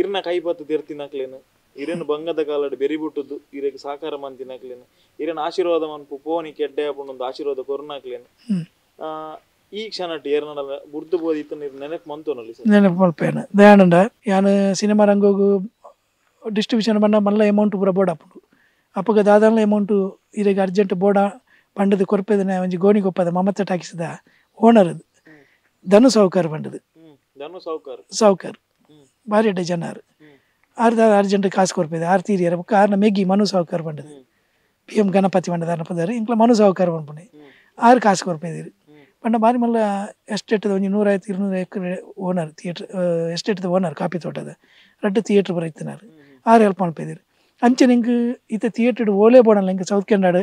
ಇರ್ನ ಕೈಪತ್ತು ತಿರ್ತಿನಕ್ಲೇನು ಇರೇನು ಬಂಗದ ಕಾಲಡ್ ಬೆರಿಬಿಟ್ಟದ್ದು ಇರೇಗೆ ಸಾಕಾರ ಮಂತಿನಕ್ಲೇನು ಇರೇನು ಆಶೀರ್ವಾದ ಮನ್ಪು ಪೋನಿ ಕೆಡ್ಡೆ ಹಾಕೊಂಡು ಆಶೀರ್ವಾದ ಕೊರೋನಾಕ್ಲೇನು ಈ ಕ್ಷಣಟ್ ಏರ್ನಡ ಬುರ್ದು ಬೋದಿತ್ತು ನೀರು ನೆನಪು ಮಂತೋನಲ್ಲಿ ಸರ್ ನೆನಪು ಮಲ್ಪೇನ ದಯಾನಂದ ಯಾನು ಸಿನಿಮಾ ರಂಗೋಗು ಡಿಸ್ಟ್ರಿಬ್ಯೂಷನ್ ಬಂದ ಮಲ್ಲ ಅಮೌಂಟ್ ಪೂರ ಬೋರ್ಡ್ ಹಾಪುಂಡು ಅಪ್ಪಗ ದಾದಾನ್ಲ ಅಮೌಂಟ್ ಇರೇಗ ಅರ್ಜೆಂಟ್ ಬೋರ್ಡ ಪಂಡದು ಕೊರ್ಪೆದನೆ ಒಂಜಿ ಗೋಣಿಗೊಪ್ಪದ ಮಮತ ಟಾಕಿಸಿದ ಓನರ್ ಧನು ಸಾವುಕಾರ್ ಪಂಡದು ಸಾವುಕಾರ್ ಬಾರಿ ಎಡ್ಡೆ ಜನ ಆರ್ದ ಅರ್ಜೆಂಟ್ ಕಾಸು ಕೊರ್ಪೇದೆ ಆರು ತೀರಿಯರ ಬುಕ್ಕ ಆರ್ನ ಮೆಗ್ಗಿ ಮನು ಸಾವುಕಾರ್ ಪಂಡದು PM ಗಣಪತಿ ಪಂಡದ ಅರ್ನಪದಾರು ಇಂಕ್ಲ ಮನು ಸಾವುಕಾರ್ ಪಂಪುಣೆ ಆರು ಕಾಸು ಕೊರ್ಪೇದಿರು ಪಂಡ ಬಾರಿ ಮಲ್ಲ ಎಸ್ಟೇಟ್ದ ಒಂಜಿ 150-200 ಎಕರೆ ಓನರ್ ಥಿಯೇಟ್ರ್ ಎಸ್ಟೇಟ್ದ ಓನರ್ ಕಾಪಿ ತೋಟದ ರಡ್ಡು ಥಿಯೇಟ್ರ್ ಬರ ಇತ್ತಿನಾರು ಆರು ಹೆಲ್ಪ್ ಮಲ್ಪೇದಿರು ಅಂಚೆ ನಿಂಗೆ ಈತ ಥಿಯೇಟ್ರ್ ಓಲೆ ಬೋಡಲ್ಲ ಹಿಂಗೆ ಸೌತ್ ಕೆನಡ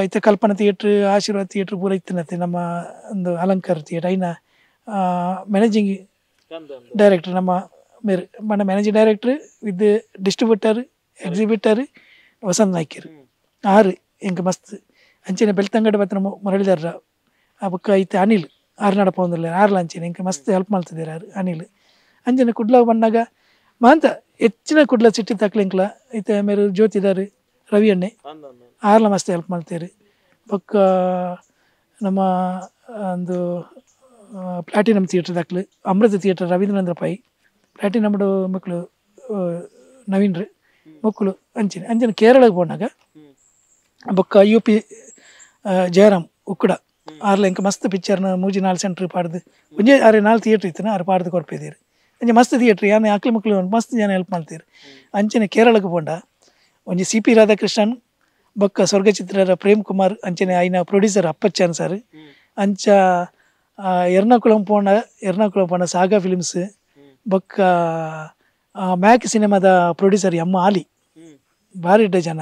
ಈತ ಕಲ್ಪನಾ ಥಿಯೇಟ್ರ್ ಆಶೀರ್ವಾದ್ ಥಿಯೇಟ್ರ್ ಪೂರ ಇತ್ತಿನತ್ತೆ ನಮ್ಮ ಒಂದು ಅಲಂಕಾರ ಥಿಯೇಟ್ರ್ ಐನ ಮ್ಯಾನೇಜಿಂಗ್ ಡೈರೆಕ್ಟರ್ ನಮ್ಮ ಮೇರೆ ಬಣ್ಣ managing director with distributor exhibitor Vasant ನಾಯ್ಕರು ಆರು ಹೆಂಗೆ ಮಸ್ತ್ ಅಂಚೆನೆ ಬೆಳ್ತಂಗಡ ಬತ್ತನ ಮರಳಿದಾರ ಆ ಬುಕ್ಕ ಐತೆ ಅನಿಲ್ ಆರು ನಡಪ ಒಂದಿಲ್ಲ ಆರ್ಲ ಅಂಚೆನೆ ಹೆಂಗೆ ಮಸ್ತ್ ಹೆಲ್ಪ್ ಮಾಡ್ತಿದ್ದಾರೆ ಆರು ಅನಿಲ್ ಅಂಚೆನೆ ಕುಡ್ಲ ಬಂದಾಗ ಮಾಂತ ಹೆಚ್ಚಿನ ಕುಡ್ಲ ಸಿಟ್ಟಿ ತಕ್ಲಿಂಕ್ಲ ಐತೆ ಮೇರೆ ಜ್ಯೋತಿದಾರು ರವಿ ಅಣ್ಣೆ ಆರ್ಲ ಮಸ್ತ್ ಹೆಲ್ಪ್ ಮಾಡ್ತಾರೆ ಬೊಕ್ಕ ನಮ್ಮ ಒಂದು ಪ್ಲಾಟಿನಮ್ ಥಿಯೇಟ್ರ್ ದಾಕ್ಲು ಅಮೃತ ಥಿಯೇಟ್ರ್ ರವೀಂದ್ರನಾಥ ಪೈ ಪ್ಲಾಟಿನಮ್ಡು ಮಕ್ಕಳು ನವೀನ್ರು ಮಕ್ಕಳು ಅಂಚನೆ ಕೇರಳಕ್ಕೆ ಹೋದಾಗ ಬೊಕ್ಕ UP ಜಯರಾಮ್ ಉಕ್ಕುಡ ಆರ್ಲ ಇಂಕ ಮಸ್ತ್ ಪಿಕ್ಚರ್ನ 3-4 ಸೆಂಟ್ರ್ ಪಾಡ್ದು ಒಂಜೆ 6-4 ಥಿಯೇಟ್ರ್ ಇತ್ತು ಆರು ಪಾಡ್ದು ಕೊರ್ಪೇದಿರು ಅಂಚೆ ಮಸ್ತ್ ಥಿಯೇಟ್ರ್ ಯಾನೆ ಆಕ್ಲಿ ಮಕ್ಕಳು ಮಸ್ತ್ ಜನ ಹೆಲ್ಪ್ ಮಾಡ್ತೀರು ಅಂಚನೆ ಕೇರಳಕ್ಕೆ ಪೋಂಡ ಒಂಜಿ CP ರಾಧಾಕೃಷ್ಣನ್ ಬೊಕ್ಕ ಸ್ವರ್ಗಚಿತ್ರರ ಪ್ರೇಮ್ ಕುಮಾರ್ ಅಂಚನೆ ಐನ ಪ್ರೊಡ್ಯೂಸರ್ ಅಪ್ಪಚ್ಚನ್ ಸರ್ ಅಂಚ ಎರ್ನಾಕುಳಂ ಪೋಂಡ ಸಾಗಾ ಫಿಲ್ಮ್ಸ್ ಬೊಕ್ಕ ಮ್ಯಾಕ್ ಸಿನಿಮಾದ ಪ್ರೊಡ್ಯೂಸರ್ ಎಮ್ಮ ಆಲಿ ಭಾರಿ ಇಡ್ಡ ಜನ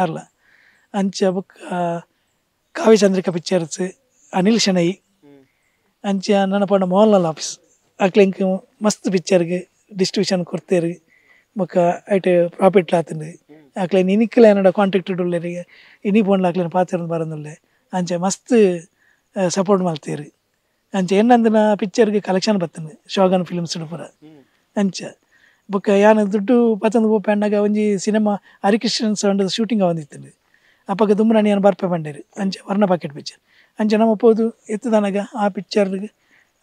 ಆರ್ಲ ಅಂಚ ಬೊಕ್ಕ ಕಾವ್ಯಚಂದ್ರಿಕಾ ಪಿಕ್ಚರ್ಸ್ ಅನಿಲ್ ಶೆಣೈ ಅಂಚ ನನ್ನ ಪಂಡ ಮೋಹನ್ಲಾಲ್ ಆಫೀಸ್ ಅಕ್ಲೆಂಕ್ ಮಸ್ತ್ ಪಿಕ್ಚರ್ಗೆ ಡಿಸ್ಟ್ರಿಬ್ಯೂಷನ್ ಕೊಡ್ತೇರು ಬೊಕ್ಕ ಐಟ್ ಪ್ರಾಫಿಟ್ ಆತಂಡು ಅಕ್ಲೇನು ಇನಿಕ್ಕಲ ಏನಡ ಕಾಂಟ್ಯಾಕ್ಟೆಡ್ ಉಳ್ಳೇರಿಗೆ ಇನಿ ಪೋಂಡ್ಲ ಅಕ್ಲೇನು ಪಾತ್ರ ಬರೋದುಲ್ಲೆ ಅಂಚೆ ಮಸ್ತ್ ಸಪೋರ್ಟ್ ಮಾಡ್ತೀರಿ ಅಂಚ ಏನಂದಿನ ಪಿಕ್ಚರ್ಗೆ ಕಲೆಕ್ಷನ್ ಬರ್ತದೆ ಶೋಗನ್ ಫಿಲ್ಮ್ಸ್ ಪೂರ ಅಂಚ ಬೊಕ್ಕ ಯಾನ ದುಡ್ಡು ಪತ್ತೊಂದು ಪೋಪೆ ಅಣ್ಣಗ ಒಂಜಿ ಸಿನಿಮಾ ಹರಿಕೃಷ್ಣನ್ ಸೌಂಡ್ ಶೂಟಿಂಗ್ ಬಂದಿತ್ತು ಅಪ್ಪಗ ದುಮ್ಮನ ಏನು ಬರ್ಪೆ ಬಂಡೇರಿ ಅಂಚೆ ವರ್ಣ ಪಾಕೆಟ್ ಪಿಕ್ಚರ್ ಅಂಚೆ ನಮ್ಮ ಪೋದು ಎತ್ತದನಗ ಆ ಪಿಕ್ಚರ್ಗೆ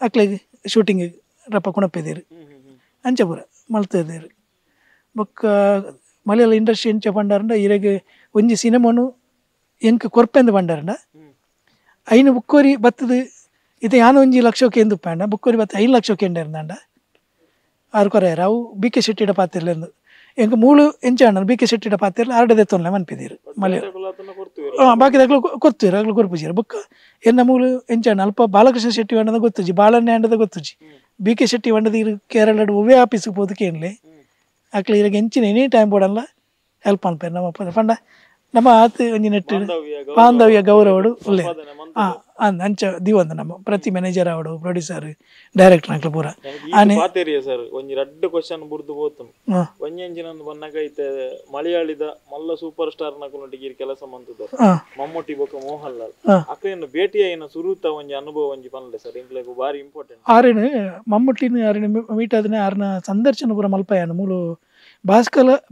ಅಕ್ಲೆಗೆ ಶೂಟಿಂಗ್ ರಪ್ಪ ಕುಣಪ್ಪೆದೇರು ಅಂಚೆ ಪೂರ ಮಲ್ತದೇರು ಬೊಕ್ಕ ಮಲಯಾಳ ಇಂಡಸ್ಟ್ರಿ ಎಂಚ ಪಂಡಾರಂಡ ಇರೆಗೆ ಒಂಜಿ ಸಿನಿಮಾನು ಎಂಕ್ ಕೊರ್ಪೆಂದು ಪಂಡಾರಂಡ ಐನು ಬುಕ್ಕೋರಿ ಬತ್ತದು ಇದು ಯಾನು ಒಂಜಿ ಲಕ್ಷಕ್ಕೆ ಎಂದು ಪಂಡ ಬುಕ್ಕೋರಿ ಬತ್ತ 5 ಲಕ್ಷಕ್ಕೆ ಎಂಡಾರಂಡ ಆರು ಕೊರೆಯರು ಅವು ಬಿ ಕೆ ಶೆಟ್ಟಿಡ ಪಾತಿರ್ಲೆಂದು ಎಂಕ್ ಮೂಳು ಎಂಚ ಅಣ್ಣ ಬಿ ಕೆ ಶೆಟ್ಟಿಡ ಪಾತಿರ್ಲಿ ಆರ್ಡದೆ ತೊನ್ಲೆ ಮನ್ಪಿದ್ದೀರು ಮಲಯಾಳ ಬಾಕಿದಾಗ್ಲು ಕೊರ್ತೀರು ಆಗ್ಲು ಕೊರ್ಪುಜೀರು ಬುಕ್ಕ ಎನ್ನ ಮೂಲು ಎಂಚ ಅಣ್ಣ ಅಲ್ಪ ಬಾಲಕೃಷ್ಣ ಶೆಟ್ಟಿ ವಂಡದ ಗೊತ್ತುಜಿ ಬಾಳನ್ನೇ ಅಂಡದ ಗೊತ್ತುಜಿ ಬಿ ಕೆ ಶೆಟ್ಟಿ ವಂಡದ ಇರು ಕೇರಳ ಒವ್ವೇ ಆಫೀಸ್ಗೆ ಹೋದಕ್ಕೆ ಏನ್ಲಿ ಆಕ್ಲಿ ಇರಾಗ ಎಂಚಿನ ಎನಿ ಟೈಮ್ ಬೋಡಲ್ಲ ಹೆಲ್ಪ್ ಅನ್ಪೇರು ನಮ್ಮ ಪಂಡ ನಮ್ಮ ಆತು ಒಂಜಿ ನೆಟ್ಟು ಬಾಂಧವ್ಯ ಗೌರವಡು ಒಳ್ಳೆ ಅಂಚ ದಿವಂದ ನಮ್ಮ ಪ್ರತಿ ಮ್ಯಾನೇಜರ್ ಅವಡು ಪ್ರೊಡ್ಯೂಸರ್ ಡೈರೆಕ್ಟರ್ ಅಂಕ್ಲ ಪೂರ ಆನೆ ಸರ್ ಒಂಜಿ ರಡ್ಡ್ ಕ್ವಶನ್ ಬುರ್ದು ಹೋತನು ಒಂಜೆಂಜಿನಂದು ಬನ್ನಗ ಐತೆ ಮಲಯಾಳಿದ ಮಲ್ಲ ಸೂಪರ್ ಸ್ಟಾರ್ ನಕುನೊಟ್ಟಿಗೆ ಕೆಲಸ ಮಂತುದರ್ ಮಮ್ಮೂಟಿ ಬೊಕ ಮೋಹನ್ ಲಾಲ್ ಅಕ್ಲೆಯನ್ನು ಭೇಟಿ ಆಯಿನ ಸುರುತ ಒಂಜಿ ಅನುಭವ ಒಂಜಿ ಪನ್ಲೆ ಸರ್ ಇಂಕ್ಲೆಗ್ ಬಾರಿ ಇಂಪಾರ್ಟೆಂಟ್ ಆರೇನು ಮಮ್ಮೂಟಿನ ಆರೇನು ಮೀಟ್ ಆದನೆ ಆರ್ನ ಸಂದರ್ಶನ ಪೂರ ಮಲ್ಪಯಾನ ಮೂಲು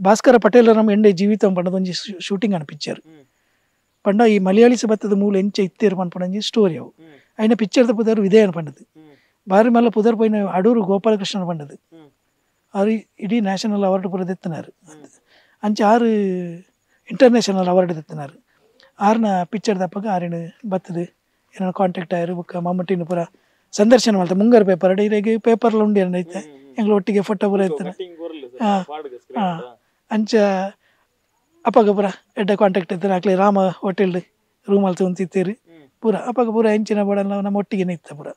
ಭಾಸ್ಕರ ಪಟೇಲರ ನಮ್ಮ ಎಂಡೆ ಜೀವಿತ ಪಂಡದ ಒಂಜಿ ಶೂಟಿಂಗ್ ಅನ್ನ ಪಿಕ್ಚರ್ ಪಂಡ ಈ ಮಲಯಾಳಿಸ ಬತ್ತದ ಮೂಲ ಎಂಚ ಇತ್ತೇರು ಪನ್ಪಂಡಿ ಸ್ಟೋರಿ ಅವು అయిన ಪಿಕ್ಚರ್ದ ಪುದರ್ ವಿಧೇಯನ ಪಂಡದು ಬಾರಿ ಮಲ್ಲ ಪುದರ್ ಪೋಯಿನ ಅಡೂರು ಗೋಪಾಲಕೃಷ್ಣನ ಪಂಡದು ಆರು ಇಡೀ ನ್ಯಾಷನಲ್ ಅವಾರ್ಡ್ ಪೂರ ದೆತ್ತನಾರು ಅಂಚ ಆರು ಇಂಟರ್ನ್ಯಾಷನಲ್ ಅವಾರ್ಡ್ ದೆತ್ತನಾರು ಆರ್ನ ಪಿಕ್ಚರ್ ದಪ್ಪಗ ಆರೇನು ಬತ್ತದು ಏನೋ ಕಾಂಟ್ಯಾಕ್ಟ್ ಆಯ್ರು ಬುಕ್ಕ ಮಮ್ಮಟ್ಟಿನ ಪೂರ ಸಂದರ್ಶನ ಮಾಡ್ತಾರೆ ಮುಂಗಾರು ಪೇಪರ್ ಡೈರೆಗೆ ಪೇಪರ್ಲ ಉಂಡಿ ಐತೆ ಎಂಗ್ಲ ಒಟ್ಟಿಗೆ ಫೋಟೋ ಪೂರ ಇರ್ತಾರೆ ಅಂಚ ಅಪ್ಪಗ ಪೂರ ಎಡ್ಡ ಕಾಂಟ್ಯಾಕ್ಟ್ ಇರ್ತಾರೆ ಆಕ್ಲಿ ರಾಮ ಹೋಟೆಲ್ ರೂಮಲ್ಲಿ ತೊಂತಿತ್ತೀರಿ ಪೂರ ಅಪ್ಪಗ ಪೂರ ಹೆಂಚಿನ ಬೋಡಲ್ಲ ನಮ್ಮ ಒಟ್ಟಿಗೆ ನಿಂತ ಪೂರ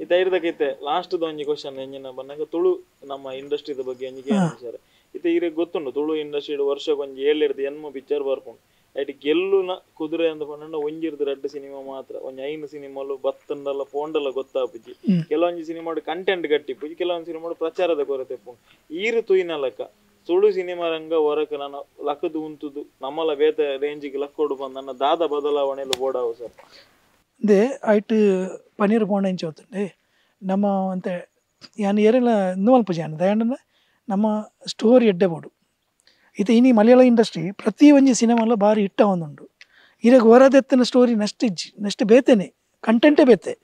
ಇತೈರ್ದಕೈತೆ ಲಾಸ್ಟ್ ಒಂಜಿ ಕ್ವಶನ್ ಎಂಜಿನ ಬಂದಾಗ ತುಳು ನಮ್ಮ ಇಂಡಸ್ಟ್ರಿದ ಬಗ್ಗೆ ಎಂಜಿಗೆ ಸರ್ ಇತ ಇರೆ ಗೊತ್ತುಂಡು ತುಳು ಇಂಡಸ್ಟ್ರಿ ವರ್ಷಕ್ಕೆ ಒಂಜಿ 7-8 ಪಿಕ್ಚರ್ ಬರ್ಪುಂಡು ಐಟ್ ಗೆಲ್ಲುನ ಕುದುರೆ ಅಂತ ಪಂಡ ಒಂಜಿರ್ದು 2 ಸಿನಿಮಾ ಮಾತ್ರ ಒಂಜಿ 5 ಸಿನಿಮಾಲು ಬತ್ತಂಡಲ್ಲ ಪೋಂಡಲ್ಲ ಗೊತ್ತಾಪುಜಿ ಕೆಲವೊಂಜಿ ಸಿನಿಮಾಡು ಕಂಟೆಂಟ್ ಗಟ್ಟಿಪುಜಿ ಕೆಲವೊಂದು ಸಿನಿಮಾಡು ಪ್ರಚಾರದ ಕೊರತೆ ಪುಂಡು ಈರು ತುಯಿನ ಲೆಕ್ಕ ತುಳು ಸಿನಿಮಾ ರಂಗ ಹೊರಕ್ಕೆ ನಾನು ಲಕ್ಕದು ಉಂತುದು ನಮ್ಮಲ ಬೇತ ರೇಂಜಿಗೆ ಲಕ್ಕೋಡು ಬಂದು ನನ್ನ ದಾದ ಬದಲಾವಣೆಯಲ್ಲಿ ಬೋಡಾವು ಸರ್ ಅದೇ ಆಯ್ತು ಪನೀರ್ ಬೋಂಡ ಇಂಚ ಹೋಗ್ತಂಡೆ ನಮ್ಮ ಅಂತ ಯಾನು ಏರೆಲ್ಲ ಇನ್ನೂ ಜಾನ ದಯಾಂಡನ ನಮ್ಮ ಸ್ಟೋರಿ ಎಡ್ಡೆ ಬೋಡು ಇದು ಇನಿ ಮಲಯಾಳ ಇಂಡಸ್ಟ್ರಿ ಪ್ರತಿ ಒಂಜಿ ಸಿನಿಮಾಲ ಭಾರಿ ಇಟ್ಟ ಒಂದುಂಡು ಇರಾಗ ಹೊರದೆತ್ತಿನ ಸ್ಟೋರಿ ನೆಕ್ಸ್ಟ್ ಬೇತೇನೆ ಕಂಟೆಂಟೇ ಬೇತೆ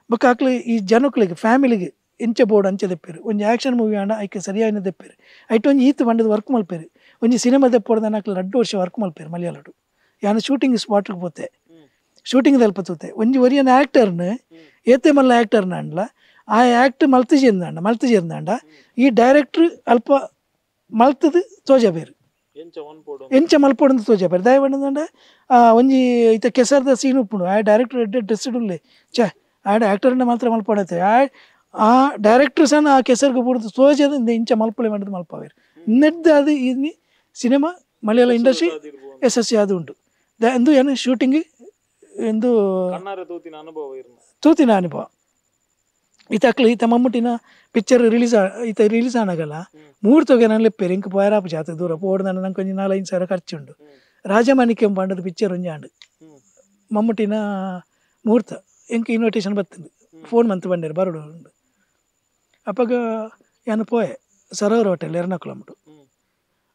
ಬೊಕ್ಕ ಆಕ್ಲಿ ಈ ಜನಕ್ಳಿಗೆ ಫ್ಯಾಮಿಲಿಗೆ ಎಂಚ ಬೋರ್ಡ್ ಅಂಚೆ ದೆಪ್ಪೇರು ಒಂಜಿ ಆ್ಯಕ್ಷನ್ ಮೂವಿ ಆಂಡ ಐಕೆ ಸರಿಯಾಗಿ ದೆಪ್ಪೇರು ಐಟ್ ಒಂಜಿ ಈತು ಬಂಡದ ವರ್ಕ್ ಮಲ್ಪೇರು ಒಂಜಿ ಸಿನಿಮಾ ದೆಪ್ಪೋಡ್ದಾನ ಆಕ್ಲಿ 2 ವರ್ಷ ವರ್ಕ್ ಮಲ್ಪೇರು ಮಲಯಾಳಡು ಯಾನು ಶೂಟಿಂಗ್ ಸ್ಪಾಟ್ಗೆ ಪೋತೆ ಶೂಟಿಂಗ್ ದಲ್ಪತ್ತೆ ಒಂಜಿ ಒರಿಯನ್ ಆ್ಯಕ್ಟರ್ನ ಏತೆ ಮಲ್ಲ ಆ್ಯಕ್ಟರ್ನ ಅಂಡ್ಲ ಆ ಆ್ಯಕ್ಟ್ ಮಲ್ತುಜೇರ್ದಾಂಡ ಈ ಡೈರೆಕ್ಟ್ರ್ ಅಲ್ಪ ಮಲ್ತದು ತೋಜಬೇರು ಎಂಚ ಮಲ್ಪೋಡು ತೋಜಬೇರು ದಯವಂಡ ಒಂಜಿ ಈತ ಕೆಸರ್ದ ಸೀನ್ ಉಪ್ಪುಂಡು ಆ ಡೈರೆಕ್ಟರ್ ಎಡ್ಡೆ ಡ್ರೆಸ್ಡ್ ಉಳ್ಳೆ ಆ ಆ್ಯಕ್ಟರ್ನ ಮಾತ್ರ ಮಲ್ಪೋಡತ್ತೆ ಆ ಡೈರೆಕ್ಟರ್ ಸಹ ಆ ಕೆಸರ್ಗೆ ಬಿಡುದು ತೋಜದ ಇಂಚ ಮಲ್ಪೊಳೆ ಮಾಡಿದ್ದು ಮಲ್ಪವೇರು ಇನ್ನೆದ್ದು ಅದು ಈ ಸಿನಿಮಾ ಮಲಯಾಳ ಇಂಡಸ್ಟ್ರಿ ಯಶಸ್ವಿ ಅದು ಉಂಟು ಎಂದು ಏನು ಶೂಟಿಂಗ್ ಎಂದು ತೂತಿನ ಅನುಭವ ಈತ ಮಮ್ಮೂಟಿನ ಪಿಕ್ಚರ್ ರಿಲೀಸ್ ಆನಾಗಲ್ಲ ಮುಹೂರ್ತಗೆ ನಾನು ಲೆಪ್ಪೇರು ಇಂಕ ಪೋಯರಾಪ ಜಾತ ದೂರ ಪೋಡ್ದಾನ ನಂಗೆ ಕೊಂಚ 4-5 ಸಾವಿರ ಖರ್ಚುಂಡು ರಾಜಮಾಣಿಕ್ಯಂ ಪಾಂಡದ ಪಿಕ್ಚರ್ ಒಂಜಿ ಆಂಡು ಮಮ್ಮೂಟಿನ ಮುಹೂರ್ತ ಎಂಕ ಇನ್ವಿಟೇಷನ್ ಬರ್ತದೆ ಫೋನ್ ಮಂತ್ ಬಂಡೇರು ಬರೋಡು ಉಂಡು ಅಪ್ಪಗ ಯಾನು ಪೋಯೆ ಸರೋವರ ಹೋಟೆಲ್ ಎರ್ನಾಕುಳಂಬಿಟ್ಟು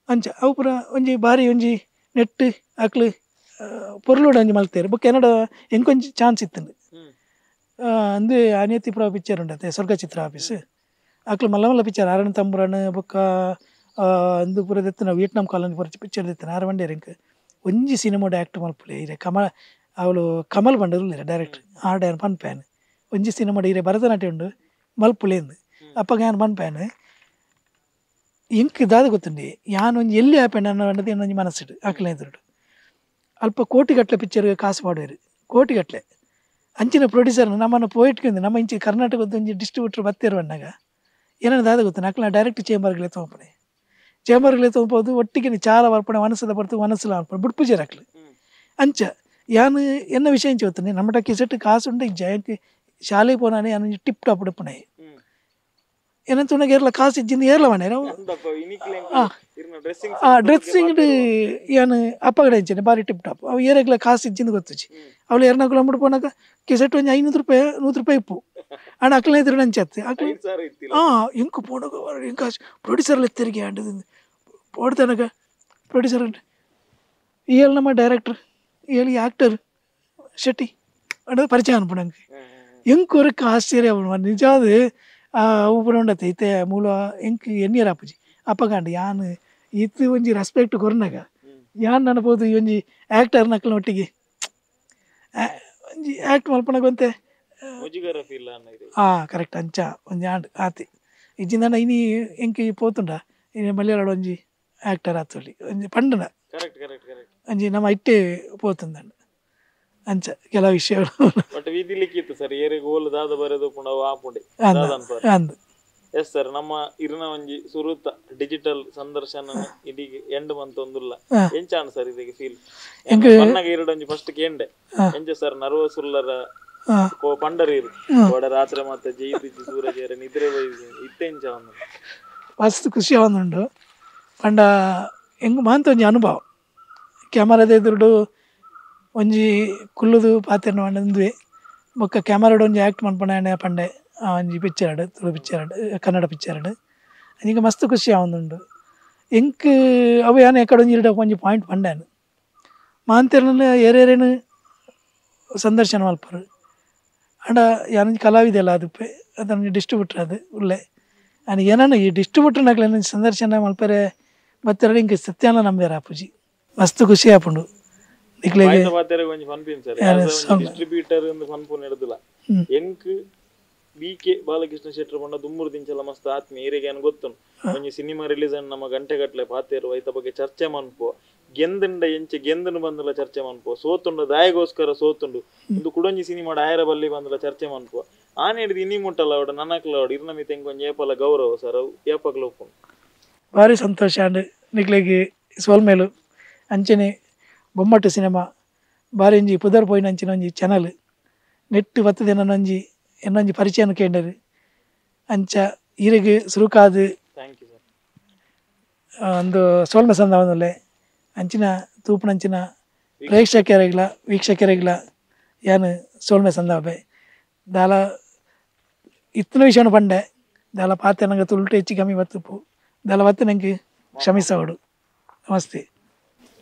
ಅಂಚ ಅವು ಪೂರ ಒಂಜಿ ಬಾರಿ ಒಂಜಿ ನೆಟ್ಟು ಆಕ್ಲು ಪೊರ್ಲೋಡು ಅಂಜಿ ಮಲ್ತೇರು ಬೊಕ್ಕ ಏನಡ ಎಂಕೊಂಜಿ ಚಾನ್ಸ್ ಇತ್ತಂಡು ಅಂದು ಅನಿಯತಿ ಪುರ ಪಿಕ್ಚರ್ ಉಂಡತೆ ಸ್ವರ್ಗಚಿತ್ರ ಆಫೀಸ್ ಆಕ್ಲು ಮಲ್ಲ ಪಿಕ್ಚರ್ ಆರಣ ತಂಬುರನ್ ಬೊಕ್ಕ ಅಂದು ಪೂರ ದೆತ್ತನ ವಿಯೆಟ್ನಾಂ ಕಾಲೋನಿ ಪೂರ ಪಿಕ್ಚರ್ ದೆತ್ತನ ಆರು ಬಂಡೇರು ಎಂಕ್ ಒಂಜಿ ಸಿನಿಮಾಡು ಆ್ಯಕ್ಟ್ ಮಲ್ಪುಲೆ ಇರೆ ಕಮಲ್ ಬಂಡರು ಡೈರೆಕ್ಟರ್ ಆ ಡೈನ್ ಪನ್ಪ್ಯಾನ್ ಒಂಜಿ ಸಿನಿಮಾಡು ಇರೆ ಭರತನಾಟ್ಯ ಉಂಡು ಮಲ್ಪುಲೇಂದು ಅಪ್ಪಗ ಯಾನು ಪನ್ಪ್ಯಾನ್ ಎಂಕ್ ದಾದ ಗೊತ್ತುಂಡಿ ಯಾನು ಒಂಜಿ ಎಲ್ಲಿ ಆಪೇಂಡ್ ಅನ್ನೋದು ಇನ್ನೊಂಜಿ ಮನಸ್ಸಿಡು ಆಕ್ಲೆ ಎದುರುಡು ಅಲ್ಪ ಕೋಟಿಗಟ್ಟಲೆ ಪಿಕ್ಚರ್ಗೆ ಕಾಸು ಮಾಡುವೇರು ಕೋಟಿಗಟ್ಟಲೆ ಅಂಚಿನ ಪ್ರೊಡ್ಯೂಸರ್ ನಮ್ಮನ್ನು ಪೋಯಿಟ್ಕೊಂಡು ನಮ್ಮ ಇಂಚಿ ಕರ್ನಾಟಕದ ಒಂಜಿ ಡಿಸ್ಟ್ರಿಬ್ಯೂಟರ್ ಬತ್ತೇರು ಅಂದಾಗ ಏನಾರು ದಾದ ಗೊತ್ತು ಆಕ್ಲ ಡೈರೆಕ್ಟ್ ಚೇಂಬರ್ಗಳೇ ತೊಗೊಂಪಣೆ ಒಟ್ಟಿಗೆ ಚಾಲ ಬರ್ಪಣೆ ಮನಸ್ಸದ ಬರ್ತು ಮನಸ್ಸಲ್ಲ ಬರ್ಪಣೆ ಬಿಡ್ಪುಜೇರು ಆಕ್ಲು ಅಂಚ ಯಾನು ಎನ್ನ ವಿಷಯ ಇಂಚ ಗೊತ್ತಾನೆ ನಮ್ಮ ಕಿಸೆಟ್ ಕಾಸು ಉಂಟು ಜಯಂತಿ ಶಾಲೆಗೆ ಪೋನಾನೆ ಯಾನು ಟಿಪ್ ಟಾಪ್ ಉಡುಪಣೆ ಏನಂತ ಏರ್ಲ ಕಾಸು ಇಜ್ಜಿಂದ ಏರ್ಲ ಮನೆ ನಾವು ಅಂದಪ್ಪ ಇನಿಕ್ಲೆ ಡ್ರೆಸ್ಸಿಂಗ್ ಡ್ರೆಸ್ಸಿಂಗ್ ಏನು ಅಪ್ಪಗಡೆ ಇಜ್ಜೇನೆ ಬಾರಿ ಟಿಪ್ ಟಾಪ್ ಅವು ಏರೆಗ್ಲ ಕಾಸು ಇಜ್ಜಿಂದ ಗೊತ್ತುಜಿ ಅವಳು ಎರನಾಗುಲ ಮುಡ್ಪೋನಾಗ ಕೆಸೆಟ್ ಒಂದು 500 ರೂಪಾಯಿ ಇಪ್ಪು ಅಣ್ಣ ಅಕ್ಲನೇ ಇದ್ರು ನಂಚತ್ತೆ ಅಕ್ಲ ಇಂಕು ಪೋಣಗ ಇಂಕ ಪ್ರೊಡ್ಯೂಸರ್ಲ ತೆರಿಗೆ ಆಂಡದು ಪೋಡ್ತಾನಗ ಪ್ರೊಡ್ಯೂಸರ್ ಈ ಹೇಳಿ ನಮ್ಮ ಡೈರೆಕ್ಟರ್ ಹೇಳಿ ಆ್ಯಕ್ಟರ್ ಶೆಟ್ಟಿ ಅಣ್ಣ ಪರಿಚಯ ಅನ್ಪುಣಂಗೆ ಎಂಕು ಒರಕ್ಕೆ ಆಶ್ಚರ್ಯ ಅವನು ನಿಜಾದ ಊಪುರ ಉಂಡತ್ತೆ ಇತ್ತೆ ಮೂಲ ಎಂಕ್ ಎನ್ನಿಯರ್ ಅಪ್ಪಜಿ ಅಪ್ಪಗಾಂಡು ಯಾನು ಇತ್ತು ಒಂಜಿ ರೆಸ್ಪೆಕ್ಟ್ ಕೊರ್ನಾಗ ಯಾನ್ ನೆನಪೋದು ಈ ಒಂಜಿ ಆ್ಯಕ್ಟರ್ ನಕ್ಲ ಒಟ್ಟಿಗೆ ಒಂಜಿ ಆ್ಯಕ್ಟ್ ಮಲ್ಪನಾಗಂತೆ ಕರೆಕ್ಟ್ ಅಂಚ ಒಂಜಿ ಆಂಡ್ ಆತಿ ಇಜ್ಜಿಂದ ಇನಿ ಎಂಕಿ ಪೋತುಂಡ ಇನ್ನು ಮಲಯಾಳ ಒಂಜಿ ಆ್ಯಕ್ಟರ್ ಆತೊಲಿ ಒಂಜಿ ಪಂಡನ ಒಂಜಿ ನಮ್ಮ ಇಟ್ಟೆ ಪೋತುಂದಂಡ ಅಂಚ ಕೆಲವು ವಿಷಯಗಳು ಬಟ್ ವಿಧಿಲಿಕ್ಕಿತ್ತು ಸರ್ ಏರಿಗೆ ಓಲು ದಾದ ಬರೆದು ಪುಂಡ ಆಪುಂಡೆ ಅಂದು ಎಸ್ ಸರ್ ನಮ್ಮ ಇರ್ನ ಒಂಜಿ ಸುರುತ ಡಿಜಿಟಲ್ ಸಂದರ್ಶನ ಇದೀಗ ಎಂಡ್ ಮಂತ್ ಒಂದುಲ್ಲ ಎಂಚಾಣ ಸರ್ ಇದೀಗ ಫೀಲ್ ಪನ್ನಗ ಒಂಜಿ ಫಸ್ಟ್ ಕೇಂಡೆ ಎಂಚ ಸರ್ ನರ್ವಸ್ ಉಲ್ಲರ ಪಂಡರೀರು ಓಡ ರಾತ್ರಿ ಮತ್ತೆ ಜೈತಿಜ್ಜಿ ಸೂರಜ್ ನಿದ್ರೆ ಬೈದು ಇತ್ತೆಂಚ ಒಂದು ಮಸ್ತ್ ಖುಷಿ ಆವೊಂದುಂಡು ಪಂಡ ಹೆಂಗ್ ಮಾಂತ ಒಂಜಿ ಅನುಭವ ಕ್ಯಾಮರಾದ ಎದುರುಡು ಒಂಜಿ ಕುಲ್ಲುದು ಪಾತೆರ್ನ ಒಂದುವೆ ಬೊಕ್ಕ ಕ್ಯಾಮರಾಡ್ ಒಂಜಿ ಆ್ಯಕ್ಟ್ ಮನ್ಪುನ ಪಂಡೆ ಒಂಜಿ ಪಿಕ್ಚರ್ಡ್ ತುಳು ಪಿಕ್ಚರ್ಡ್ ಕನ್ನಡ ಪಿಕ್ಚರ್ಡ್ ಈಗ ಮಸ್ತ್ ಖುಷಿ ಆವೊಂದುಂಡು ಎಂಕ್ ಅವು ಯಾನು ಎಕಡೆ ಒಂಜಿ ಇರಡ ಒಂಜಿ ಪಾಯಿಂಟ್ ಪಂಡಾನು ಮಾಂತೆರ್ನ ಏರೇರೇನು ಸಂದರ್ಶನ ಮಲ್ಪರು ಅಂಡ ಯಾನೊಂಜಿ ಕಲಾವಿದೆ ಅಲ್ಲ ಅದಪ್ಪೆ ಅದೊಂದು ಡಿಸ್ಟ್ರಿಬ್ಯೂಟ್ರ್ ಅದು ಉಳ್ಳೆ ನಾನು ಏನಾನು ಈ ಡಿಸ್ಟ್ರಿಬ್ಯೂಟ್ರ್ನಾಗ್ಲ ಸಂದರ್ಶನ ಮಲ್ಪರೆ ಮತ್ತೆ ಇಂಕ ಸತ್ಯಾನ ನಂಬ್ಯಾರ ಅಪ್ಪುಜಿ ಮಸ್ತ್ ಖುಷಿ ಆಪುಂಡು ಡಿಸ್ಟ್ರಿಬ್ಯೂಟರ್ ಎಂಕ್ BK ಬಾಲಕೃಷ್ಣ ಶೆಟ್ಟರ್ ಪಂಡ ದುಮ್ಮುರು ದಿಂಚಲ ಮಸ್ತ್ ಆತ್ಮೀಯ ಏರಿಗೆ ಗೊತ್ತುಂಡು ಒಂಜಿ ಸಿನಿಮಾ ರಿಲೀಸ್ ಅನ್ನು ನಮ್ಮ ಗಂಟೆಗಟ್ಲೆ ಪಾತೆರು ಐತ ಬಗ್ಗೆ ಚರ್ಚೆ ಮನ್ಪೋ ಗೆಂದಂಡ ಎಂಚೆ ಗೆಂದನು ಬಂದಲ ಚರ್ಚೆ ಮನ್ಪೋ ಸೋತುಂಡು ದಾಯಗೋಸ್ಕರ ಸೋತುಂಡು ಇಂದು ಕುಡೊಂಜಿ ಸಿನಿಮಾ ಆಯರ ಬಲ್ಲಿ ಬಂದಲ ಚರ್ಚೆ ಮನ್ಪೋ ಆನೆ ಹಿಡಿದು ಇನಿ ಮುಟ್ಟಲ್ಲ ಅವಡ ನನಕ್ಲ ಅವಡು ಇರ್ನ ಮಿತ ಒಂಜಿ ಏಪಲ ಗೌರವ ಸರ್ ಅವು ಏಪಗ್ಲ ಒಪ್ಪುಂಡು ಭಾರಿ ಸಂತೋಷ ಅಂಡ್ ನಿಕ್ಲೆಗೆ ಸೋಲ್ಮೇಲು ಅಂಚನೆ ಬೊಮ್ಮಟ್ಟು ಸಿನಿಮಾ ಬಾರಿ ಒಂಜಿ ಪುದರ್ ಪೋಯಿನ ಅಂಚಿನ ಒಂಜಿ ಚಾನಲ್ ನೆಟ್ಟು ಬತ್ತದ ನನ್ನೊಂಜಿ ಇನ್ನೊಂಜಿ ಪರಿಚಯನ ಕೇಂಡರು ಅಂಚ ಈರೆಗ್ ಸುರುಕಾದು ಒಂದು ಸೋಲ್ಮೆ ಸಂದವನಲ್ಲೇ ಅಂಚಿನ ತೂಪುನಂಚಿನ ವೀಕ್ಷಕರಿಗ್ಲ ಯಾನು ಸೋಲ್ಮೆ ಸಂದವೆ ದಾಲ ಇತ್ತಿನ ವಿಷಯನ ಪಂಡೆ ದಾಲ ಪಾತೆ ನಂಗೆ ತುಳುಟು ಹೆಚ್ಚು ಕಮ್ಮಿ ಬತ್ತುಪ್ಪು ದಾಲ ಬತ್ತು ನಂಗೆ ಕ್ಷಮಿಸವಡು ನಮಸ್ತೆ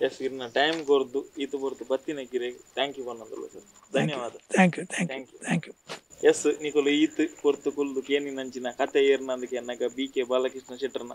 ಎಸ್ ಇರ್ನ ಟೈಮ್ ಕೊರ್ದು ಈತು ಬರ್ತು ಬತ್ತಿನ ಕಿರೆಗ್ ಥ್ಯಾಂಕ್ ಯು ಬನ್ನದಲ್ಲ ಸರ್ ಧನ್ಯವಾದ ಥ್ಯಾಂಕ್ ಯು ಎಸ್ ನಿಕೊಲು ಈತ್ ಕೊರ್ತು ಕುಲ್ದು ಕೇನಿನಂಚಿನ ಕತೆ ಏರ್ನಂದಕ್ಕೆ ಅನ್ನಗ BK ಬಾಲಕೃಷ್ಣ ಶೆಟ್ಟರ್ನ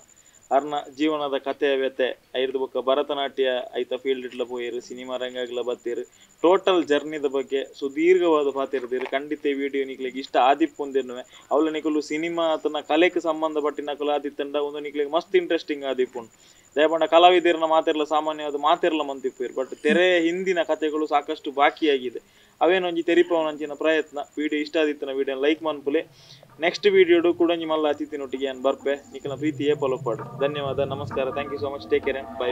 ಅರ್ನ ಜೀವನದ ಕಥೆಯ ವ್ಯತೆ ಐದು ಬೊಕ್ಕ ಭರತನಾಟ್ಯ ಐತ ಫೀಲ್ಡ್ ಇಟ್ಲ ಪೋಯಿರು ಸಿನಿಮಾ ರಂಗಾಗ್ಲ ಬತ್ತೀರು ಟೋಟಲ್ ಜರ್ನಿದ ಬಗ್ಗೆ ಸುದೀರ್ಘವಾದ ಪಾತಿರ್ದಿರು ಖಂಡಿತ ವಿಡಿಯೋ ನಿಕ್ಲಿಗೆ ಇಷ್ಟ ಆದಿಪ್ಪುಂದಿರುವೆ ಅವಳ ನಿಕಲು ಸಿನಿಮಾ ಆತನ ಕಲೆಗೆ ಸಂಬಂಧಪಟ್ಟ ನಕಲು ಆದಿತ್ತಂಡ ಒಂದು ನಿಕ್ಲಿಗೆ ಮಸ್ತ್ ಇಂಟ್ರೆಸ್ಟಿಂಗ್ ಆದಿಪ್ಪುಂಡು ದಯಪಂಡ ಕಲಾವಿದರನ್ನ ಮಾತೆರ್ಲ ಸಾಮಾನ್ಯವಾದ ಮಾತೆರ್ಲ ಮಂತಿಪ್ಪೇರು ಬಟ್ ತೆರೆ ಹಿಂದಿನ ಕಥೆಗಳು ಸಾಕಷ್ಟು ಬಾಕಿಯಾಗಿದೆ ಅವೇನೊಂಜಿ ತೆರಿಪವನಂಚಿನ ಪ್ರಯತ್ನ ವಿಡಿಯೋ ಇಷ್ಟ ಆದಿತ್ತನ ವಿಡಿಯೋ ಲೈಕ್ ಮನ್ಪುಲೆ ನೆಕ್ಸ್ಟ್ ವಿಡಿಯೋಡು ಕುಡಂಜಿ ಮಲ್ಲ ಅತಿಥಿನೊಟ್ಟಿಗೆ ಏನು ಬರ್ಪೆ ನಿಖನ ಪ್ರೀತಿ ಏಪಲೊಪ್ಪಾಡು ಧನ್ಯವಾದ ನಮಸ್ಕಾರ thank you so much take care and by